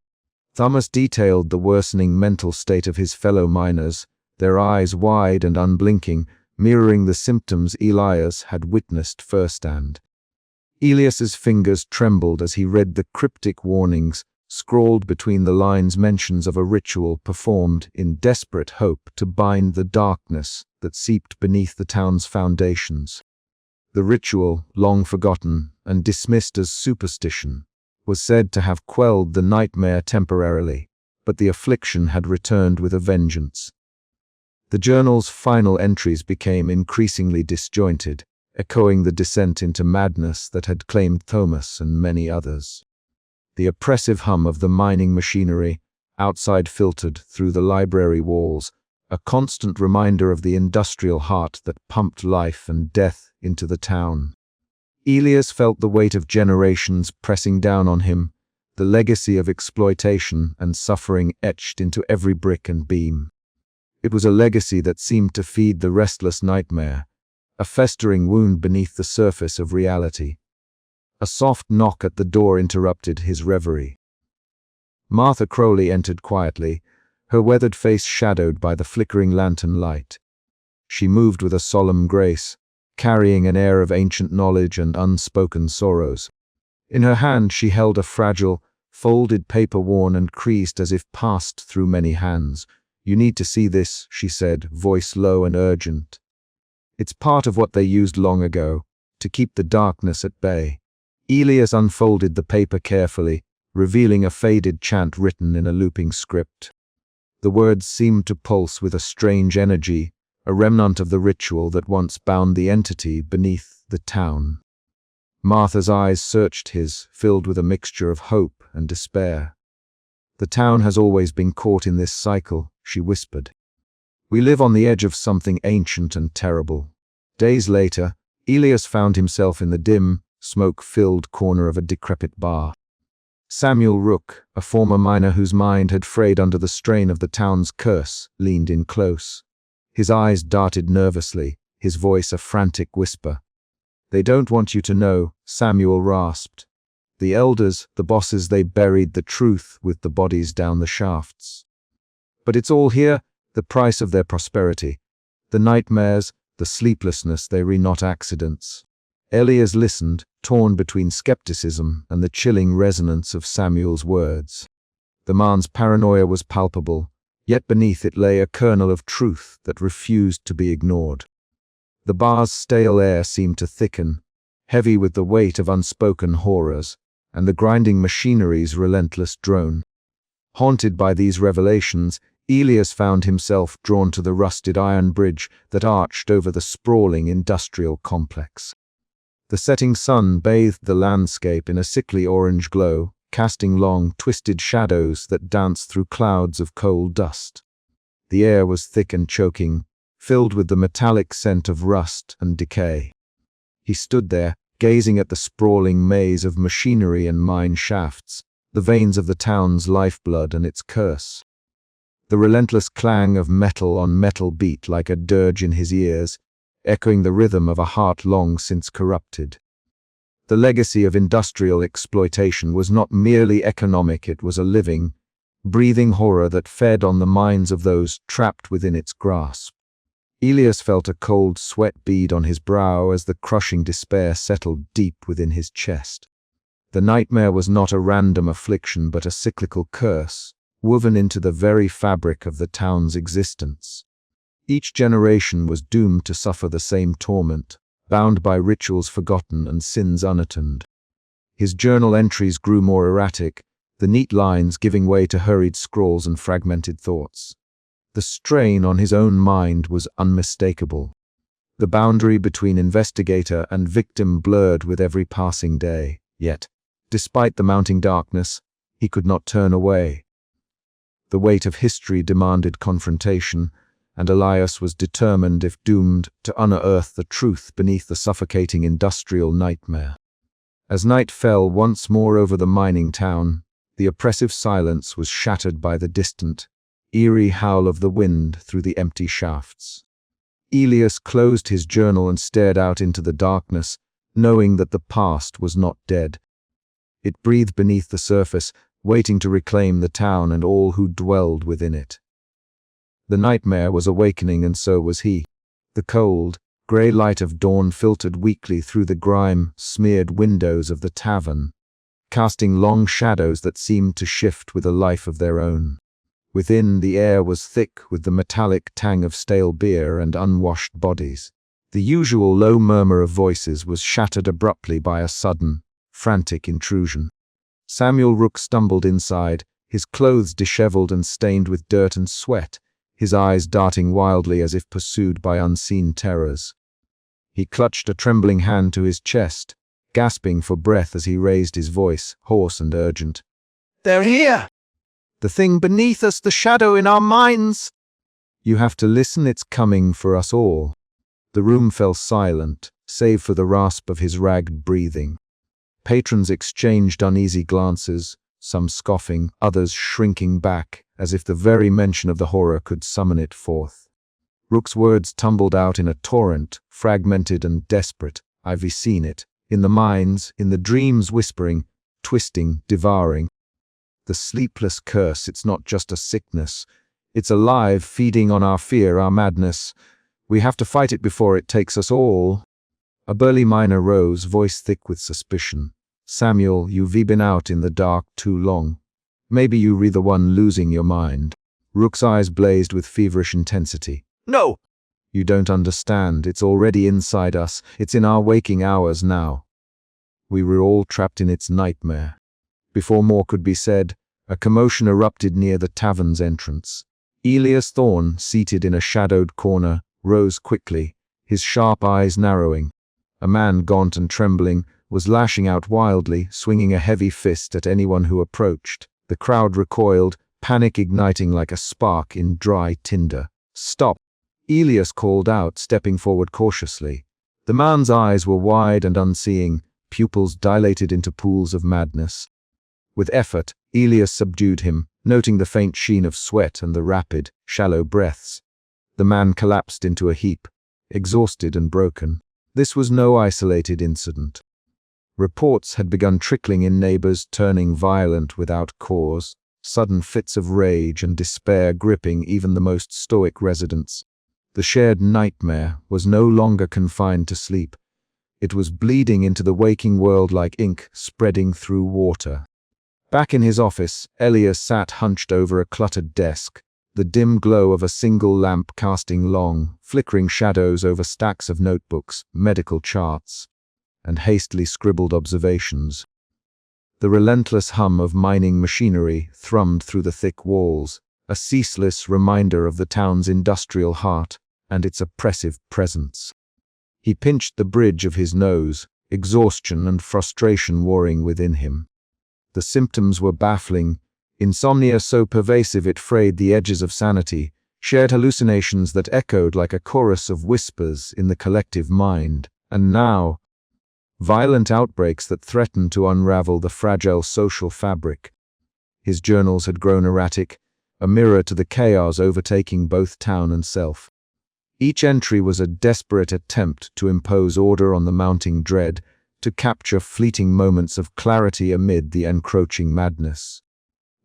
Thomas detailed the worsening mental state of his fellow miners, their eyes wide and unblinking, mirroring the symptoms Elias had witnessed firsthand. Elias's fingers trembled as he read the cryptic warnings, scrawled between the lines mentions of a ritual performed in desperate hope to bind the darkness that seeped beneath the town's foundations. The ritual, long forgotten and dismissed as superstition, was said to have quelled the nightmare temporarily, but the affliction had returned with a vengeance. The journal's final entries became increasingly disjointed, echoing the descent into madness that had claimed Thomas and many others. The oppressive hum of the mining machinery outside filtered through the library walls, a constant reminder of the industrial heart that pumped life and death into the town. Elias felt the weight of generations pressing down on him, the legacy of exploitation and suffering etched into every brick and beam. It was a legacy that seemed to feed the restless nightmare, a festering wound beneath the surface of reality. A soft knock at the door interrupted his reverie. Martha Crowley entered quietly, her weathered face shadowed by the flickering lantern light. She moved with a solemn grace, carrying an air of ancient knowledge and unspoken sorrows. In her hand she held a fragile, folded paper worn and creased as if passed through many hands. "You need to see this," she said, voice low and urgent. "It's part of what they used long ago, to keep the darkness at bay." Elias unfolded the paper carefully, revealing a faded chant written in a looping script. The words seemed to pulse with a strange energy, a remnant of the ritual that once bound the entity beneath the town. Martha's eyes searched his, filled with a mixture of hope and despair. "The town has always been caught in this cycle," she whispered. "We live on the edge of something ancient and terrible." Days later, Elias found himself in the dim, smoke-filled corner of a decrepit bar. Samuel Rook, a former miner whose mind had frayed under the strain of the town's curse, leaned in close. His eyes darted nervously, his voice a frantic whisper. "They don't want you to know," Samuel rasped. "The elders, the bosses, they buried the truth with the bodies down the shafts. But it's all here, the price of their prosperity. The nightmares, the sleeplessness, they were not accidents." Elias listened, torn between skepticism and the chilling resonance of Samuel's words. The man's paranoia was palpable, yet beneath it lay a kernel of truth that refused to be ignored. The bar's stale air seemed to thicken, heavy with the weight of unspoken horrors, and the grinding machinery's relentless drone. Haunted by these revelations, Elias found himself drawn to the rusted iron bridge that arched over the sprawling industrial complex. The setting sun bathed the landscape in a sickly orange glow, casting long, twisted shadows that danced through clouds of coal dust. The air was thick and choking, filled with the metallic scent of rust and decay. He stood there, gazing at the sprawling maze of machinery and mine shafts, the veins of the town's lifeblood and its curse. The relentless clang of metal on metal beat like a dirge in his ears, echoing the rhythm of a heart long since corrupted. The legacy of industrial exploitation was not merely economic, it was a living, breathing horror that fed on the minds of those trapped within its grasp. Elias felt a cold sweat bead on his brow as the crushing despair settled deep within his chest. The nightmare was not a random affliction but a cyclical curse, woven into the very fabric of the town's existence. Each generation was doomed to suffer the same torment, bound by rituals forgotten and sins unatoned. His journal entries grew more erratic, the neat lines giving way to hurried scrawls and fragmented thoughts. The strain on his own mind was unmistakable. The boundary between investigator and victim blurred with every passing day. Yet, despite the mounting darkness, he could not turn away. The weight of history demanded confrontation, and Elias was determined, if doomed, to unearth the truth beneath the suffocating industrial nightmare. As night fell once more over the mining town, the oppressive silence was shattered by the distant, eerie howl of the wind through the empty shafts. Elias closed his journal and stared out into the darkness, knowing that the past was not dead. It breathed beneath the surface, waiting to reclaim the town and all who dwelled within it. The nightmare was awakening, and so was he. The cold, grey light of dawn filtered weakly through the grime-smeared windows of the tavern, casting long shadows that seemed to shift with a life of their own. Within, the air was thick with the metallic tang of stale beer and unwashed bodies. The usual low murmur of voices was shattered abruptly by a sudden, frantic intrusion. Samuel Rook stumbled inside, his clothes disheveled and stained with dirt and sweat, his eyes darting wildly as if pursued by unseen terrors. He clutched a trembling hand to his chest, gasping for breath as he raised his voice, hoarse and urgent. "They're here! The thing beneath us, the shadow in our minds!" "You have to listen, it's coming for us all." The room fell silent, save for the rasp of his ragged breathing. Patrons exchanged uneasy glances, some scoffing, others shrinking back, as if the very mention of the horror could summon it forth. Rook's words tumbled out in a torrent, fragmented and desperate. "I've seen it. In the mines, in the dreams whispering, twisting, devouring. The sleepless curse, it's not just a sickness. It's alive, feeding on our fear, our madness. We have to fight it before it takes us all." A burly miner rose, voice thick with suspicion. "Samuel, you've been out in the dark too long. Maybe you were the one losing your mind." Rook's eyes blazed with feverish intensity. No! "You don't understand. It's already inside us. It's in our waking hours now. We were all trapped in its nightmare." Before more could be said, a commotion erupted near the tavern's entrance. Elias Thorne, seated in a shadowed corner, rose quickly, his sharp eyes narrowing. A man, gaunt and trembling, was lashing out wildly, swinging a heavy fist at anyone who approached. The crowd recoiled, panic igniting like a spark in dry tinder. "Stop!" Elias called out, stepping forward cautiously. The man's eyes were wide and unseeing, pupils dilated into pools of madness. With effort, Elias subdued him, noting the faint sheen of sweat and the rapid, shallow breaths. The man collapsed into a heap, exhausted and broken. This was no isolated incident. Reports had begun trickling in, neighbors turning violent without cause, sudden fits of rage and despair gripping even the most stoic residents. The shared nightmare was no longer confined to sleep. It was bleeding into the waking world like ink spreading through water. Back in his office, Elias sat hunched over a cluttered desk, the dim glow of a single lamp casting long, flickering shadows over stacks of notebooks, medical charts, and hastily scribbled observations. The relentless hum of mining machinery thrummed through the thick walls, a ceaseless reminder of the town's industrial heart and its oppressive presence. He pinched the bridge of his nose, exhaustion and frustration warring within him. The symptoms were baffling, insomnia so pervasive it frayed the edges of sanity, shared hallucinations that echoed like a chorus of whispers in the collective mind, and now, violent outbreaks that threatened to unravel the fragile social fabric. His journals had grown erratic, a mirror to the chaos overtaking both town and self. Each entry was a desperate attempt to impose order on the mounting dread, to capture fleeting moments of clarity amid the encroaching madness.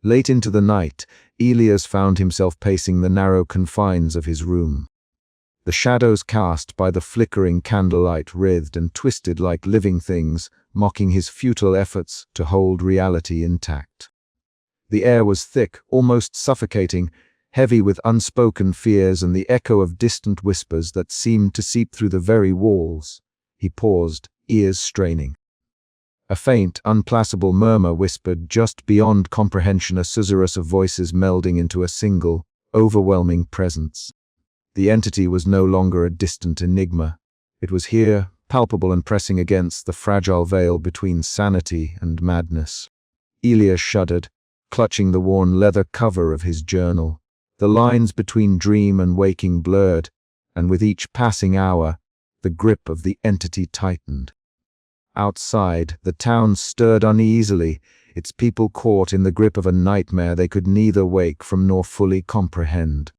Late into the night, Elias found himself pacing the narrow confines of his room. The shadows cast by the flickering candlelight writhed and twisted like living things, mocking his futile efforts to hold reality intact. The air was thick, almost suffocating, heavy with unspoken fears and the echo of distant whispers that seemed to seep through the very walls. He paused, ears straining. A faint, unplacable murmur whispered just beyond comprehension, a susurrus of voices melding into a single, overwhelming presence. The entity was no longer a distant enigma. It was here, palpable and pressing against the fragile veil between sanity and madness. Elias shuddered, clutching the worn leather cover of his journal. The lines between dream and waking blurred, and with each passing hour, the grip of the entity tightened. Outside, the town stirred uneasily, its people caught in the grip of a nightmare they could neither wake from nor fully comprehend.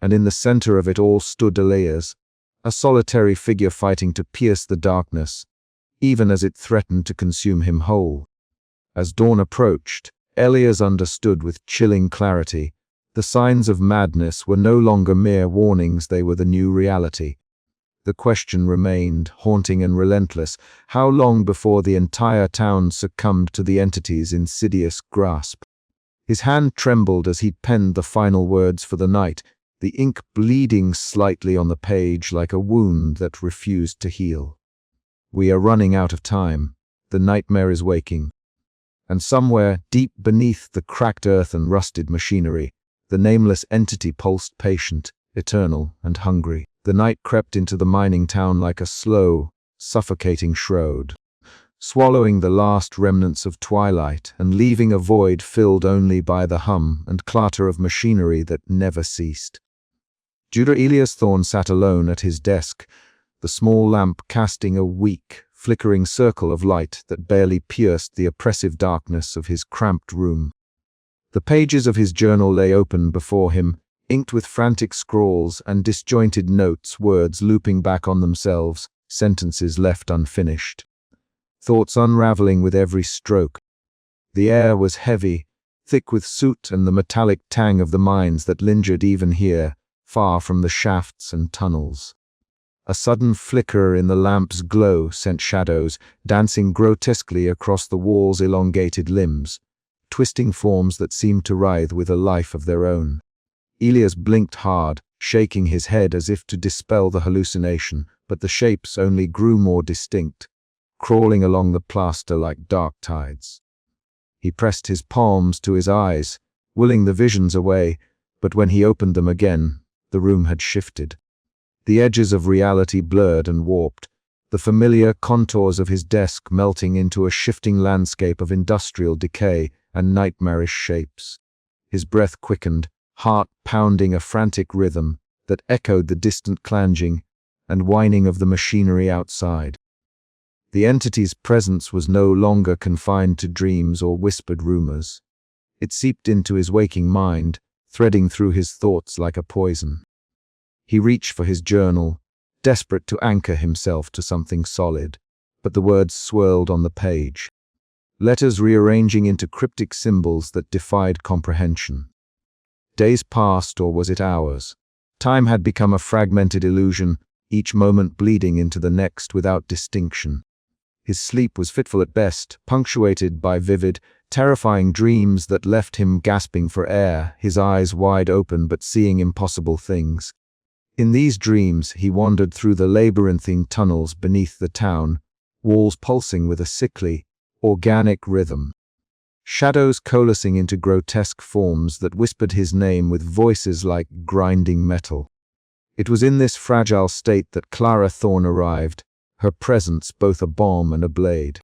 And in the center of it all stood Elias, a solitary figure fighting to pierce the darkness, even as it threatened to consume him whole. As dawn approached, Elias understood with chilling clarity. The signs of madness were no longer mere warnings, they were the new reality. The question remained, haunting and relentless, how long before the entire town succumbed to the entity's insidious grasp? His hand trembled as he penned the final words for the night, the ink bleeding slightly on the page like a wound that refused to heal. We are running out of time. The nightmare is waking. And somewhere, deep beneath the cracked earth and rusted machinery, the nameless entity pulsed patient, eternal, and hungry. The night crept into the mining town like a slow, suffocating shroud, swallowing the last remnants of twilight and leaving a void filled only by the hum and clatter of machinery that never ceased. Judah Elias Thorne sat alone at his desk, the small lamp casting a weak, flickering circle of light that barely pierced the oppressive darkness of his cramped room. The pages of his journal lay open before him, inked with frantic scrawls and disjointed notes, words looping back on themselves, sentences left unfinished. Thoughts unraveling with every stroke. The air was heavy, thick with soot and the metallic tang of the mines that lingered even here, far from the shafts and tunnels. A sudden flicker in the lamp's glow sent shadows dancing grotesquely across the wall's elongated limbs, twisting forms that seemed to writhe with a life of their own. Elias blinked hard, shaking his head as if to dispel the hallucination, but the shapes only grew more distinct, crawling along the plaster like dark tides. He pressed his palms to his eyes, willing the visions away, but when he opened them again, the room had shifted. The edges of reality blurred and warped, the familiar contours of his desk melting into a shifting landscape of industrial decay and nightmarish shapes. His breath quickened, heart pounding a frantic rhythm that echoed the distant clanging and whining of the machinery outside. The entity's presence was no longer confined to dreams or whispered rumors. It seeped into his waking mind, threading through his thoughts like a poison. He reached for his journal, desperate to anchor himself to something solid, but the words swirled on the page, letters rearranging into cryptic symbols that defied comprehension. Days passed, or was it hours? Time had become a fragmented illusion, each moment bleeding into the next without distinction. His sleep was fitful at best, punctuated by vivid, terrifying dreams that left him gasping for air, his eyes wide open but seeing impossible things. In these dreams, he wandered through the labyrinthine tunnels beneath the town, walls pulsing with a sickly, organic rhythm. Shadows coalescing into grotesque forms that whispered his name with voices like grinding metal. It was in this fragile state that Clara Thorne arrived, her presence both a balm and a blade.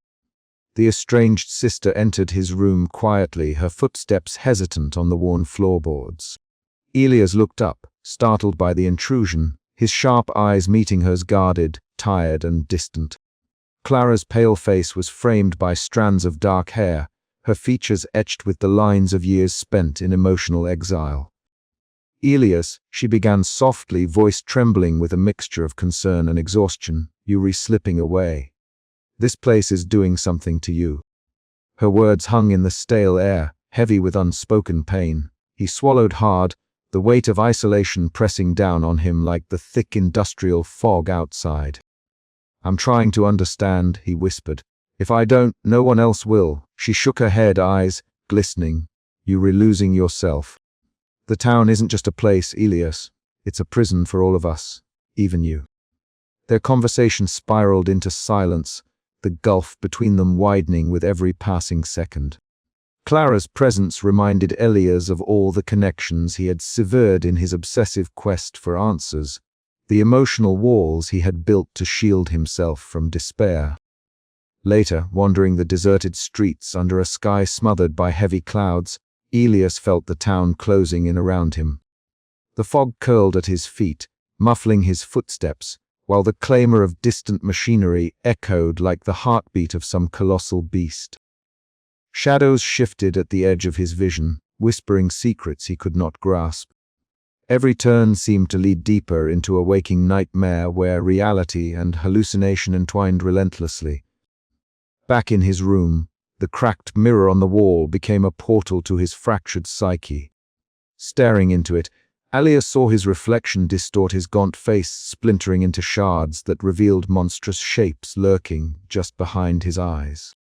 The estranged sister entered his room quietly, her footsteps hesitant on the worn floorboards. Elias looked up, startled by the intrusion, his sharp eyes meeting hers, guarded, tired and distant. Clara's pale face was framed by strands of dark hair, her features etched with the lines of years spent in emotional exile. "Elias," she began softly, voice trembling with a mixture of concern and exhaustion, "you re-slipping away. This place is doing something to you." Her words hung in the stale air, heavy with unspoken pain. He swallowed hard, the weight of isolation pressing down on him like the thick industrial fog outside. "I'm trying to understand," he whispered. "If I don't, no one else will." She shook her head, eyes glistening. "You're losing yourself. The town isn't just a place, Elias. It's a prison for all of us, even you." Their conversation spiraled into silence, the gulf between them widening with every passing second. Clara's presence reminded Elias of all the connections he had severed in his obsessive quest for answers, the emotional walls he had built to shield himself from despair. Later, wandering the deserted streets under a sky smothered by heavy clouds, Elias felt the town closing in around him. The fog curled at his feet, muffling his footsteps, while the clamor of distant machinery echoed like the heartbeat of some colossal beast. Shadows shifted at the edge of his vision, whispering secrets he could not grasp. Every turn seemed to lead deeper into a waking nightmare where reality and hallucination entwined relentlessly. Back in his room, the cracked mirror on the wall became a portal to his fractured psyche. Staring into it, Elias saw his reflection distort his gaunt face, splintering into shards that revealed monstrous shapes lurking just behind his eyes.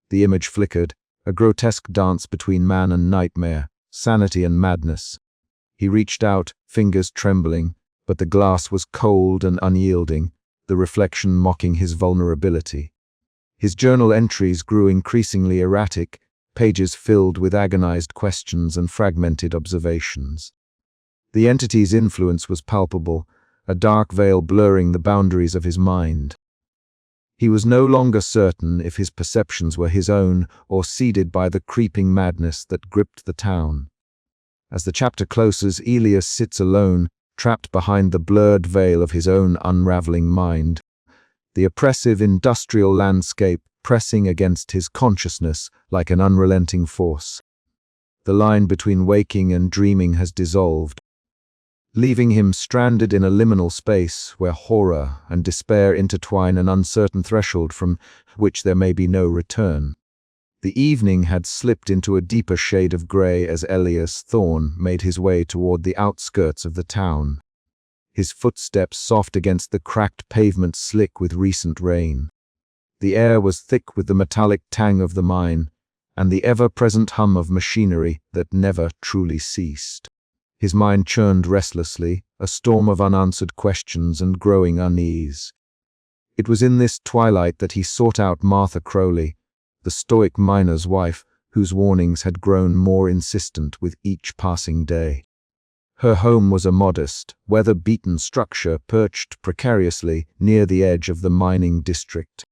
The image flickered, a grotesque dance between man and nightmare, sanity and madness. He reached out, fingers trembling, but the glass was cold and unyielding, the reflection mocking his vulnerability. His journal entries grew increasingly erratic, pages filled with agonized questions and fragmented observations. The entity's influence was palpable, a dark veil blurring the boundaries of his mind. He was no longer certain if his perceptions were his own or seeded by the creeping madness that gripped the town. As the chapter closes, Elias sits alone, trapped behind the blurred veil of his own unraveling mind. The oppressive industrial landscape pressing against his consciousness like an unrelenting force. The line between waking and dreaming has dissolved, leaving him stranded in a liminal space where horror and despair intertwine an uncertain threshold from which there may be no return. The evening had slipped into a deeper shade of grey as Elias Thorne made his way toward the outskirts of the town. His footsteps soft against the cracked pavement slick with recent rain. The air was thick with the metallic tang of the mine, and the ever-present hum of machinery that never truly ceased. His mind churned restlessly, a storm of unanswered questions and growing unease. It was in this twilight that he sought out Martha Crowley, the stoic miner's wife, whose warnings had grown more insistent with each passing day. Her home was a modest, weather-beaten structure perched precariously near the edge of the mining district.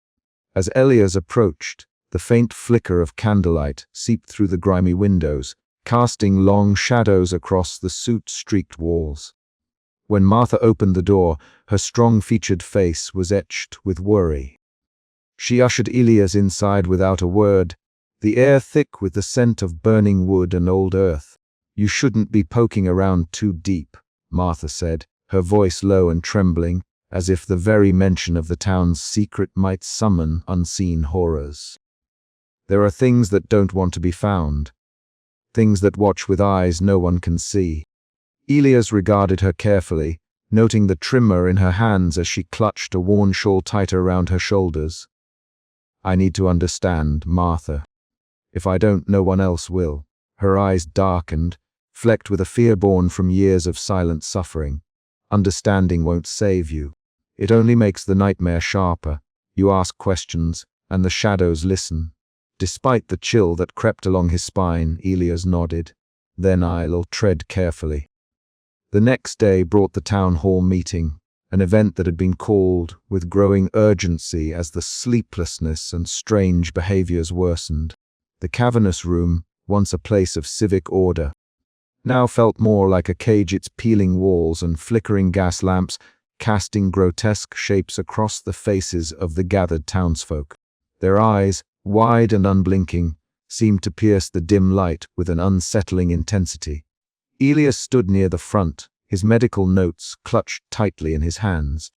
As Elias approached, the faint flicker of candlelight seeped through the grimy windows, casting long shadows across the soot-streaked walls. When Martha opened the door, her strong-featured face was etched with worry. She ushered Elias inside without a word, the air thick with the scent of burning wood and old earth. "You shouldn't be poking around too deep," Martha said, her voice low and trembling, as if the very mention of the town's secret might summon unseen horrors. "There are things that don't want to be found. Things that watch with eyes no one can see." Elias regarded her carefully, noting the tremor in her hands as she clutched a worn shawl tighter around her shoulders. "I need to understand, Martha. If I don't, no one else will." Her eyes darkened, flecked with a fear born from years of silent suffering. "Understanding won't save you. It only makes the nightmare sharper. You ask questions, and the shadows listen." Despite the chill that crept along his spine, Elias nodded. "Then I'll tread carefully." The next day brought the town hall meeting, an event that had been called with growing urgency as the sleeplessness and strange behaviors worsened. The cavernous room, once a place of civic order, now felt more like a cage, its peeling walls and flickering gas lamps casting grotesque shapes across the faces of the gathered townsfolk. Their eyes, wide and unblinking, seemed to pierce the dim light with an unsettling intensity. Elias stood near the front, his medical notes clutched tightly in his hands.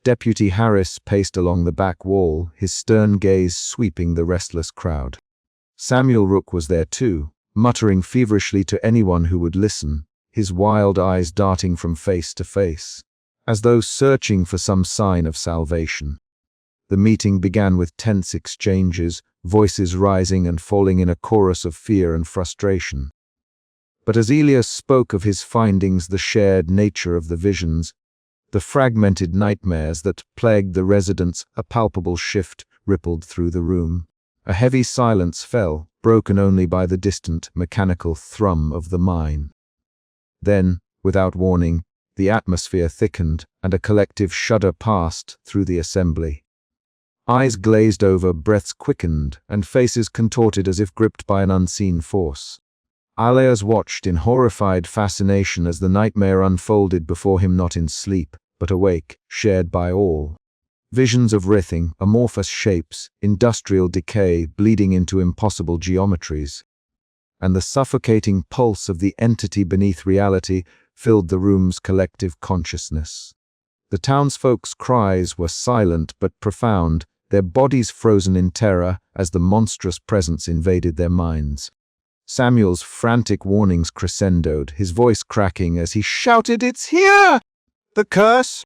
Deputy Harris paced along the back wall, his stern gaze sweeping the restless crowd. Samuel Rook was there too, muttering feverishly to anyone who would listen, his wild eyes darting from face to face, as though searching for some sign of salvation. The meeting began with tense exchanges, voices rising and falling in a chorus of fear and frustration. But as Elias spoke of his findings, the shared nature of the visions, the fragmented nightmares that plagued the residents, a palpable shift rippled through the room. A heavy silence fell, broken only by the distant, mechanical thrum of the mine. Then, without warning, the atmosphere thickened, and a collective shudder passed through the assembly. Eyes glazed over, breaths quickened, and faces contorted as if gripped by an unseen force. Elias watched in horrified fascination as the nightmare unfolded before him, not in sleep, but awake, shared by all. Visions of writhing, amorphous shapes, industrial decay bleeding into impossible geometries. And the suffocating pulse of the entity beneath reality filled the room's collective consciousness. The townsfolk's cries were silent but profound, their bodies frozen in terror as the monstrous presence invaded their minds. Samuel's frantic warnings crescendoed, his voice cracking as he shouted, "It's here! The curse!"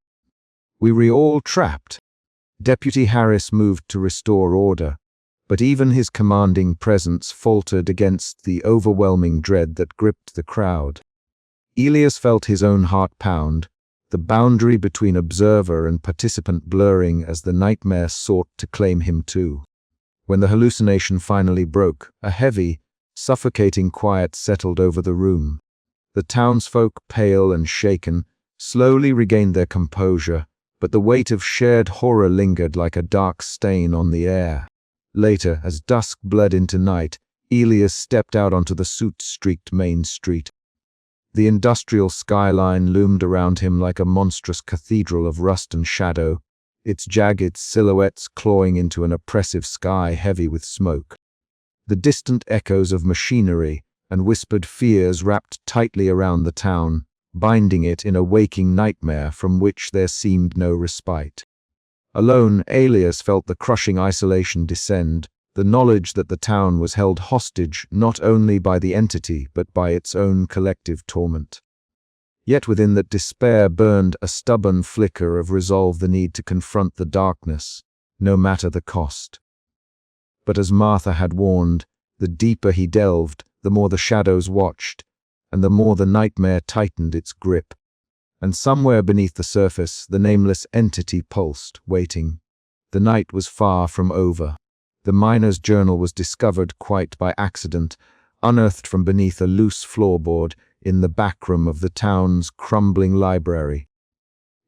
We were all trapped. Deputy Harris moved to restore order, but even his commanding presence faltered against the overwhelming dread that gripped the crowd. Elias felt his own heart pound, the boundary between observer and participant blurring as the nightmare sought to claim him too. When the hallucination finally broke, a heavy, suffocating quiet settled over the room. The townsfolk, pale and shaken, slowly regained their composure, but the weight of shared horror lingered like a dark stain on the air. Later, as dusk bled into night, Elias stepped out onto the soot-streaked main street. The industrial skyline loomed around him like a monstrous cathedral of rust and shadow, its jagged silhouettes clawing into an oppressive sky heavy with smoke. The distant echoes of machinery and whispered fears wrapped tightly around the town, binding it in a waking nightmare from which there seemed no respite. Alone, Elias felt the crushing isolation descend, the knowledge that the town was held hostage not only by the entity but by its own collective torment. Yet within that despair burned a stubborn flicker of resolve, the need to confront the darkness, no matter the cost. But as Martha had warned, the deeper he delved, the more the shadows watched, and the more the nightmare tightened its grip. And somewhere beneath the surface, the nameless entity pulsed, waiting. The night was far from over. The miner's journal was discovered quite by accident, unearthed from beneath a loose floorboard in the backroom of the town's crumbling library.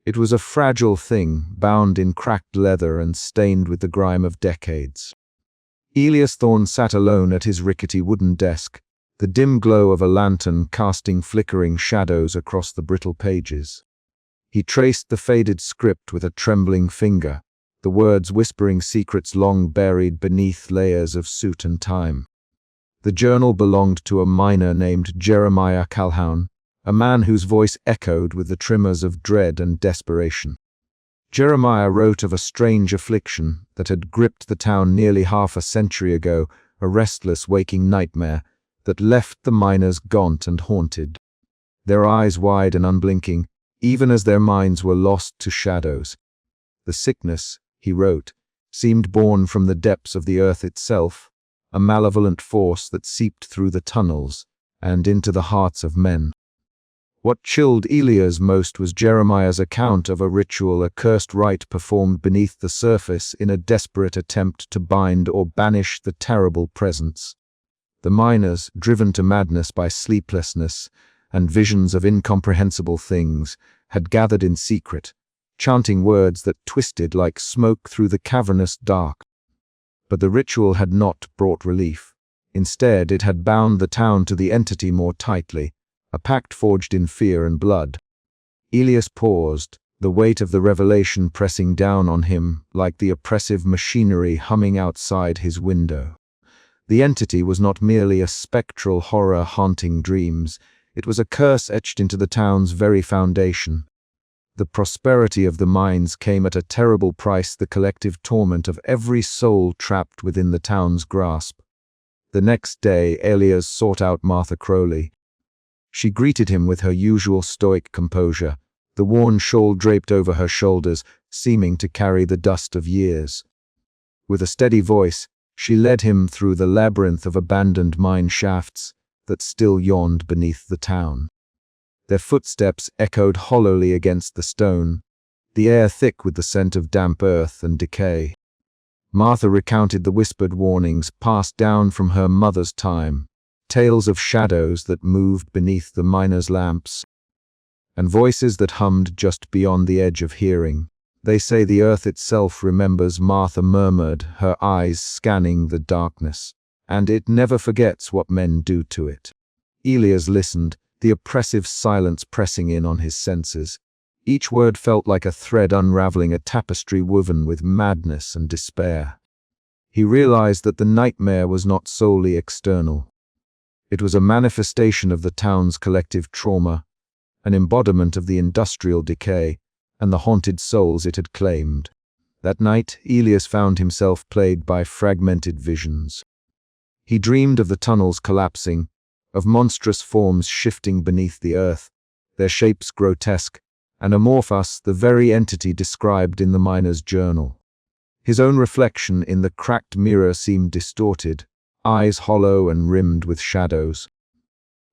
It was a fragile thing, bound in cracked leather and stained with the grime of decades. Elias Thorne sat alone at his rickety wooden desk, the dim glow of a lantern casting flickering shadows across the brittle pages. He traced the faded script with a trembling finger, the words whispering secrets long buried beneath layers of soot and time. The journal belonged to a miner named Jeremiah Calhoun, a man whose voice echoed with the tremors of dread and desperation. Jeremiah wrote of a strange affliction that had gripped the town nearly half a century ago, a restless waking nightmare that left the miners gaunt and haunted, their eyes wide and unblinking, even as their minds were lost to shadows. The sickness, he wrote, seemed born from the depths of the earth itself, a malevolent force that seeped through the tunnels and into the hearts of men. What chilled Elias most was Jeremiah's account of a ritual, a cursed rite performed beneath the surface in a desperate attempt to bind or banish the terrible presence. The miners, driven to madness by sleeplessness and visions of incomprehensible things, had gathered in secret, chanting words that twisted like smoke through the cavernous dark. But the ritual had not brought relief. Instead, it had bound the town to the entity more tightly, a pact forged in fear and blood. Elias paused, the weight of the revelation pressing down on him like the oppressive machinery humming outside his window. The entity was not merely a spectral horror haunting dreams, it was a curse etched into the town's very foundation. The prosperity of the mines came at a terrible price, the collective torment of every soul trapped within the town's grasp. The next day, Elias sought out Martha Crowley. She greeted him with her usual stoic composure, the worn shawl draped over her shoulders, seeming to carry the dust of years. With a steady voice, she led him through the labyrinth of abandoned mine shafts that still yawned beneath the town. Their footsteps echoed hollowly against the stone, the air thick with the scent of damp earth and decay. Martha recounted the whispered warnings passed down from her mother's time, tales of shadows that moved beneath the miners' lamps, and voices that hummed just beyond the edge of hearing. "They say the earth itself remembers," Martha murmured, her eyes scanning the darkness, "and it never forgets what men do to it." Elias listened, the oppressive silence pressing in on his senses. Each word felt like a thread unraveling a tapestry woven with madness and despair. He realized that the nightmare was not solely external. It was a manifestation of the town's collective trauma, an embodiment of the industrial decay and the haunted souls it had claimed. That night, Elias found himself plagued by fragmented visions. He dreamed of the tunnels collapsing, of monstrous forms shifting beneath the earth, their shapes grotesque and amorphous, the very entity described in the miner's journal. His own reflection in the cracked mirror seemed distorted, eyes hollow and rimmed with shadows.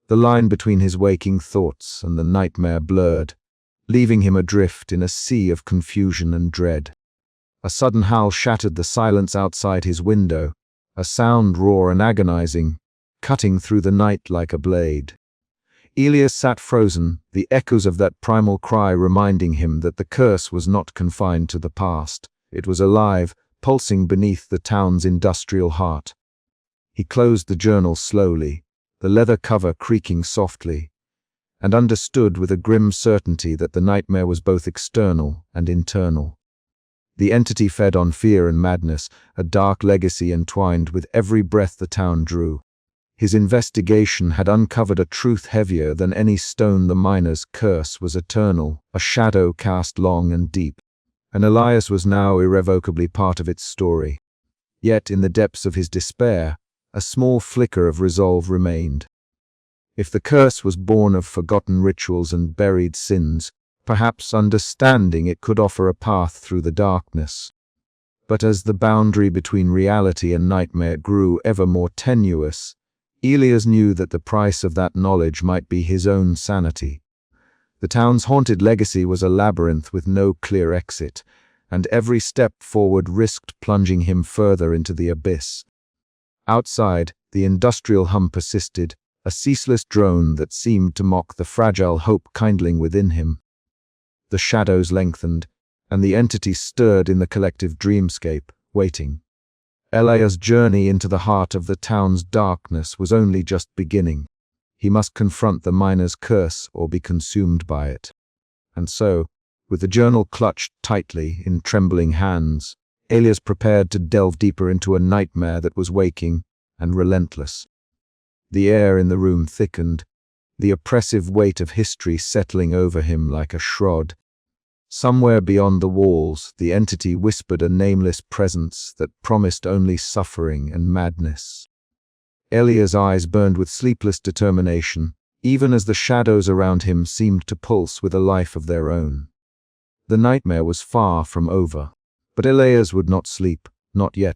The line between his waking thoughts and the nightmare blurred, leaving him adrift in a sea of confusion and dread. A sudden howl shattered the silence outside his window, a sound raw and agonizing, cutting through the night like a blade. Elias sat frozen, the echoes of that primal cry reminding him that the curse was not confined to the past. It was alive, pulsing beneath the town's industrial heart. He closed the journal slowly, the leather cover creaking softly, and understood with a grim certainty that the nightmare was both external and internal. The entity fed on fear and madness, a dark legacy entwined with every breath the town drew. His investigation had uncovered a truth heavier than any stone. The miner's curse was eternal, a shadow cast long and deep, and Elias was now irrevocably part of its story. Yet in the depths of his despair, a small flicker of resolve remained. If the curse was born of forgotten rituals and buried sins, perhaps understanding it could offer a path through the darkness. But as the boundary between reality and nightmare grew ever more tenuous, Elias knew that the price of that knowledge might be his own sanity. The town's haunted legacy was a labyrinth with no clear exit, and every step forward risked plunging him further into the abyss. Outside, the industrial hum persisted, a ceaseless drone that seemed to mock the fragile hope kindling within him. The shadows lengthened, and the entity stirred in the collective dreamscape, waiting. Elias' journey into the heart of the town's darkness was only just beginning. He must confront the miner's curse or be consumed by it. And so, with the journal clutched tightly in trembling hands, Elias prepared to delve deeper into a nightmare that was waking and relentless. The air in the room thickened, the oppressive weight of history settling over him like a shroud. Somewhere beyond the walls, the entity whispered a nameless presence that promised only suffering and madness. Elias' eyes burned with sleepless determination, even as the shadows around him seemed to pulse with a life of their own. The nightmare was far from over, but Elias would not sleep, not yet.